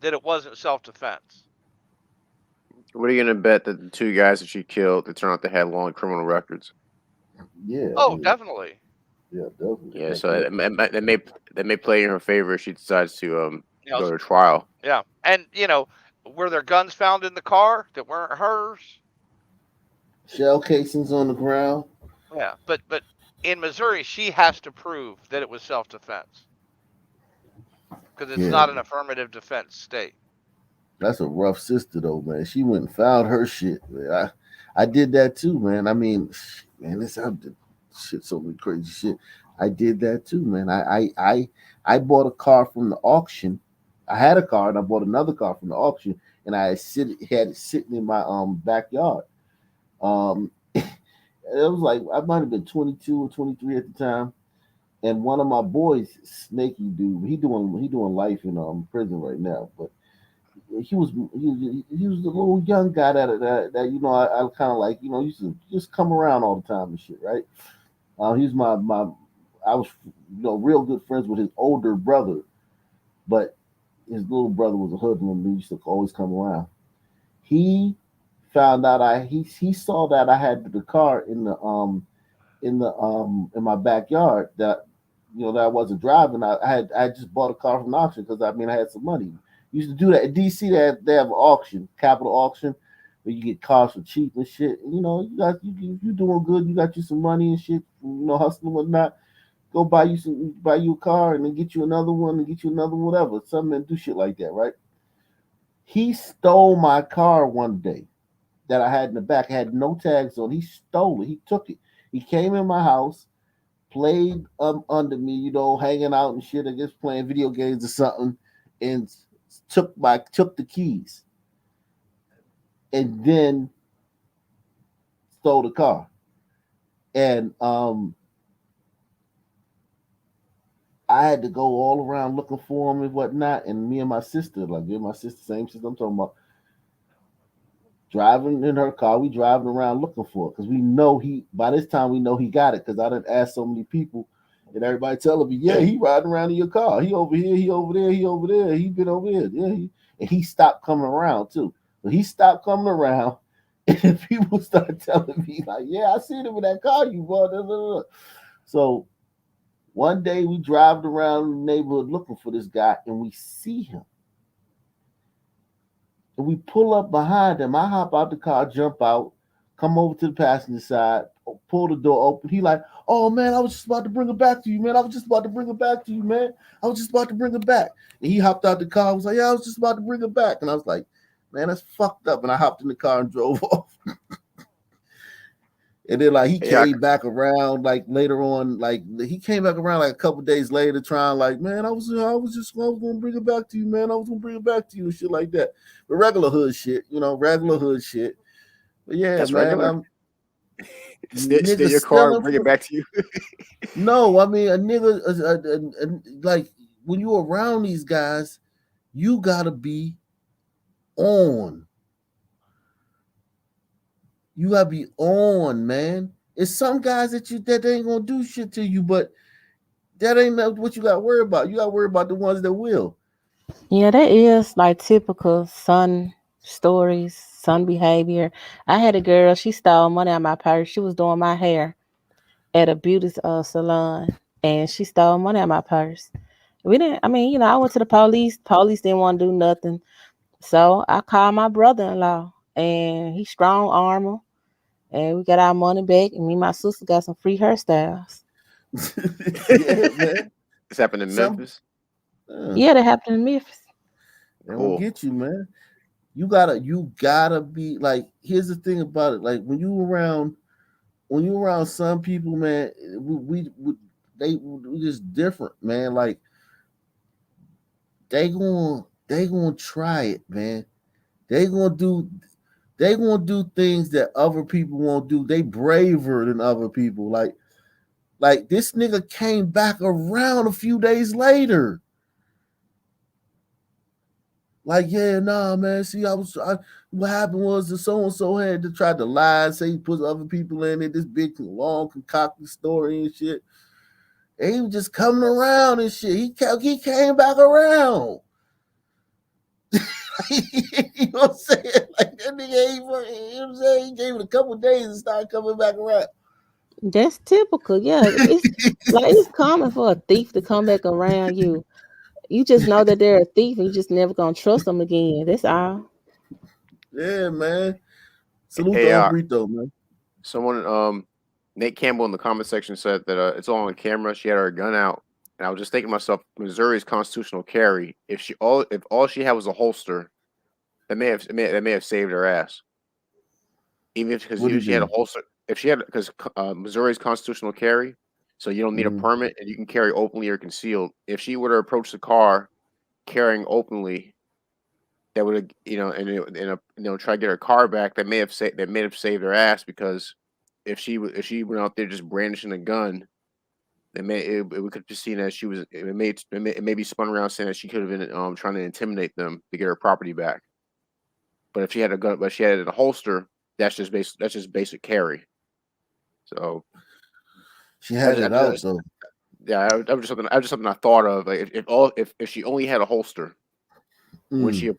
that it wasn't self-defense. What are you going to bet that the two guys that she killed, they turn out to have long criminal records? Yeah. Oh, definitely. Yeah, definitely. Yeah, so that may play in her favor if she decides to go to trial. Yeah, and were there guns found in the car that weren't hers? Shell casings on the ground. Yeah, but in Missouri, she has to prove that it was self-defense because it's Yeah, not an affirmative defense state. that's a rough sister though, man. She went and found her shit. Man. I did that too, man. I mean, man, this shit, so many crazy shit. I did that too, man. I bought a car from the auction. I had a car and I bought another car from the auction, and I had it sitting in my backyard. It was like I might have been 22 or 23 at the time, and one of my boys, snaky dude, he doing life in prison right now, but he was the little young guy that you know I kind of like, you know, used to just come around all the time and shit, right? He's my I was, you know, real good friends with his older brother, but his little brother was a hoodlum. He used to always come around. He found out he saw that I had the car in my backyard that, you know, that I wasn't driving. I just bought a car from the auction because I mean I had some money. Used to do that in DC. They have an auction, capital auction, where you get cars for cheap and shit. And, you know, you doing good. You got you some money and shit. You know, hustling and whatnot. Go buy you a car and then get you another one and get you another whatever. Something and do shit like that, right? He stole my car one day that I had in the back. I had no tags on. He stole it. He took it. He came in my house, played under me, you know, hanging out and shit. I guess playing video games or something, and took the keys, and then stole the car. And I had to go all around looking for him and whatnot. And me and my sister, same sister I'm talking about, driving in her car, we driving around looking for it because we know by this time we know he got it because I done asked so many people and everybody telling me, yeah, he riding around in your car. He over here, he over there, he over there, he been over here. Yeah, and he stopped coming around too. So he stopped coming around, and people started telling me, like, yeah, I seen him in that car you bought. So one day we driving around the neighborhood looking for this guy, and we see him. And we pull up behind him. I hop out the car, jump out, come over to the passenger side, pull the door open. He like, oh man, I was just about to bring it back to you, man. I was just about to bring it back to you, man. I was just about to bring it back. And he hopped out the car. I was like, yeah, I was just about to bring it back. And I was like, man, that's fucked up. And I hopped in the car and drove off. And then like he came back around like later on, like he came back around like a couple days later, trying like, man, I was gonna bring it back to you, man. I was gonna bring it back to you and shit like that. But regular hood shit, you know, regular hood shit. But yeah, that's man, regular. Steal your car and bring it back to you. No, I mean a nigga, like when you around these guys, you gotta be on. You gotta be on, man. It's some guys that ain't gonna do shit to you, but that ain't what you gotta worry about. You gotta worry about the ones that will. Yeah, that is like typical son stories, son behavior. I had a girl, she stole money out of my purse. She was doing my hair at a beauty salon, and she stole money out of my purse. I went to the police. Police didn't want to do nothing. So I called my brother-in-law, and he strong armor, and we got our money back, and me and my sister got some free hairstyles. Yeah, man. This happened in Memphis? Yeah, that happened in Memphis. They won't get you, man. You gotta be like, here's the thing about it. Like when you around some people, man, we just different, man. Like they gonna try it, man. They gonna do things that other people won't do. They braver than other people. Like this nigga came back around a few days later. Like, yeah, nah, man. See, what happened was the so and so had to try to lie and say he put other people in it. This big long concocted story and shit. And he was just coming around and shit. He came back around. You know what I'm saying? Like that nigga, you know what I'm saying? He gave it a couple days and started coming back around. That's typical. Yeah, it's common for a thief to come back around you. You just know that they're a thief, and you just never gonna trust them again. That's all. Yeah, man. Salute to Brito, man. Someone Nate Campbell in the comment section said that it's all on camera. She had her gun out, and I was just thinking to myself, Missouri's constitutional carry. If all she had was a holster, that may have saved her ass. Even if she had a holster, because Missouri's constitutional carry, so you don't need a permit and you can carry openly or concealed. If she were to approach the car carrying openly, that would have try to get her car back. That may have saved her ass, because if she went out there just brandishing a gun, we could have seen that she was it may be spun around saying that she could have been trying to intimidate them to get her property back. But if she had a gun, but she had it in a holster, that's just basic carry. So she had it out though. Yeah, that was just something I thought of. Like if she only had a holster when she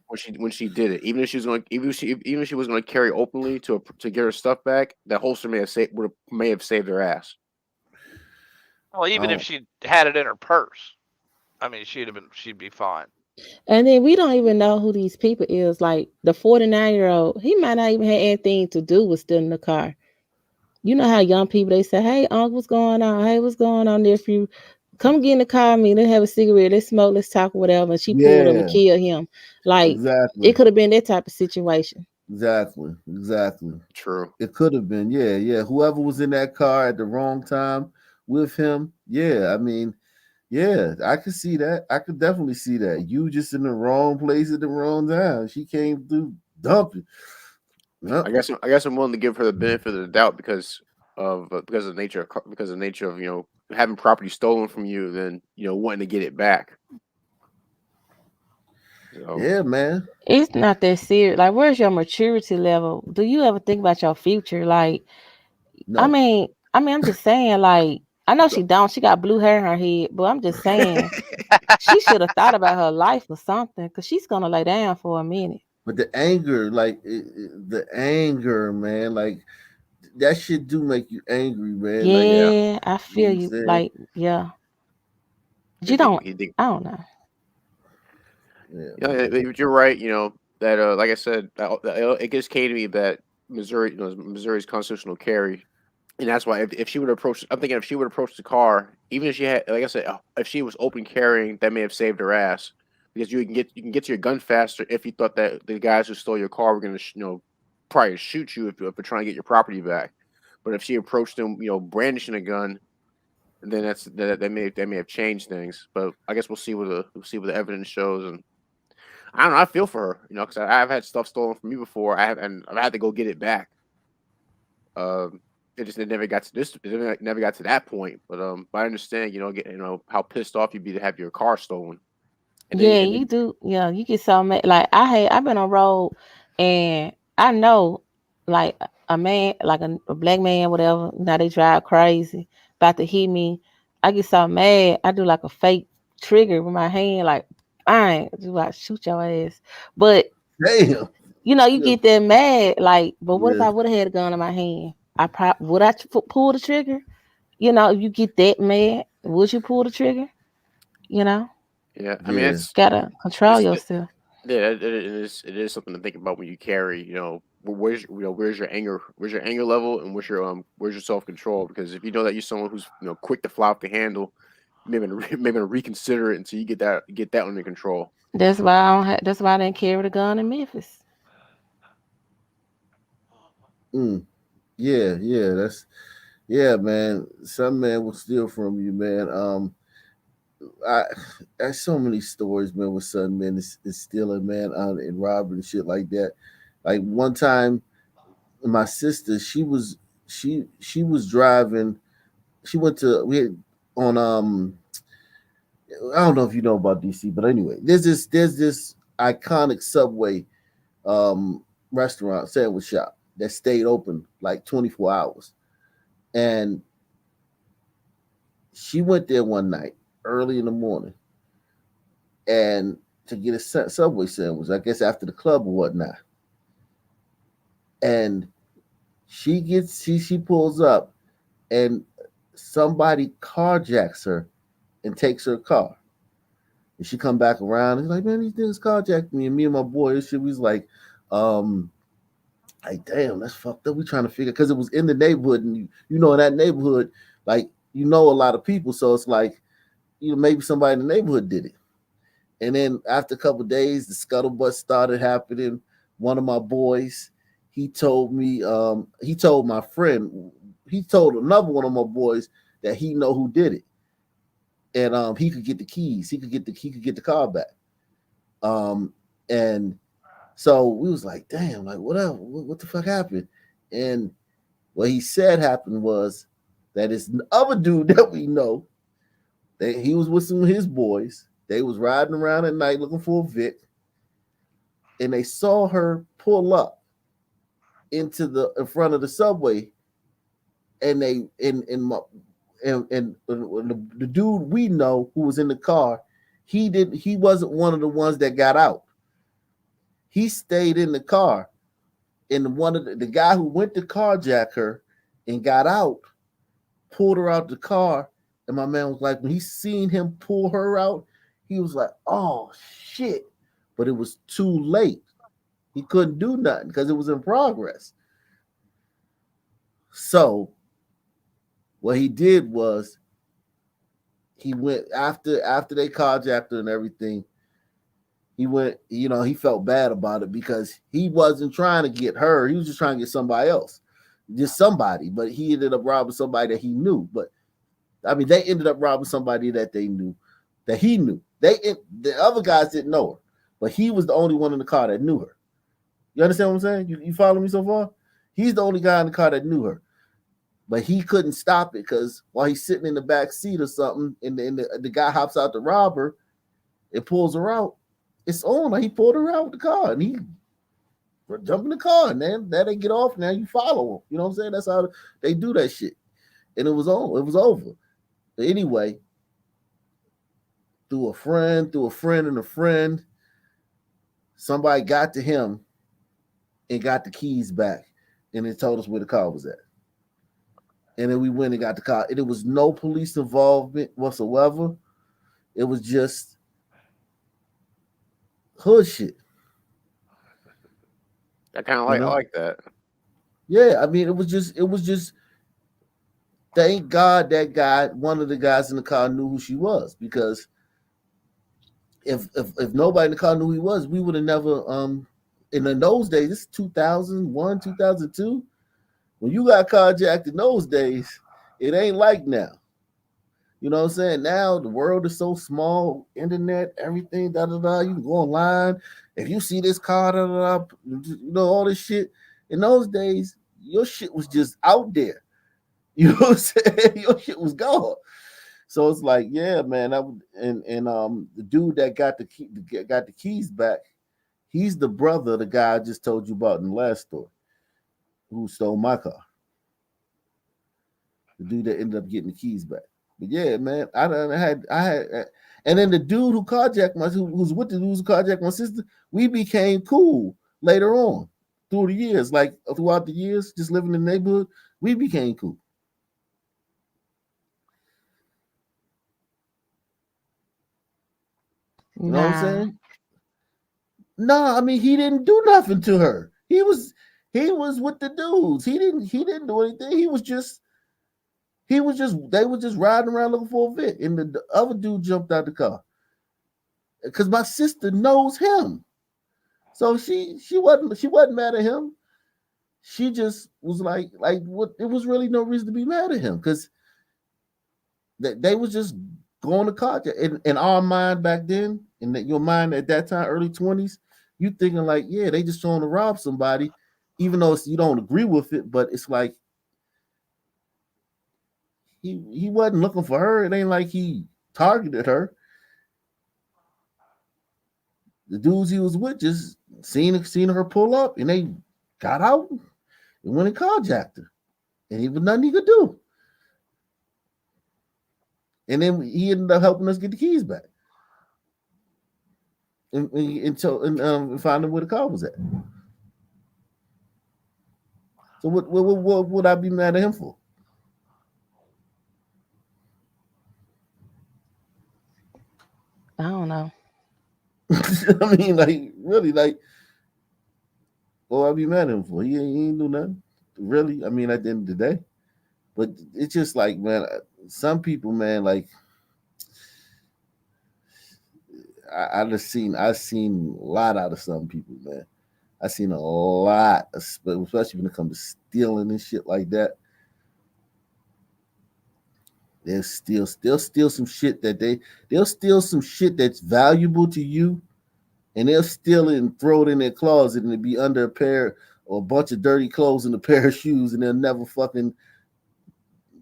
did it, even if she was going to carry openly to get her stuff back, that holster may have saved her ass. Well, even if she had it in her purse, I mean, she'd be fine. And then we don't even know who these people is. Like the 49-year-old, he might not even have anything to do with stealing the car. You know how young people, they say, "Hey, uncle, what's going on? Hey, what's going on, nephew? Come get in the car with me. Let's have a cigarette. Let's smoke. Let's talk, whatever." And she pulled him and killed him. Like, exactly. It could have been that type of situation. Exactly. True. It could have been. Yeah. Whoever was in that car at the wrong time with him. Yeah. I mean, yeah, I could see that. I could definitely see that. You just in the wrong place at the wrong time. She came through dumping. Yep. I guess I'm willing to give her the benefit of the doubt because of the nature of having property stolen from you, then wanting to get it back. Yeah, man. It's not that serious. Like, where's your maturity level? Do you ever think about your future? Like, no. I mean, I'm just saying, like, I know she don't. She got blue hair in her head, but I'm just saying she should have thought about her life or something, because she's gonna lay down for a minute. But the anger, like the anger, man, like that shit do make you angry, man. Yeah, like, I feel you. Like, yeah. I don't know. Yeah, you're right. That like I said, it just came to me that Missouri's constitutional carry, and that's why if she would approach, I'm thinking if she would approach the car, even if she had, like I said, if she was open carrying, that may have saved her ass, because you can get to your gun faster if you thought that the guys who stole your car were going to probably shoot you if you're trying to get your property back. But if she approached them, brandishing a gun, then that may have changed things. But I guess we'll see what the evidence shows. And I don't know. I feel for her, because I've had stuff stolen from me before. I've had to go get it back. It never got to this. It never got to that point. But I understand, how pissed off you'd be to have your car stolen. You do. Yeah, you get so mad. Like, I've been on road, and I know, like, a man, like a black man, whatever. Now they drive crazy, about to hit me. I get so mad. I do like a fake trigger with my hand, like, I do like shoot your ass. But damn, you get that mad. Like, but what if I would have had a gun in my hand? Would I pull the trigger? You get that mad. Would you pull the trigger? Yeah, I mean, it's gotta control yourself. Yeah, it is something to think about when you carry. Where's your anger? Where's your anger level, and where's your self control? Because if you know that you're someone who's quick to fly off the handle, maybe reconsider it until you get that under control. That's why that's why I didn't carry the gun in Memphis. Yeah, man. Some man will steal from you, man. There's so many stories, man, with some men is stealing, man, and robbing and shit like that. Like one time, my sister, she was driving. She went to I don't know if you know about DC, but anyway, there's this iconic Subway restaurant sandwich shop that stayed open like 24 hours, and she went there one night early in the morning and to get a Subway sandwich, I guess after the club or whatnot. And she pulls up and somebody carjacks her and takes her car. And she come back around and like, man, these niggas carjacked me. And me and my boy, she was like, Like, damn, that's fucked up. We trying to figure, because it was in the neighborhood, and you know, in that neighborhood, like, you know, a lot of people, so it's like, you know, maybe somebody in the neighborhood did it. And then after a couple of days, the scuttlebutt started happening. One of my boys, he told me, he told my friend, he told another one of my boys that he know who did it, and he could get the keys, he could get the car back. And so we was like, damn, like what the fuck happened? And what he said happened was that this other dude that we know, that he was with some of his boys. They was riding around at night looking for a Vic, and they saw her pull up in front of the subway, and the dude we know who was in the car, he wasn't one of the ones that got out. He stayed in the car, and one of the guy who went to carjack her and got out pulled her out the car, and my man was like, when he seen him pull her out, he was like, oh shit, but it was too late. He couldn't do nothing because it was in progress. So what he did was he went after they carjacked her and everything. He went, you know, he felt bad about it because he wasn't trying to get her. He was just trying to get somebody else, just somebody. But he ended up robbing somebody that he knew. But I mean, they ended up robbing somebody that they knew, that he knew. The other guys didn't know her, but he was the only one in the car that knew her. You understand what I'm saying? You follow me so far? He's the only guy in the car that knew her, but he couldn't stop it because while he's sitting in the back seat or something, and the guy hops out to rob her and pulls her out. It's on. Like, he pulled her out with the car, and he jumped in the car, and then they get off. Now you follow them. You know what I'm saying? That's how they do that shit. And it was on. It was over. But anyway, through a friend and a friend, somebody got to him and got the keys back, and they told us where the car was at. And then we went and got the car. And it was no police involvement whatsoever. It was just hood shit. I kind of like, I like that. Yeah, I mean, it was just. Thank God that guy, one of the guys in the car, knew who she was, because if nobody in the car knew who he was, we would have never. And in those days, this is 2001, 2002. When you got carjacked in those days, it ain't like now. You know what I'm saying? Now the world is so small, internet, everything, da da da. You can go online. If you see this car, da da da, you know, all this shit. In those days, your shit was just out there. You know what I'm saying? Your shit was gone. So it's like, yeah, man. The dude that got the keys back, he's the brother of the guy I just told you about in the last story, who stole my car. The dude that ended up getting the keys back. But yeah, man, I had, and then the dude who carjacked who's with the dude who carjacked my sister, we became cool later on through the years, like throughout the years, just living in the neighborhood, we became cool. You know what I'm saying? No, I mean, he didn't do nothing to her. He was with the dudes. He didn't do anything. They were just riding around looking for a Vic, and the other dude jumped out the car. Because my sister knows him. So she wasn't mad at him. She just was like what, it was really no reason to be mad at him, because they was just going to carjack. In our mind back then, in your mind at that time, early 20s, you thinking like, yeah, they just trying to rob somebody, even though you don't agree with it, but it's like he wasn't looking for her. It ain't like he targeted her. The dudes he was with just seen her pull up, and they got out and went and carjacked her, and there was nothing he could do. And then he ended up helping us get the keys back, and finding where the car was at. So what would I be mad at him for? I don't know. I mean, like, really, like, What I be mad at him for? He ain't do nothing. Really? I mean, at the end of the day. But it's just like, man, some people, man, like I've seen a lot out of some people, man. I seen a lot, especially when it comes to stealing and shit like that. They'll steal some shit they'll steal some shit that's valuable to you, and they'll steal it and throw it in their closet, and it'll be under a pair or a bunch of dirty clothes and a pair of shoes, and they'll never fucking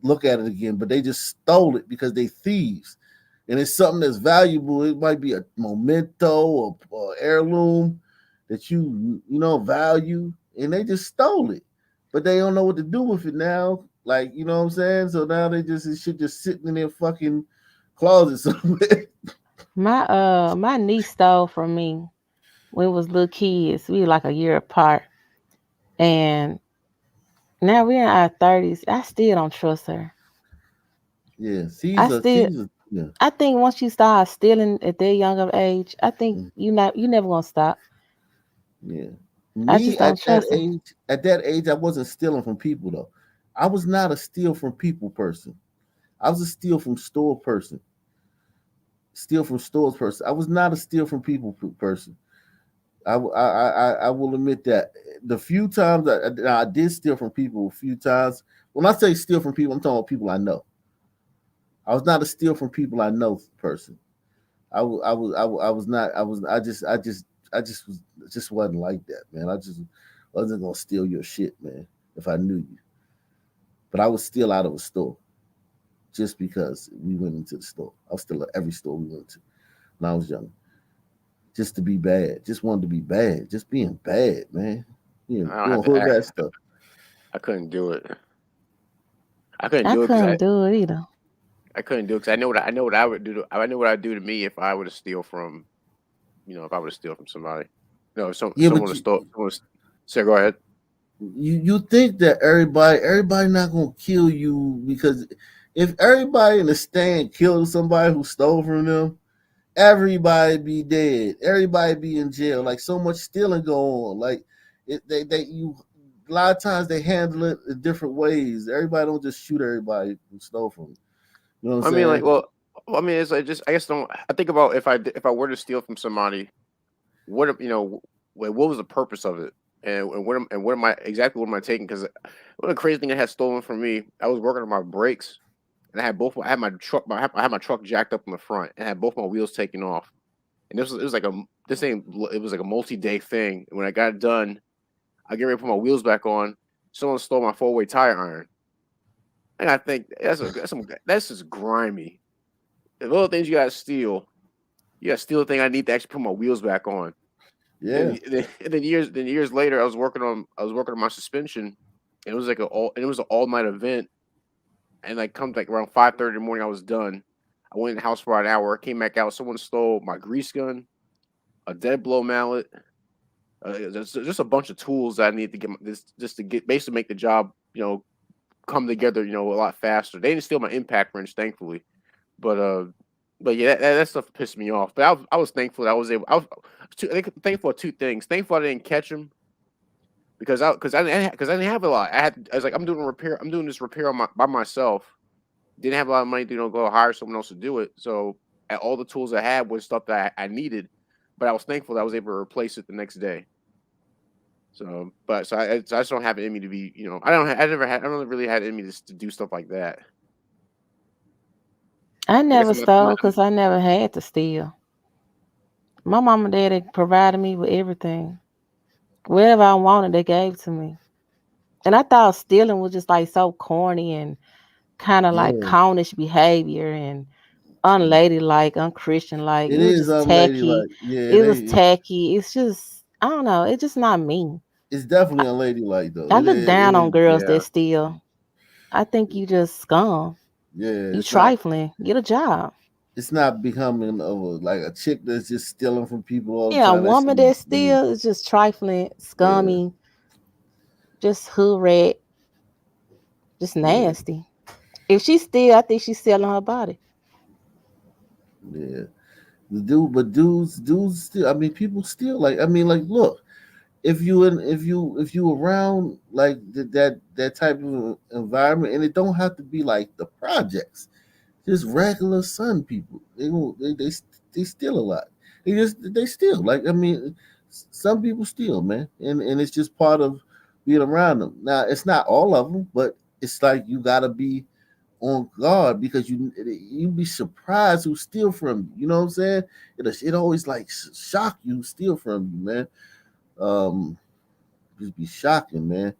look at it again. But they just stole it because they thieves, and it's something that's valuable. It might be a memento or heirloom that you value, and they just stole it, but they don't know what to do with it now. Like, you know what I'm saying? So now it shit just sitting in their fucking closet somewhere. My niece stole from me when we was little kids. We were like a year apart, and now we're in our 30s. I still don't trust her. Yeah, Yeah. I think once you start stealing at that young of age, I think you never gonna stop. Yeah. I just don't trust her. At that age, I wasn't stealing from people though. I was not a steal from people person. I was a steal from store person. Steal from stores person. I was not a steal from people person. I will admit that the few times I did steal from people, a few times. When I say steal from people, I'm talking about people I know. I was not a steal from people I know person. I just wasn't like that, man. I just wasn't gonna steal your shit, man, if I knew you. But I was still out of a store just because we went into the store. I was still at every store we went to when I was young. Just to be bad. Just wanted to be bad. Just being bad, man. Doing hood rat stuff. I couldn't do it. I couldn't do it either. I couldn't do it because I know what I would do. I know what I'd do to me if I were to steal from, if I were to steal from somebody. No, someone to steal. So go ahead. You think that everybody not gonna kill you, because if everybody in the stand killed somebody who stole from them, everybody be dead. Everybody be in jail. Like, so much stealing go on. Like, a lot of times they handle it in different ways. Everybody don't just shoot everybody who stole from them. You know what I'm saying? It's like, I guess I think about if I were to steal from somebody, what was the purpose of it, and what am I taking? Because one of the crazy thing that had stolen from me, I was working on my brakes, and I had my truck jacked up in the front, and I had both my wheels taken off, and it was like a multi-day thing. And when I got it done, I get ready to put my wheels back on. Someone stole my 4-way tire iron. And I think that's just grimy. The little things you gotta steal the thing I need to actually put my wheels back on. Yeah. And then years later, I was working on my suspension. And it was an all-night event. And come around 5:30 in the morning, I was done. I went in the house for an hour, came back out. Someone stole my grease gun, a dead blow mallet, just a bunch of tools that I need to get basically make the job, come together, a lot faster. They didn't steal my impact wrench, thankfully, but yeah, that stuff pissed me off. But I was thankful that I was able. Thankful for two things. Thankful I didn't catch him because I didn't have a lot. I was like, I'm doing this repair by myself. Didn't have a lot of money to go hire someone else to do it. So all the tools I had was stuff that I needed, but I was thankful that I was able to replace it the next day. So I just don't have it in me to be, I don't really had it in me to do stuff like that. I never stole because I never had to steal. My mom and dad provided me with everything. Whatever I wanted, they gave to me. And I thought stealing was just like so corny and kind of like clownish behavior and unladylike, unchristian-like. It was just tacky. Yeah, it was tacky. It's just, I don't know. It's just not me. It's definitely unladylike though. I look down on girls that steal. I think you just scum. Yeah, you trifling. Get a job. It's not becoming like a chick that's just stealing from people all the time. Yeah, a woman that steals is just trifling, scummy, just hood rat, just nasty. If she steal, I think she's selling her body. Yeah. Dudes still, I mean, people still look, if you around like that type of environment, and it don't have to be like the projects, just regular Sun people. They steal a lot. They steal. Like, I mean, some people steal, man, and it's just part of being around them. Now, it's not all of them, but it's like you gotta be on guard because you'd be surprised who steal from you. You know what I'm saying? It always like shock you who steal from you, man. Just be shocking, man.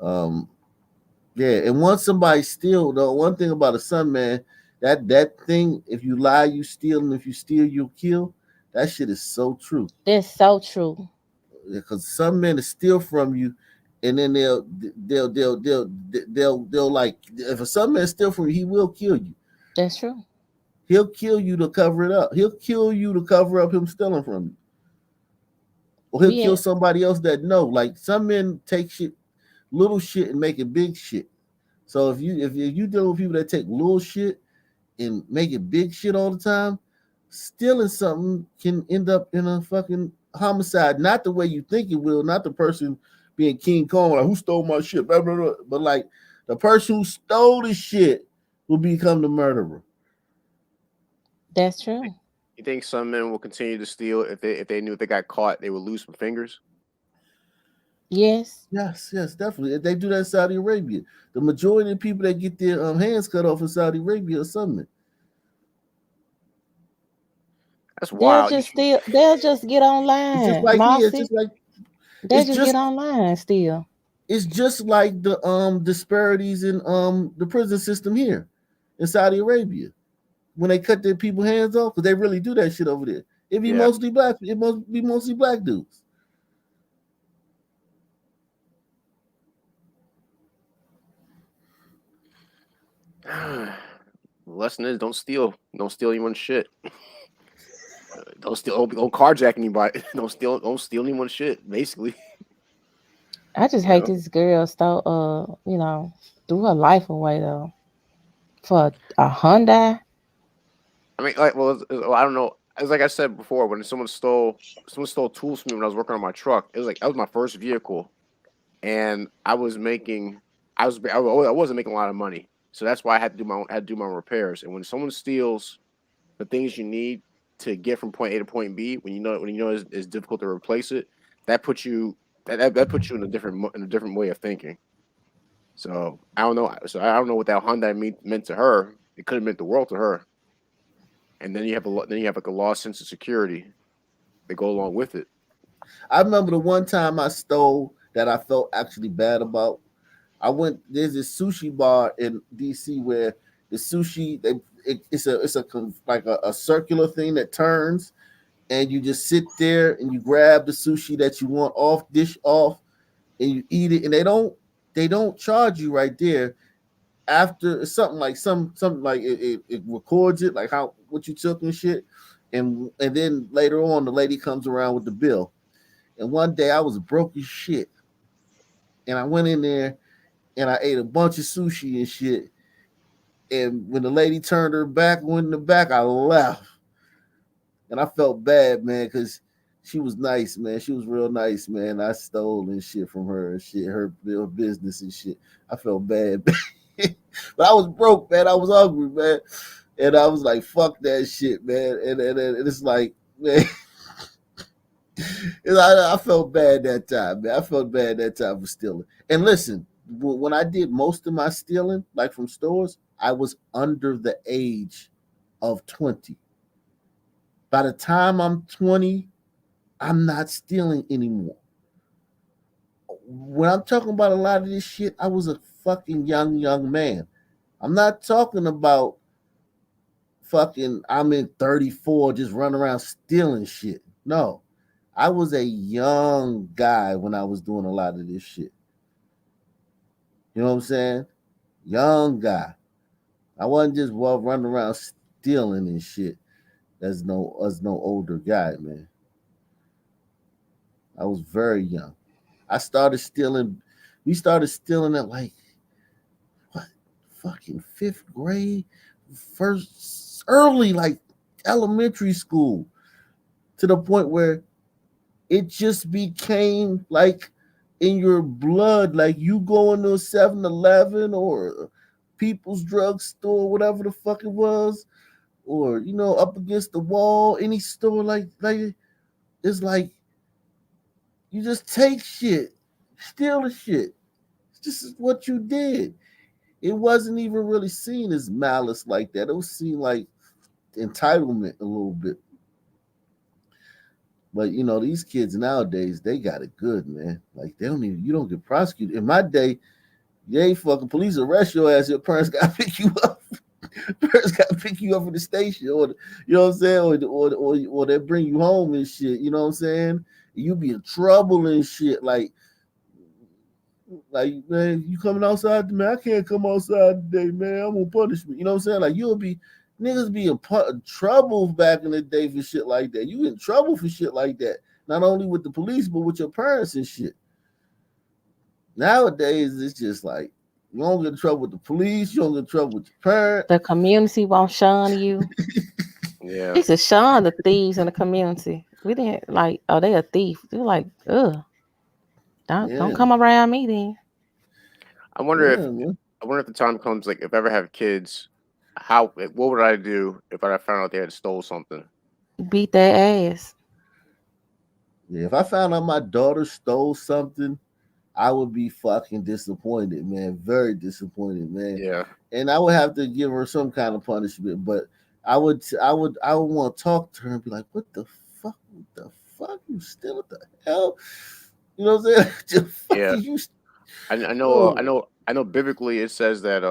Um, yeah, and once somebody steal, the one thing about a Sun, man, that thing, if you lie, you steal, and if you steal, you'll kill. That shit is so true. That's so true. Because some men will steal from you, and then they'll like, if a Sun man steal from you, he will kill you. That's true. He'll kill you to cover it up. He'll kill you to cover up him stealing from you. Or he'll kill somebody else that know. Like, some men take shit, little shit, and make it big shit. So if you dealing with people that take little shit and make it big shit all the time, stealing something can end up in a fucking homicide. Not the way you think it will, not the person being King Kong, like, who stole my shit, blah, blah, blah. But like the person who stole the shit will become the murderer. That's true. You think some men will continue to steal if they knew if they got caught, they would lose some fingers? Yes, definitely. They do that in Saudi Arabia. The majority of people that get their hands cut off in Saudi Arabia are some men. That's wild. They'll just get online. It's just like They'll just get online still. It's just like the disparities in the prison system here in Saudi Arabia. When they cut their people hands off, because they really do that shit over there. It be mostly black. It must be mostly black dudes. The lesson is don't steal anyone's shit. Don't carjack anybody. Don't steal anyone's shit, basically. I just hate this girl threw her life away though for a Hyundai. I mean, like, I don't know. As like I said before, when someone stole tools from me when I was working on my truck, it was like that was my first vehicle, and I wasn't making a lot of money, so that's why I had to do my repairs. And when someone steals the things you need to get from point A to point B, when you know it's difficult to replace it, that puts you in a different way of thinking. So I don't know. So I don't know what that Hyundai meant to her. It could have meant the world to her. And then you have like a lost sense of security that go along with it. I remember the one time I stole that I felt actually bad about. There's this sushi bar in DC where the sushi it's a circular thing that turns, and you just sit there and you grab the sushi that you want off, and you eat it, and they don't charge you right there. After something like it records it like what you took and shit, and then later on the lady comes around with the bill. And one day I was broke as shit, and I went in there and I ate a bunch of sushi and shit. And when the lady turned her back, went in the back, I left, and I felt bad, man, because she was nice, man. She was real nice, man. I stole and shit from her and shit, her business and shit. I felt bad. But I was broke, man. I was hungry, man. And I was like, fuck that shit, man. And it's like, man, I felt bad that time, man. I felt bad that time for stealing. And listen, when I did most of my stealing, like from stores, I was under the age of 20. By the time I'm 20, I'm not stealing anymore. When I'm talking about a lot of this shit, I was a fucking young man. I'm not talking about I'm in 34 just running around stealing shit. No, I was a young guy when I was doing a lot of this shit. You know what I'm saying? Young guy. I wasn't just running around stealing and shit as no older guy, man. I was very young. We started stealing at like fucking 5th grade, early like elementary school, to the point where it just became like in your blood. Like you go into a 7-Eleven or People's Drugstore, whatever the fuck it was, or up against the wall, any store like it's like you just take shit, steal the shit. This is what you did. It wasn't even really seen as malice like that. It was seen like entitlement a little bit. But these kids nowadays, they got it good, man. Like you don't get prosecuted. In my day, they fucking police arrest your ass. Your parents got to pick you up. Parents got to pick you up from the station, or you know what I'm saying, or they bring you home and shit. You know what I'm saying? You be in trouble and shit. Like man, you coming outside? Man, I can't come outside today, man. I'm gonna punish me. You know what I'm saying? Like niggas be in trouble back in the day for shit like that. You in trouble for shit like that. Not only with the police, but with your parents and shit. Nowadays, it's just like you don't get in trouble with the police. You don't get in trouble with your parents. The community won't shun you. Yeah. They used to shun the thieves in the community. We didn't like, oh, they a thief. They're like, ugh. Don't come around me then. I wonder if the time comes, like, if I ever have kids, what would I do if I found out they had stole something? Beat their ass. Yeah, if I found out my daughter stole something, I would be fucking disappointed, man. Very disappointed, man. Yeah. And I would have to give her some kind of punishment, but I would want to talk to her and be like, what the fuck? What the fuck? You still what the hell? You know what I'm saying? Yeah. I know biblically it says that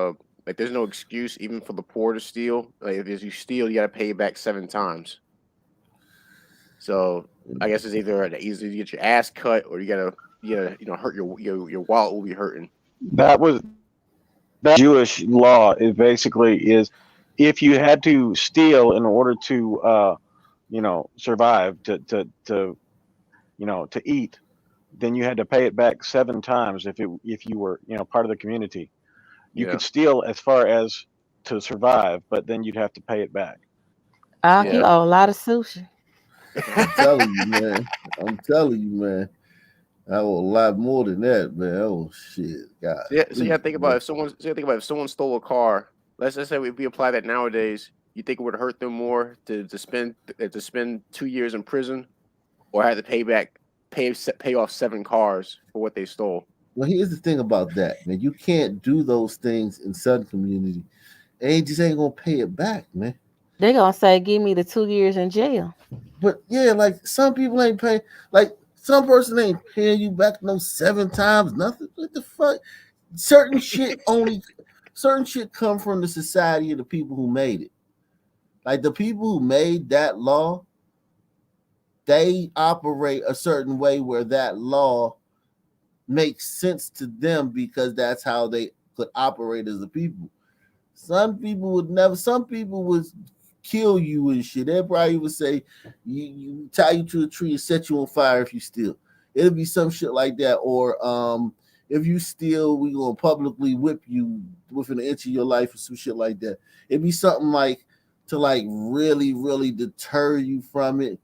like there's no excuse even for the poor to steal. Like if you steal, you gotta pay it back 7 times. So I guess it's either you get your ass cut or you gotta hurt your wallet will be hurting. That Jewish law is basically if you had to steal in order to survive to eat, then you had to pay it back 7 times if you were part of the community. You could steal as far as to survive, but then you'd have to pay it back. You owe a lot of sushi. I'm telling you, man. I owe a lot more than that, man. Oh shit, God. Yeah, so you gotta think about if someone stole a car. Let's just say we apply that nowadays. You think it would hurt them more to spend 2 years in prison, or have to pay off 7 cars for what they stole? Well, here's the thing about that, man. You can't do those things in Southern community. They just ain't gonna pay it back, man. They're gonna say, give me the 2 years in jail. But yeah, like some people ain't paying, like some person ain't paying you back no 7 times, nothing. What the fuck? Certain shit come from the society of the people who made it. Like the people who made that law, they operate a certain way where that law makes sense to them because that's how they could operate as a people. Some people would kill you and shit. They probably would say you tie you to a tree and set you on fire if you steal. It'll be some shit like that. Or if you steal, we gonna publicly whip you within an inch of your life or some shit like that. It'd be something like to like really, really deter you from it.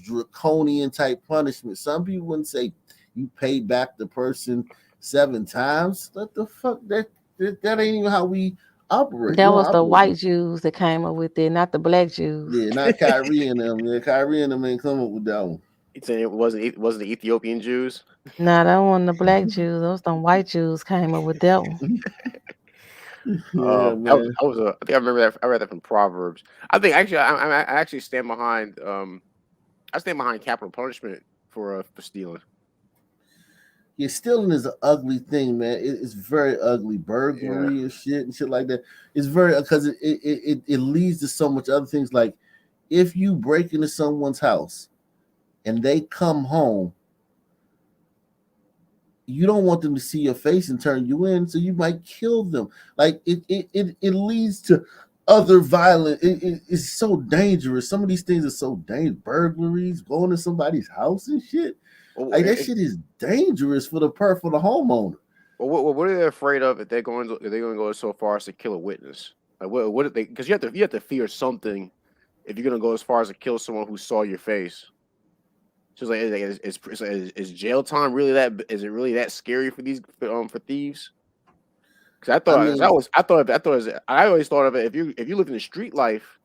Draconian type punishment. Some people wouldn't say you pay back the person 7 times. What the fuck? That ain't even how we operate. That was the white Jews that came up with it, not the black Jews. Yeah, not Kyrie and them. Yeah, Kyrie and them ain't come up with that one. It's saying it wasn't the Ethiopian Jews. Nah, that wasn't the black Jews. Those them white Jews came up with that one. Yeah, man. I think I remember that. I read that from Proverbs. I think actually, I actually stand behind. I stand behind capital punishment for stealing. Yeah, stealing is an ugly thing, man. It's very ugly. Burglary and shit like that. It's very because it leads to so much other things. Like if you break into someone's house and they come home, you don't want them to see your face and turn you in, so you might kill them. Like it leads to other violent. It's so dangerous. Some of these things are so dangerous. Burglaries, going to somebody's house and shit. Like that shit is dangerous for the homeowner. Well, what are they afraid of if they're going to go so far as to kill a witness? Like what are they? Because you have to fear something if you're gonna go as far as to kill someone who saw your face. She was like, is jail time really that? Is it really that scary for these for thieves? Because I always thought of it. If you live in the street life,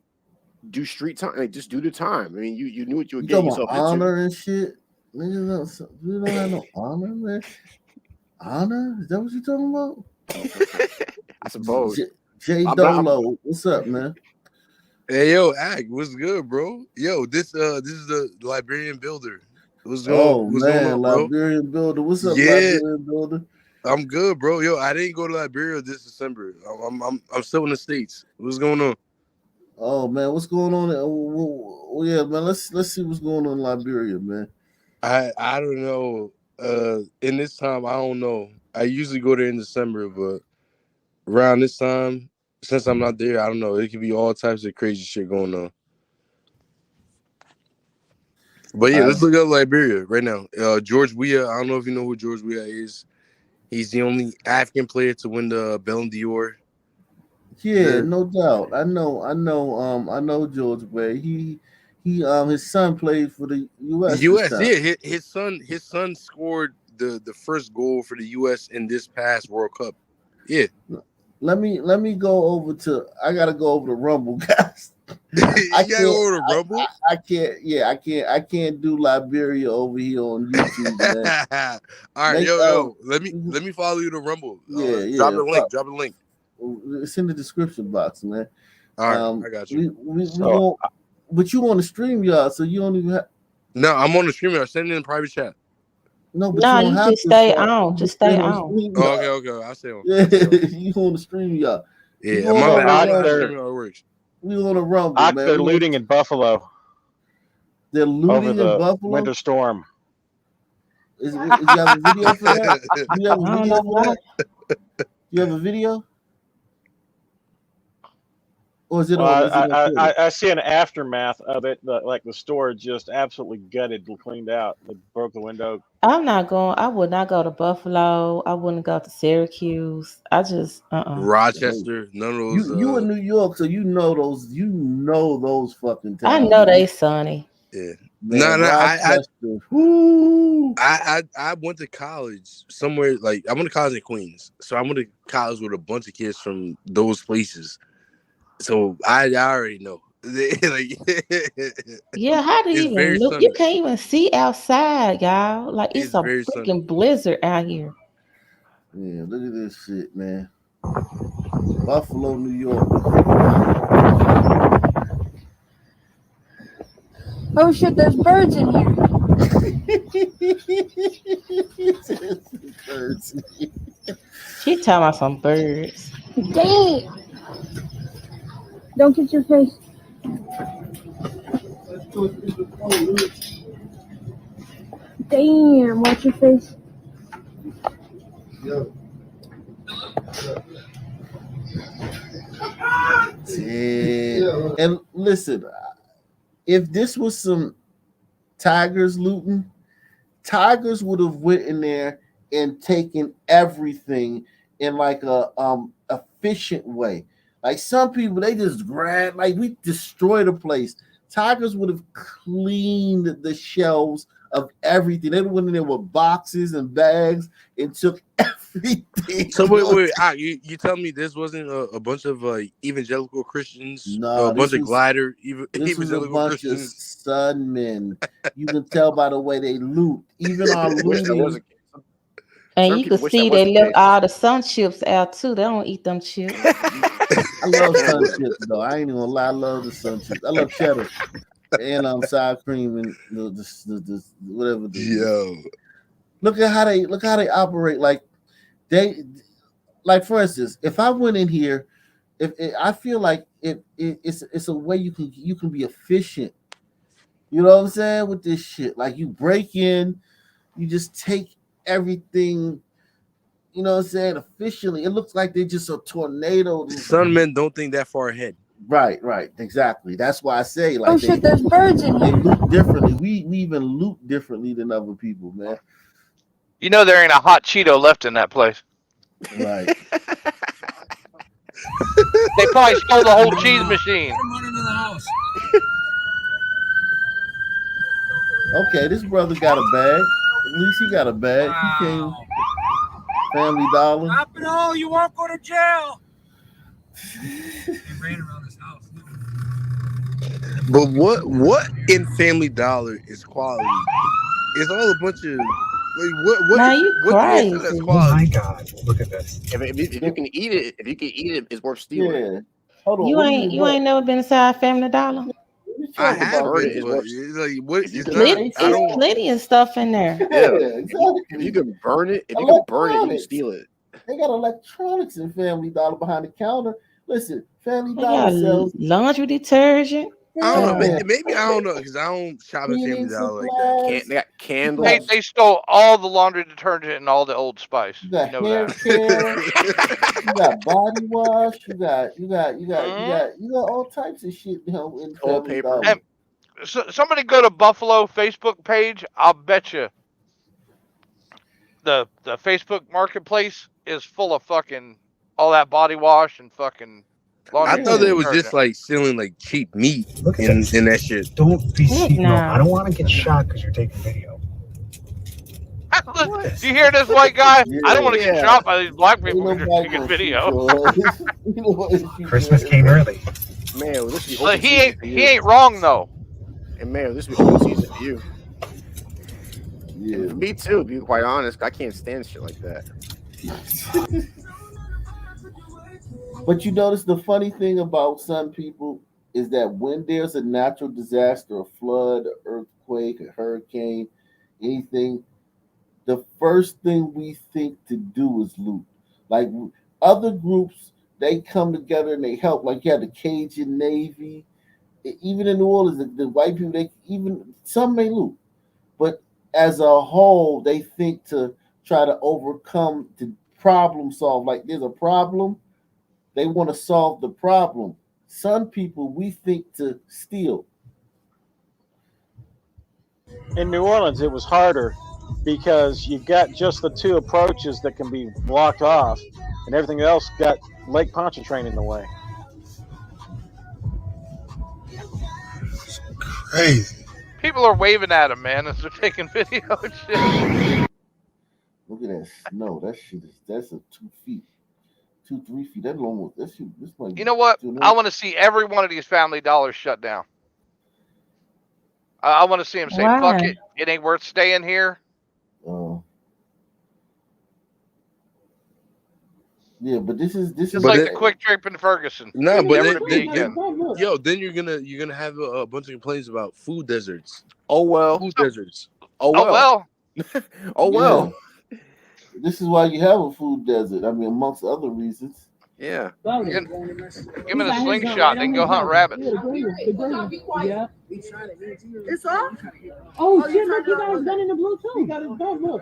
do street time. Like, just do the time. I mean, you knew what you were You getting talking about yourself into. honor and shit? Niggas don't have no honor, man. Honor? Is that what you talking about? I suppose. J Dolo, what's up, man? Hey yo, Ag, what's good, bro? Yo, this is the Liberian Builder. What's going on, bro? Liberian Builder. What's up, Yeah. Liberian Builder? I'm good, bro. Yo, I didn't go to Liberia this December. I'm still in the States. What's going on? Oh man, what's going on? Well, yeah, man. Let's see what's going on in Liberia, man. I don't know. In this time, I don't know. I usually go there in December, but around this time, since I'm not there, I don't know. It could be all types of crazy shit going on. But yeah, let's look up Liberia right now. George Weah. I don't know if you know who George Weah is. He's the only African player to win the Ballon d'Or. Yeah, no doubt. I know George Weah. He his son played for the U.S. Yeah. His son scored the first goal for the U.S. in this past World Cup. Yeah. Let me go over to. I gotta go over to Rumble, guys. I can't go over to Rumble. I can't. Yeah, I can't do Liberia over here on YouTube, man. All right, yo. Let me follow you to Rumble. Drop the link. It's in the description box, man. All right, I got you. But you on the stream, y'all, so you don't even have. No, I'm on the stream. I'm sending in private chat. No, but you don't have just to stay on. Just stay on. Okay. I'll stay on. Yeah, you on the stream, y'all. Yeah, my bad. We on a Rumble, man. They're looting in Buffalo. They're looting over the in Buffalo. Winter storm. Is you have a video for that? You have a video for that? You have a video? Or is it? I see an aftermath of it. Like the store just absolutely gutted, cleaned out. They broke the window. I'm not going. I would not go to Buffalo. I wouldn't go to Syracuse. I just Rochester. None of those. You in New York, so you know those. You know those fucking towns. I know they sunny. Yeah. Man, I went to college somewhere. Like I went to college in Queens, so I went to college with a bunch of kids from those places. So I already know. Yeah, how do you even look? You can't even see outside, y'all. Like it's a freaking blizzard out here. Yeah, look at this shit, man. Buffalo, New York. Oh shit, there's birds in here. Birds. She talking about some birds. Damn. Don't get your face. Damn, watch your face. Yo. Yeah. And listen, if this was some tigers looting, tigers would have went in there and taken everything in like a efficient way. Like some people, they just grab, like we destroy the place. Tigers would have cleaned the shelves of everything. They went in there with boxes and bags and took everything. So wait, you tell me this wasn't a bunch of evangelical Christians? No, a bunch of glider this was a evangelical bunch Christians. of sun men. You can tell by the way they loot. Even our looting. And you can see they left all the sun chips out too. They don't eat them chips. I love sun chips though. I ain't even gonna lie. I love the sun chips. I love cheddar and sour cream and the whatever. Yo, look how they operate. Like for instance, if I went in here, I feel like it's a way you can be efficient. You know what I'm saying with this shit? Like you break in, you just take everything. You know what I'm saying? Efficiently, it looks like they're just a tornado. Some men don't think that far ahead. Right, exactly. That's why I say, like, oh shit, there's birds in they here. loot differently. We even loot differently than other people, man. You know there ain't a hot Cheeto left in that place. Right. They probably stole the whole cheese machine. Okay, this brother got a bag. At least he got a bag. He came Family Dollar. Stop it all! You won't go to jail. He ran around his house. But what in Family Dollar is quality? It's all a bunch of like Now you what do they sell that's crazy. quality? Oh my God! Look at this. If you can eat it, it's worth stealing. Yeah. Hold on. You What do ain't you mean? never been inside Family Dollar? I talking have about burn been, it, it's but worth. it's like what If you it's can, not. It's I don't. plenty of stuff in there. Yeah, exactly. if you can burn it, you can Electronics. steal it. They got electronics in Family Dollar behind the counter. Listen, Family They Dollar got sells laundry detergent. I don't know. yeah, Maybe I don't know because I don't shop at Family cleaning Dollar like that. supplies. They got candles. They stole all the laundry detergent and all the Old Spice. You got You know hair that. care. You got body wash. You got all types of shit, in Toilet Family paper. Dollar. And so, somebody go to Buffalo Facebook page. I'll bet you the Facebook marketplace is full of fucking all that body wash and fucking laundry I thought they was detergent. just like selling like cheap meat Look at in this. that shit. Don't be Heck no. no. I don't want to get shot because you're taking video. Do you hear this white guy? I don't want to get Yeah. shot by these black people Ain't because nobody you're taking gonna shoot video. your ass. Christmas came early. Man, this be But open season for he you. ain't wrong though. And man, this be open season for you. Yeah. And for me too, to be quite honest. I can't stand shit like that. But you notice the funny thing about some people is that when there's a natural disaster, a flood, an earthquake, a hurricane, anything, the first thing we think to do is loot. Like other groups, they come together and they help. Like you had the Cajun Navy, even in New Orleans, the white people, some may loot, but as a whole, they think to try to overcome, to problem solve. Like there's a problem, they want to solve the problem. Some people, we think to steal. In New Orleans, it was harder because you've got just the two approaches that can be blocked off, and everything else got Lake Pontchartrain in the way. Crazy. People are waving at him, man, as they're taking video and shit. Look at that snow. That's a 2 feet, 2-3 feet. That's almost that shit. This might You know what? I want to see every one of these Family Dollars shut down. I want to see him say, Why? "Fuck it, it ain't worth staying here." Yeah, but this is Just like the quick trip in Ferguson. No, but Never to be again. then you're gonna have a bunch of complaints about food deserts. Oh well. Food deserts. Oh Oh well. Oh well. Yeah. This is why you have a food desert. I mean, amongst other reasons. Yeah. Give him a slingshot, then go hunt rabbits. Yeah. It's off? Oh, shit, look, he got his gun in the blue too. He got his gun, look.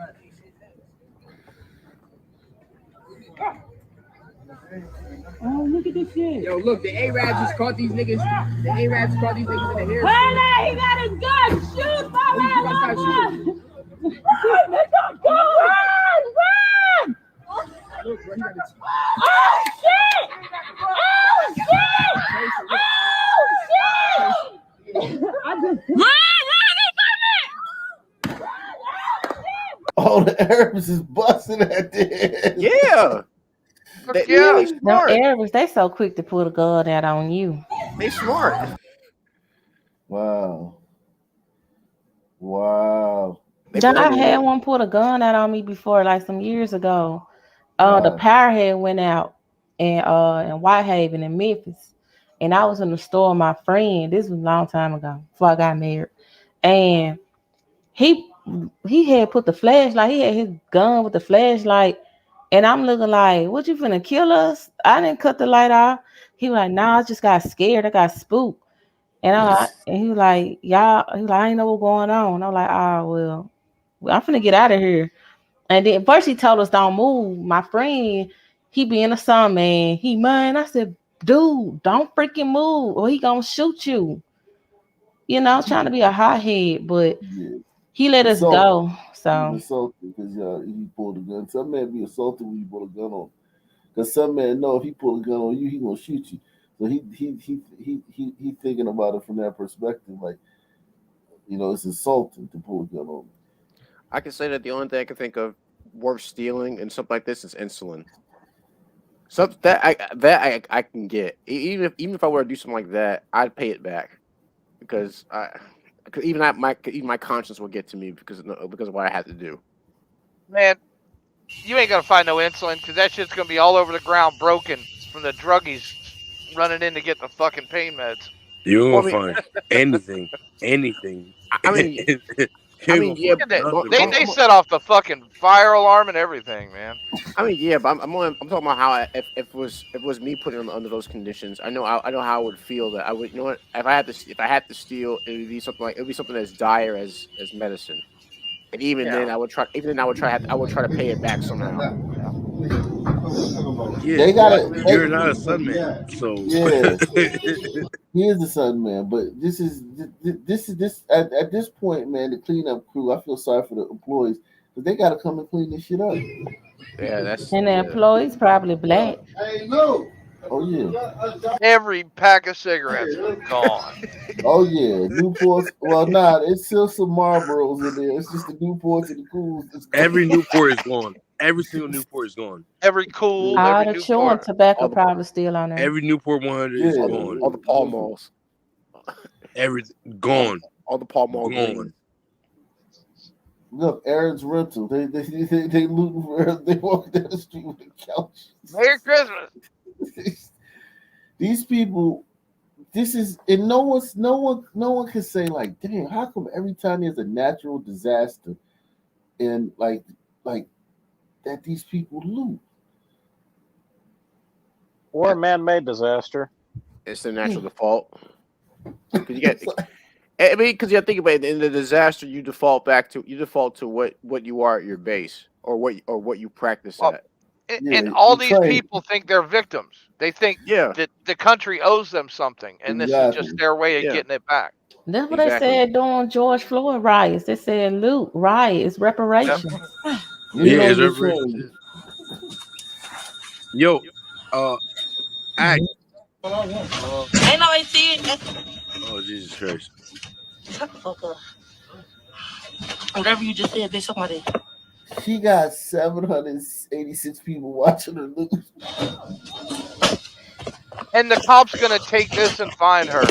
Oh, look at this shit. Yo, look, the Arabs just caught these niggas. The Arabs caught these niggas in the hair. Wait, he got his gun. Shoot, my man. Run! Run! Look, bro, he got his... Oh, shit! Oh, shit! Oh, shit! I just... Run! Oh, the Arabs is busting at this. Yeah. Yeah. No Arabs, they so quick to put a gun out on you. They smart. Wow. I had one put a gun out on me before, like some years ago. The power had went out in Whitehaven in Memphis, and I was in the store with my friend. This was a long time ago before I got married, and he had put the flashlight. He had his gun with the flashlight, and I'm looking like, "What, you finna kill us?" I didn't cut the light off. He was like, "Nah, I just got scared. I got spooked." And he was like, "Y'all," he was like, "I ain't know what's going on." I'm like, "Oh well, I'm finna get out of here." And then first he told us don't move. My friend, he be in the sun, man. He mine. I said, "Dude, don't freaking move, or he gonna shoot you." You know, trying to be a hothead, but he let us go. So assaulted because he pulled a gun. Some man be assaulted when you pull a gun on. Because some man know if he pull a gun on you, he gonna shoot you. So he thinking about it from that perspective. Like You know, it's insulting to pull a gun on me. I can say that the only thing I can think of worth stealing and something like this is insulin. Something that I can get. Even if I were to do something like that, I'd pay it back because even my conscience will get to me because of what I had to do. Man, you ain't gonna find no insulin because that shit's gonna be all over the ground, broken from the druggies running in to get the fucking pain meds. You won't find anything. I mean, yeah, they set off the fucking fire alarm and everything, man. I mean, yeah, but I'm talking about how if it was me putting them under those conditions, I know how I would feel. That I would, you know what, if I had to steal, it would be something as dire as medicine, and even then I would try to pay it back somehow. Yeah, They gotta. You're not a son man, so yeah. He is the son man, but this is at this point, man. The cleanup crew, I feel sorry for the employees because they got to come and clean this shit up. Yeah, that's and the employees probably black. Hey, no. Oh yeah. Every pack of cigarettes gone. Oh yeah, Newports. Well, nah, it's still some Marlboros in there. It's just the Newports and the Cools. Every Newport is gone. Every single Newport is gone. Every Cool, All every the chewing tobacco probably still on there. Every Newport 100 is gone. All the Pall Malls. Everything gone. All the Pall Mall gone. Look, Aaron's rental. They looting for. They walk down the street with a couch. Merry Christmas. These people. This is, and no one can say like, damn, how come every time there's a natural disaster, and like that these people loot or a man-made disaster? It's the natural default. Because you got, I mean, because you got to think about it. In the disaster, you default to what you are at your base or what you practice at. And all these people think they're victims. They think that the country owes them something, and this is just their way of getting it back. That's what they said during George Floyd riots. They said loot, riots, reparations. Yeah, it's reparations. Yo, act. Ain't nobody see it. Oh, Jesus Christ. Shut the fuck up. Whatever you just said, bitch, somebody. She got 786 people watching her lose. And the cop's gonna take this and find her.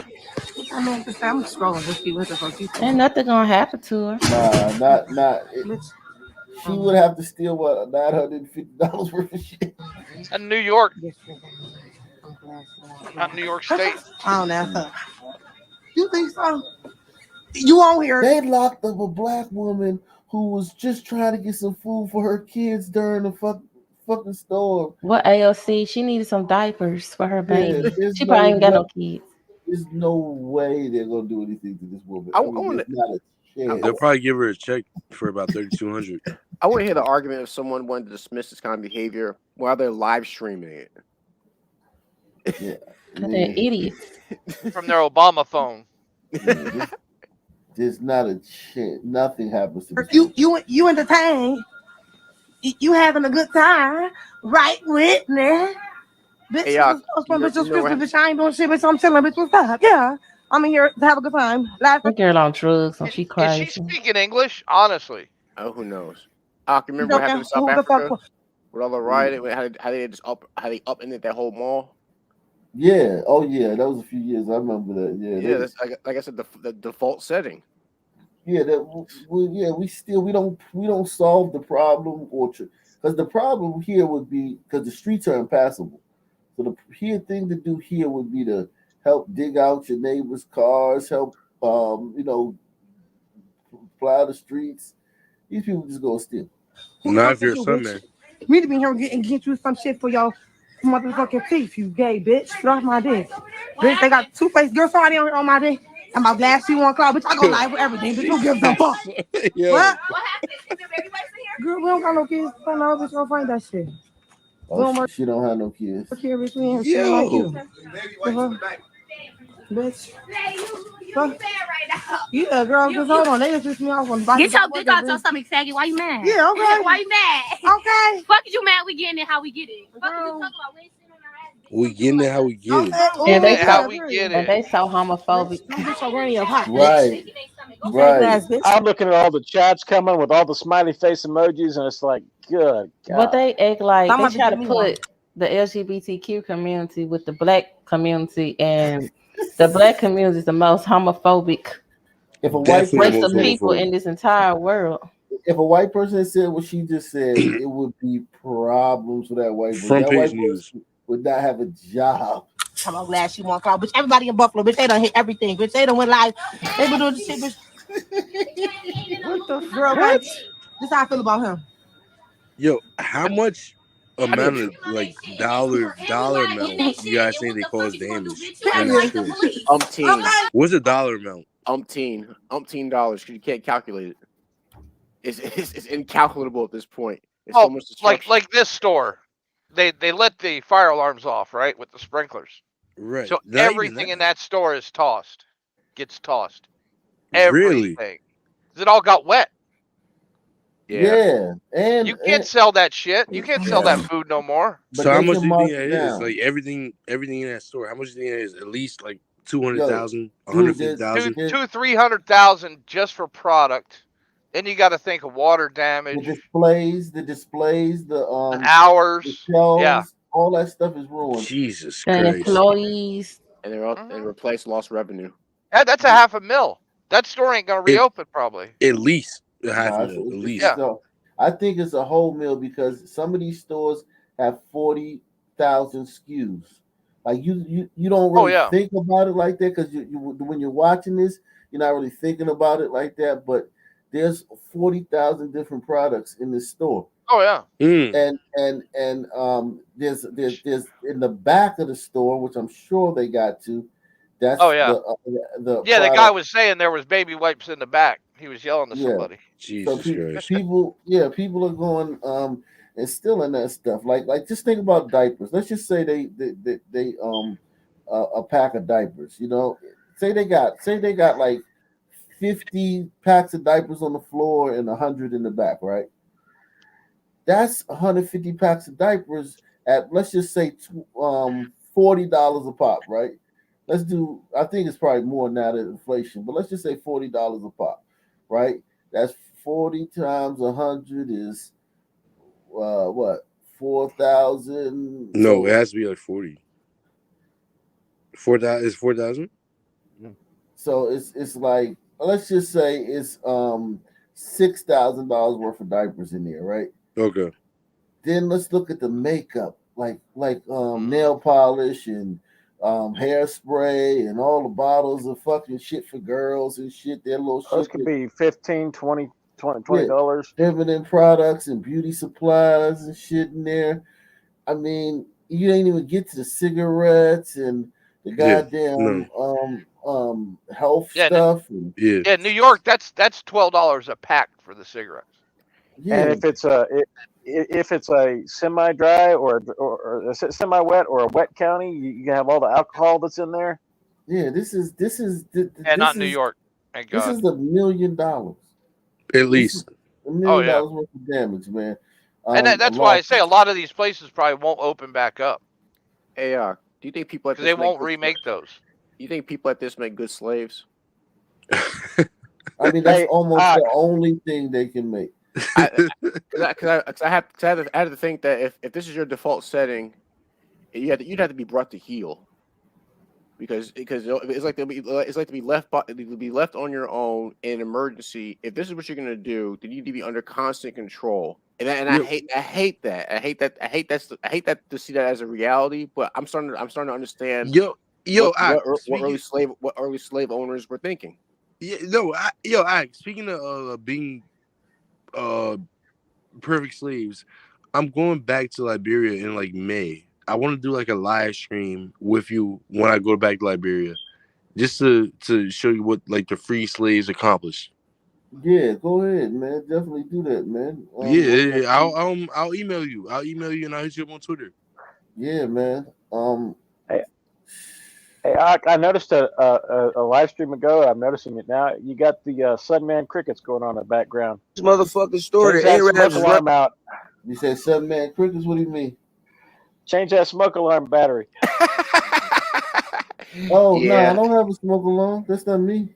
I mean, I'm scrolling to see what the fuck you. Ain't nothing gonna happen to her. Not. She would have to steal what, $950 worth of shit. In New York. Not New York State. I don't know. You think so? You on here? They locked up a black woman who was just trying to get some food for her kids during the fucking storm. What AOC? She needed some diapers for her baby. Yeah, she probably ain't got no kids. There's no way they're gonna do anything to this woman. They'll probably give her a check for about $3,200. I want to hear the argument if someone wanted to dismiss this kind of behavior while they're live streaming it. Yeah, they're idiots from their Obama phone. There's not a chance. Nothing happens to you entertain. You having a good time, right, Whitney? Bitch, hey, bitch, I ain't doing shit, bitch. I'm telling bitch what's up. Yeah, I'm in here to have a good time. That girl on drugs, and she crazy. Is she speaking English? Honestly. Oh, who knows? I can remember what happened in South Africa with all the rioting. How they upended that whole mall. Yeah. Oh yeah. That was a few years. I remember that. Yeah. Yeah. That's, like I said, the default setting. Yeah. We don't solve the problem because the problem here would be because the streets are impassable. So the thing to do here would be to help dig out your neighbor's cars, help plow the streets. These people just gonna steal. Not if you're a son man. Me to be here and get you some shit for your motherfucking teeth, you gay bitch. Get off my dick. Bitch, they got two-faced girl Friday on my dick. And my glass she want cloud, bitch. I go live with everything, bitch. Who gives a fuck? Yo. What happened? Is everybody here? Girl, we don't got no kids. I don't know, bitch. Go find that shit. Oh, she don't have no kids. Look here, bitch. We ain't shit like you. Bitch. Yeah, girl, just hold on. They just pissed me off on the Get your dick out your stomach, saggy. Why you mad? Yeah, okay. Why you mad? Okay. Fuck is you mad? We getting it how we get it. Fuck is you talking about? We ain't sitting on our ass We getting it how we get it. And they How so we get and it. they so homophobic. Right. Right. I'm looking at all the chats coming with all the smiley face emojis, and it's like, good But God. they act like I'm they about to try give to me one. put the LGBTQ community with the black community, and the black community is the most homophobic If a white Definitely the race most of people homophobic. in this entire world. if a white person said what she just said, it would be problems for that white person. Front That page white news. person would not have a job. Come on, glad she won cloud. Bitch, everybody in Buffalo, bitch, they done hit everything. Bitch, they done went live. They been doing this shit, bitch. What the Girl, what? this is how I feel about him. Yo, how much amount of like dollar amount you guys think they cause damage in the store? Umpteen. What's the dollar amount? Umpteen dollars, because you can't calculate it. It's incalculable at this point. It's so much destruction. like this store, they let the fire alarms off, right, with the sprinklers. Right. So Not even everything that. in that store is gets tossed. Really? Everything. 'Cause it all got wet. Yeah. And You can't sell that shit. You can't sell that food no more. So how much do you think that is? Like everything in that store. How much do you think that is? At least like 200,000, 150,000. 300,000 just for product. Then you got to think of water damage. The displays, the hours, the shelves, yeah. all that stuff is ruined. Jesus The Christ. employees. And they're all and replace lost revenue. That's a $500,000. That store ain't gonna reopen probably. At least a Nah, $500,000. At least. So, I think it's a whole meal because some of these stores have 40,000 SKUs. Like you don't really think about it like that because you when you're watching this, you're not really thinking about it like that. But there's 40,000 different products in this store. Oh yeah. And there's in the back of the store, which I'm sure they got to. That's the the product. guy was saying there was baby wipes in the back. He was yelling to somebody. Jesus Christ. People are going and stealing that stuff. Like just think about diapers. Let's just say they a pack of diapers. You know, say they got like 50 packs of diapers on the floor and 100 in the back, right? That's 150 packs of diapers at, let's just say, $40 a pop, right? Let's do, I think it's probably more now than inflation, but let's just say $40 a pop, right? That's 40 times 100 is what? 4,000. No, it has to be like 40. 4,000 is 4,000? So it's like, let's just say it's $6,000 worth of diapers in there, right? Okay. Then let's look at the makeup, like nail polish and hairspray and all the bottles of fucking shit for girls and shit. Their little shit. Those could be $15, $20. Feminine products and beauty supplies and shit in there. I mean, you ain't even get to the cigarettes and the goddamn health stuff. Yeah, New York, that's $12 a pack for the cigarettes. Yeah. And if it's a semi-dry or a semi-wet or a wet county, you can have all the alcohol that's in there. Yeah, this is not New York. Thank God. This is $1 million. At least $1 million worth of damage, man. And that's why I say a lot of these places probably won't open back up. Hey, do you think people at because they won't remake those? You think people at this make good slaves? I mean, that's almost the only thing they can make. Because I have to think that if this is your default setting, you'd have to be brought to heel. Because it's like to be left on your own in an emergency. If this is what you're gonna do, then you need to be under constant control. And I hate that. I hate that to see that as a reality. But I'm starting to understand. What early slave owners were thinking. Yeah, speaking of being perfect slaves, I'm going back to Liberia in like May. I want to do like a live stream with you when I go back to Liberia, just to show you what like the free slaves accomplished. Yeah, go ahead, man. Definitely do that, man. I'll email you. I'll email you and I'll hit you up on Twitter. Yeah, man. Hey, I noticed a live stream ago. I'm noticing it now. You got the Sunman crickets going on in the background. This motherfucking story. Change that smoke alarm out. You say Sunman crickets? What do you mean? Change that smoke alarm battery. Oh no, I don't have a smoke alarm. That's not me.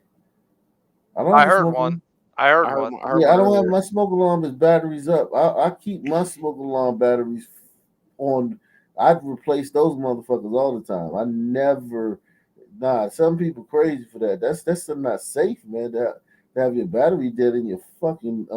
I don't I have a heard smoke one. alarm. I heard one. Yeah, I don't have my smoke alarm. Is batteries up. I keep my smoke alarm batteries on. I've replaced those motherfuckers all the time. I never. Nah, some people crazy for that. That's not safe, man. To have your battery dead in your fucking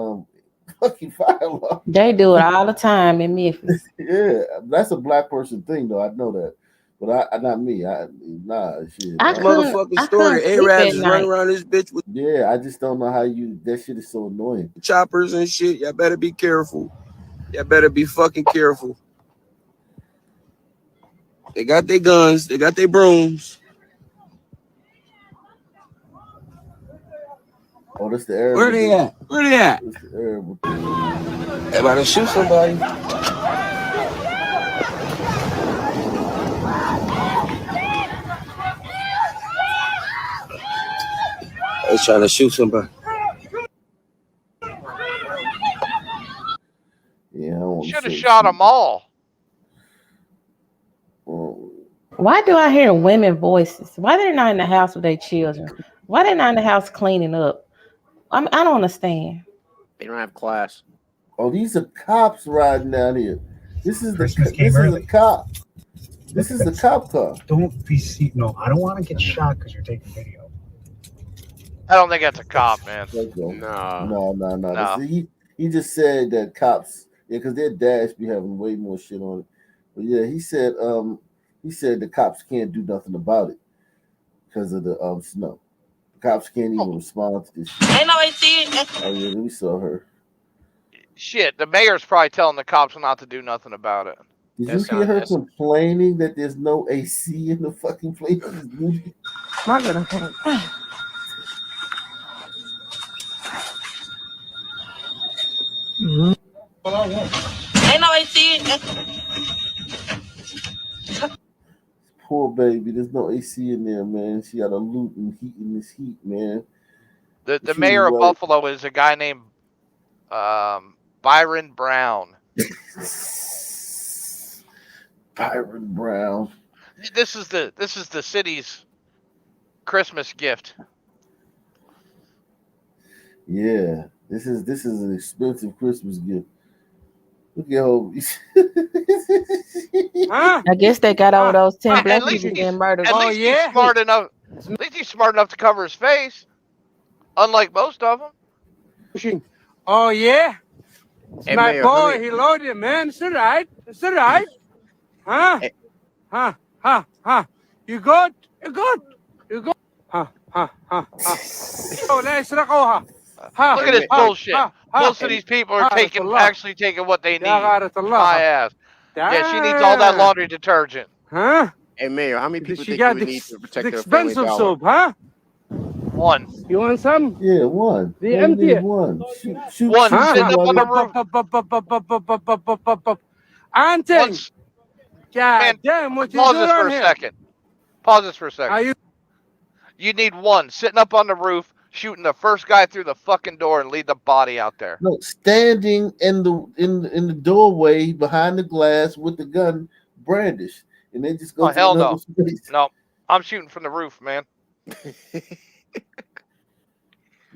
fucking fire alarm. They do it all the time in Memphis. Yeah, that's a black person thing, though. I know that, but I not me. Nah, shit. I couldn't sleep Arabs at is running night. around this bitch with Yeah, I just don't know how you. That shit is so annoying. choppers and shit. Y'all better be careful. Y'all better be fucking careful. They got their guns. They got their brooms. Oh, that's the Arab. Where they at? Where they at? That's the Arab. They about to shoot somebody. They trying to shoot somebody. Yeah, I should have shot them all. Why do I hear women voices? Why they're not in the house with their children? Why they're not in the house cleaning up? I don't understand. They don't have class. Oh, these are cops riding down here. This is the cop. This is the cop car. Don't be no. I don't want to get shot because you're taking video. I don't think that's a cop, man. No. He just said that cops, because their dash be having way more shit on it. But yeah, he said the cops can't do nothing about it because of the snow. The cops can't even respond to this shit. Ain't nobody see it. Oh yeah, we saw her. Shit, the mayor's probably telling the cops not to do nothing about it. Did you hear her complaining that there's no AC in the fucking place? My goodness. Ain't nobody see it. Poor baby, there's no AC in there, man. She got a loot and heat in this heat, man. The mayor of Buffalo is a guy named Byron Brown. Byron Brown. This is the city's Christmas gift. Yeah, this is an expensive Christmas gift. Look at how. I guess they got all those 10 black people getting murdered. At least he's smart enough. At least he's smart enough to cover his face, unlike most of them. Oh yeah, Hey, my Mayor, boy, he loaded it, man. It's all right. It's all right. Huh? Hey. Huh? You good? You good? You good? Huh? Oh, nice. Look at this bullshit. Most of these people are actually taking what they need. My ass. Yeah, she needs all that laundry detergent. Huh? Hey, Mayor, how many people She think got you would need to protect the their family expensive dollar? soup, huh? One. You want some? Yeah, one. The All you need empty is one. Shoot, One. shoot Sitting up on somebody. the roof. Anton. God damn, what you Pause doing this for a here? second. Pause this for a second. Are you? You need one sitting up on the roof, shooting the first guy through the fucking door, and leave the body out there. No, standing in the doorway behind the glass with the gun brandished, and they just go. Oh hell no! Space. No, I'm shooting from the roof, man.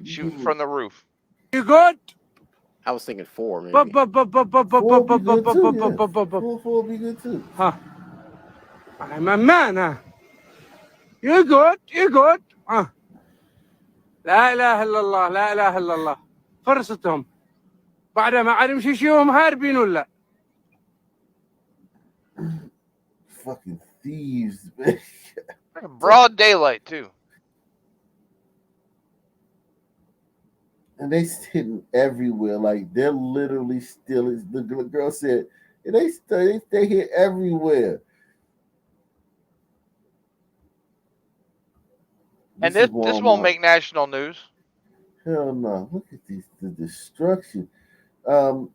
Shooting from the roof. You good? I was thinking 4, maybe. Four be good too. Huh? I'm a man, huh? You good? You good? Huh? لا إله إلا الله لا إله إلا الله فرصتهم بعد ما عاد مشيهم هاربين ولا Fucking thieves, man. Broad daylight too. And they hitting everywhere. Like they're literally stealing. The girl said, they hit everywhere. And this won't make national news. Hell no! Look at the destruction. God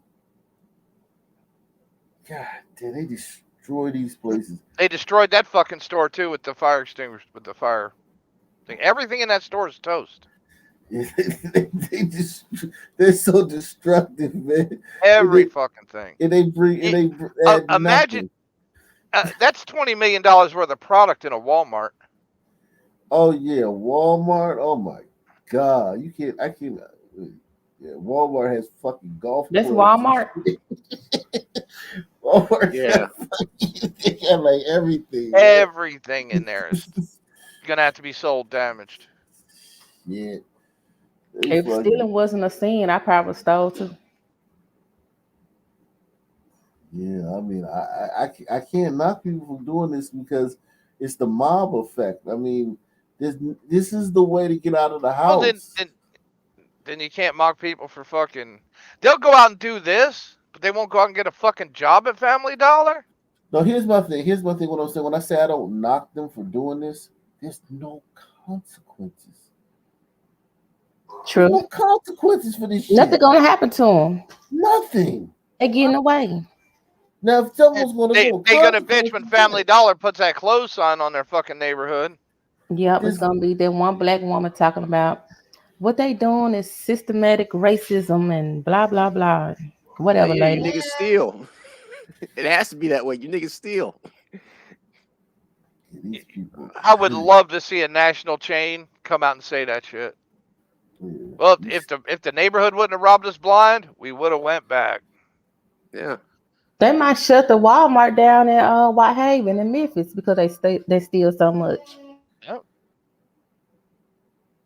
damn, they destroy these places. They destroyed that fucking store too with the fire extinguisher, with the fire thing. Everything in that store is toast. They're so destructive, man. Every fucking thing. And they bring. And they add imagine. nothing. That's $20 million worth of product in a Walmart. Oh yeah, Walmart. Oh my God, you can't. I can't. Yeah, Walmart has fucking golf That's clubs. Walmart. Walmart Yeah. they got like everything. Man. Everything in there is gonna have to be sold damaged. Yeah. If stealing wasn't a sin, I probably stole too. Yeah, I mean, I can't knock people from doing this because it's the mob effect. I mean, this is the way to get out of the house. Well, then you can't mock people for fucking. They'll go out and do this, but they won't go out and get a fucking job at Family Dollar. No, here's my thing. What I'm saying. When I say I don't knock them for doing this, there's no consequences. True. There's no consequences for this shit. Nothing gonna happen to them. Nothing. They getting away. Now, if someone's gonna They're gonna bitch when Family Dollar puts that close sign on their fucking neighborhood. Yep, it's gonna be that one black woman talking about what they doing is systematic racism and blah blah blah. Whatever, Yeah, you lady. niggas steal. It has to be that way. You niggas steal. I would love to see a national chain come out and say that shit. Well, if the neighborhood wouldn't have robbed us blind, we would have went back. Yeah. They might shut the Walmart down in Whitehaven in Memphis because they steal so much. Yep.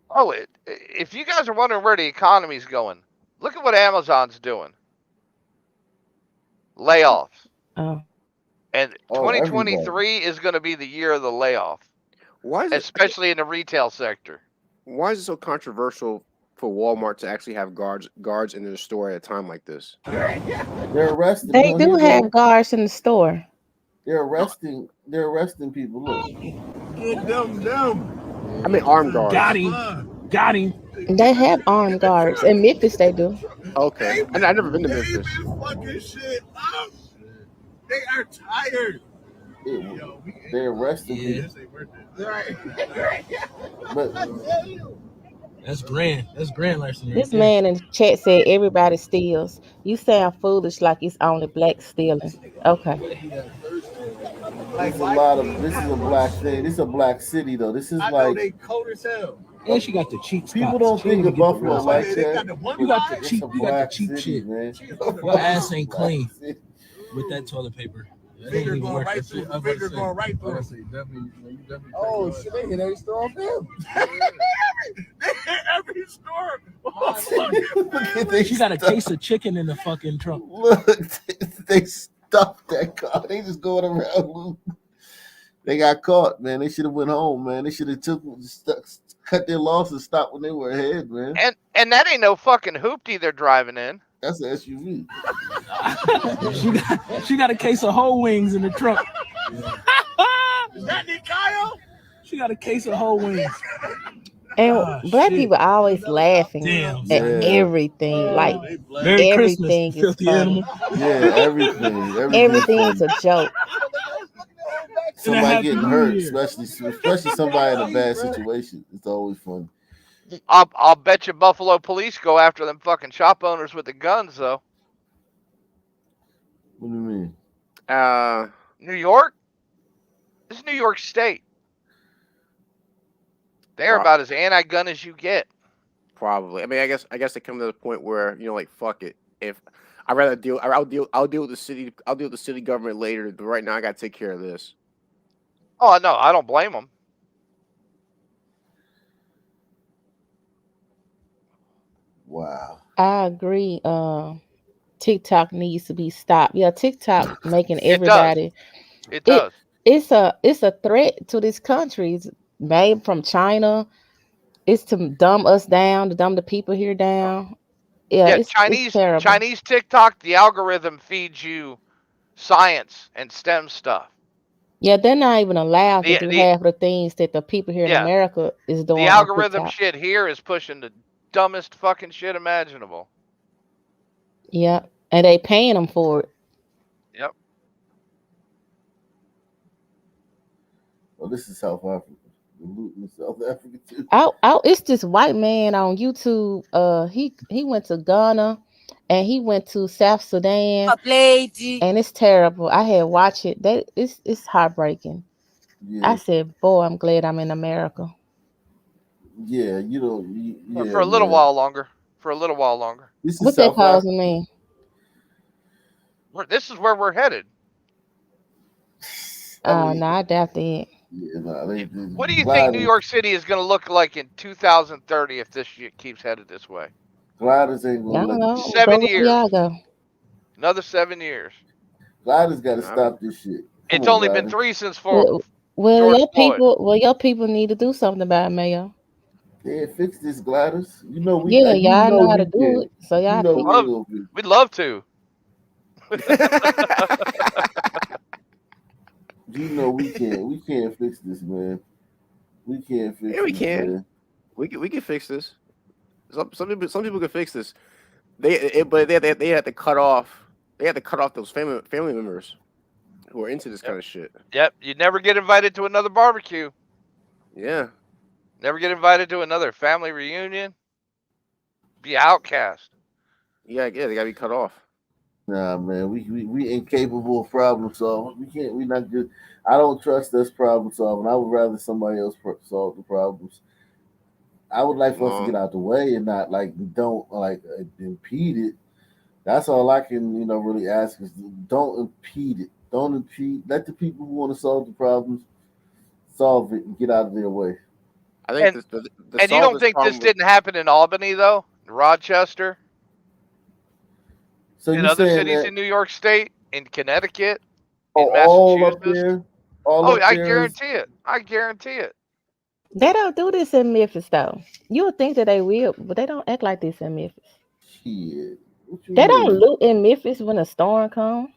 Oh, if you guys are wondering where the economy's going, look at what Amazon's doing. Layoffs. Oh. And 2023 is going to be the year of the layoff. Why is especially in the retail sector? Why is it so controversial for Walmart to actually have guards in their store at a time like this? They're arresting. They do have guards in the store. They're arresting people. Look. Get them. I mean, armed guards. Got him. They have armed guards in Memphis. They do. Okay, I've never been to Memphis. Fucking shit up. They are tired. They're arresting people. But That's grand. That's grand larceny. This man in the chat said everybody steals. You sound foolish like it's only black stealing. Okay. This is a black thing. This is a black city though. This is I know they cold as hell. And she got the cheap spots. People don't think of Buffalo like that. You got the cheap shit. Man. Your ass ain't clean with that toilet paper. Finger going right through. Finger going right through. Oh shit! They hit every store on film. They hit every store. She got a case of chicken in the fucking trunk. Look, they stuffed that car. They just going around. They got caught, man. They should have went home, man. They should have cut their losses, stopped when they were ahead, man. And that ain't no fucking hoopty they're driving in. That's an SUV. she got a case of whole wings in the trunk. Is that Nikayo? She got a case of whole wings. And black people are always laughing at everything. Like Merry everything Christmas, is funny. Yeah, everything. Everything is a joke. Somebody getting hurt, especially somebody in a bad situation. It's always fun. I'll bet you Buffalo police go after them fucking shop owners with the guns, though. What do you mean? New York? This is New York State. They're about as anti-gun as you get. Probably. I mean, I guess they come to the point where, you know, like, fuck it. If I'll deal with the city. I'll deal with the city government later. But right now, I got to take care of this. Oh no, I don't blame them. Wow. I agree. TikTok needs to be stopped. Yeah, TikTok making everybody. It does. It's a threat to this country. It's made from China. It's to dumb us down, to dumb the people here down. Yeah, it's terrible. Chinese TikTok, the algorithm feeds you science and STEM stuff. Yeah, they're not even allowed to do half of the things that the people here in America is doing. The algorithm shit here is pushing the dumbest fucking shit imaginable. Yeah, and they paying them for it. Yep. Well, this is South Africa. The loot in South Africa too. Oh, it's this white man on YouTube. He went to Ghana and he went to South Sudan, lady. and it's terrible. I had watched it. It's heartbreaking. Yeah. I said, "Boy, I'm glad I'm in America." Yeah, you know, yeah, For a little man. while longer. For a little while longer. This is What that South causing me? This is where we're headed. No, I doubt that. Yeah, What do you think New York City is going to look like in 2030 if this shit keeps headed this way? Gliders ain't I gonna don't let know. it. 7 Go where years. y'all go. Another 7 years. Gliders got to stop this shit. Come It's on, only been Gliders. 3 since Well, George Floyd. your people need to do something about it, Mayor. Yeah, fix this, Gliders. You know we. Yeah, You y'all know know how to we do can. it. So y'all You know fix we it. ain't gonna fix. We'd love to. You know we can't. We can't fix this, man. We can't fix Yeah, we this, can. man. We can fix this. Some people can fix this. But they had to cut off. They had to cut off those family members who are into this kind of shit. Yep. You never get invited to another barbecue. Yeah. Never get invited to another family reunion. Be outcast. Yeah, they gotta be cut off. Nah, man, we incapable of problem solving. We can't. We not good. I don't trust us problem solving. I would rather somebody else solve the problems. I would like for us to get out the way and not don't impede it. That's all I can really ask is don't impede it. Don't impede. Let the people who want to solve the problems solve it and get out of their way. I think and you don't think this didn't happen in Albany though, Rochester? So in you other saying cities that in New York State, in Connecticut, in all up Massachusetts? there? All Oh, up I there guarantee it. I guarantee it. They don't do this in Memphis though. You would think that they will, but they don't act like this in Memphis. Shit. They don't loot in Memphis when a storm comes.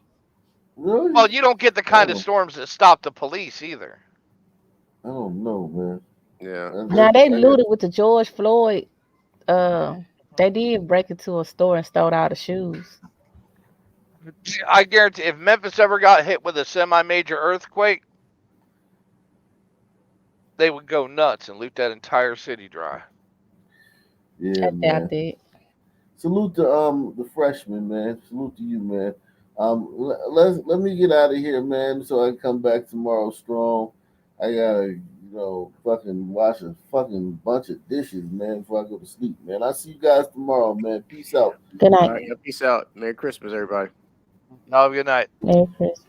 Really? Well, you don't get the kind of storms that stop the police either. I don't know, man. Yeah. Now they looted with the George Floyd. They did break into a store and stole all the shoes. I guarantee if Memphis ever got hit with a semi-major earthquake, they would go nuts and loot that entire city dry. Yeah, man. Salute to the freshman, man. Salute to you, man. Let me get out of here, man, so I can come back tomorrow strong. I gotta, fucking wash a fucking bunch of dishes, man, before I go to sleep, man. I'll see you guys tomorrow, man. Peace out. Good night. All right, peace out. Merry Christmas, everybody. Have a good night. Merry Christmas.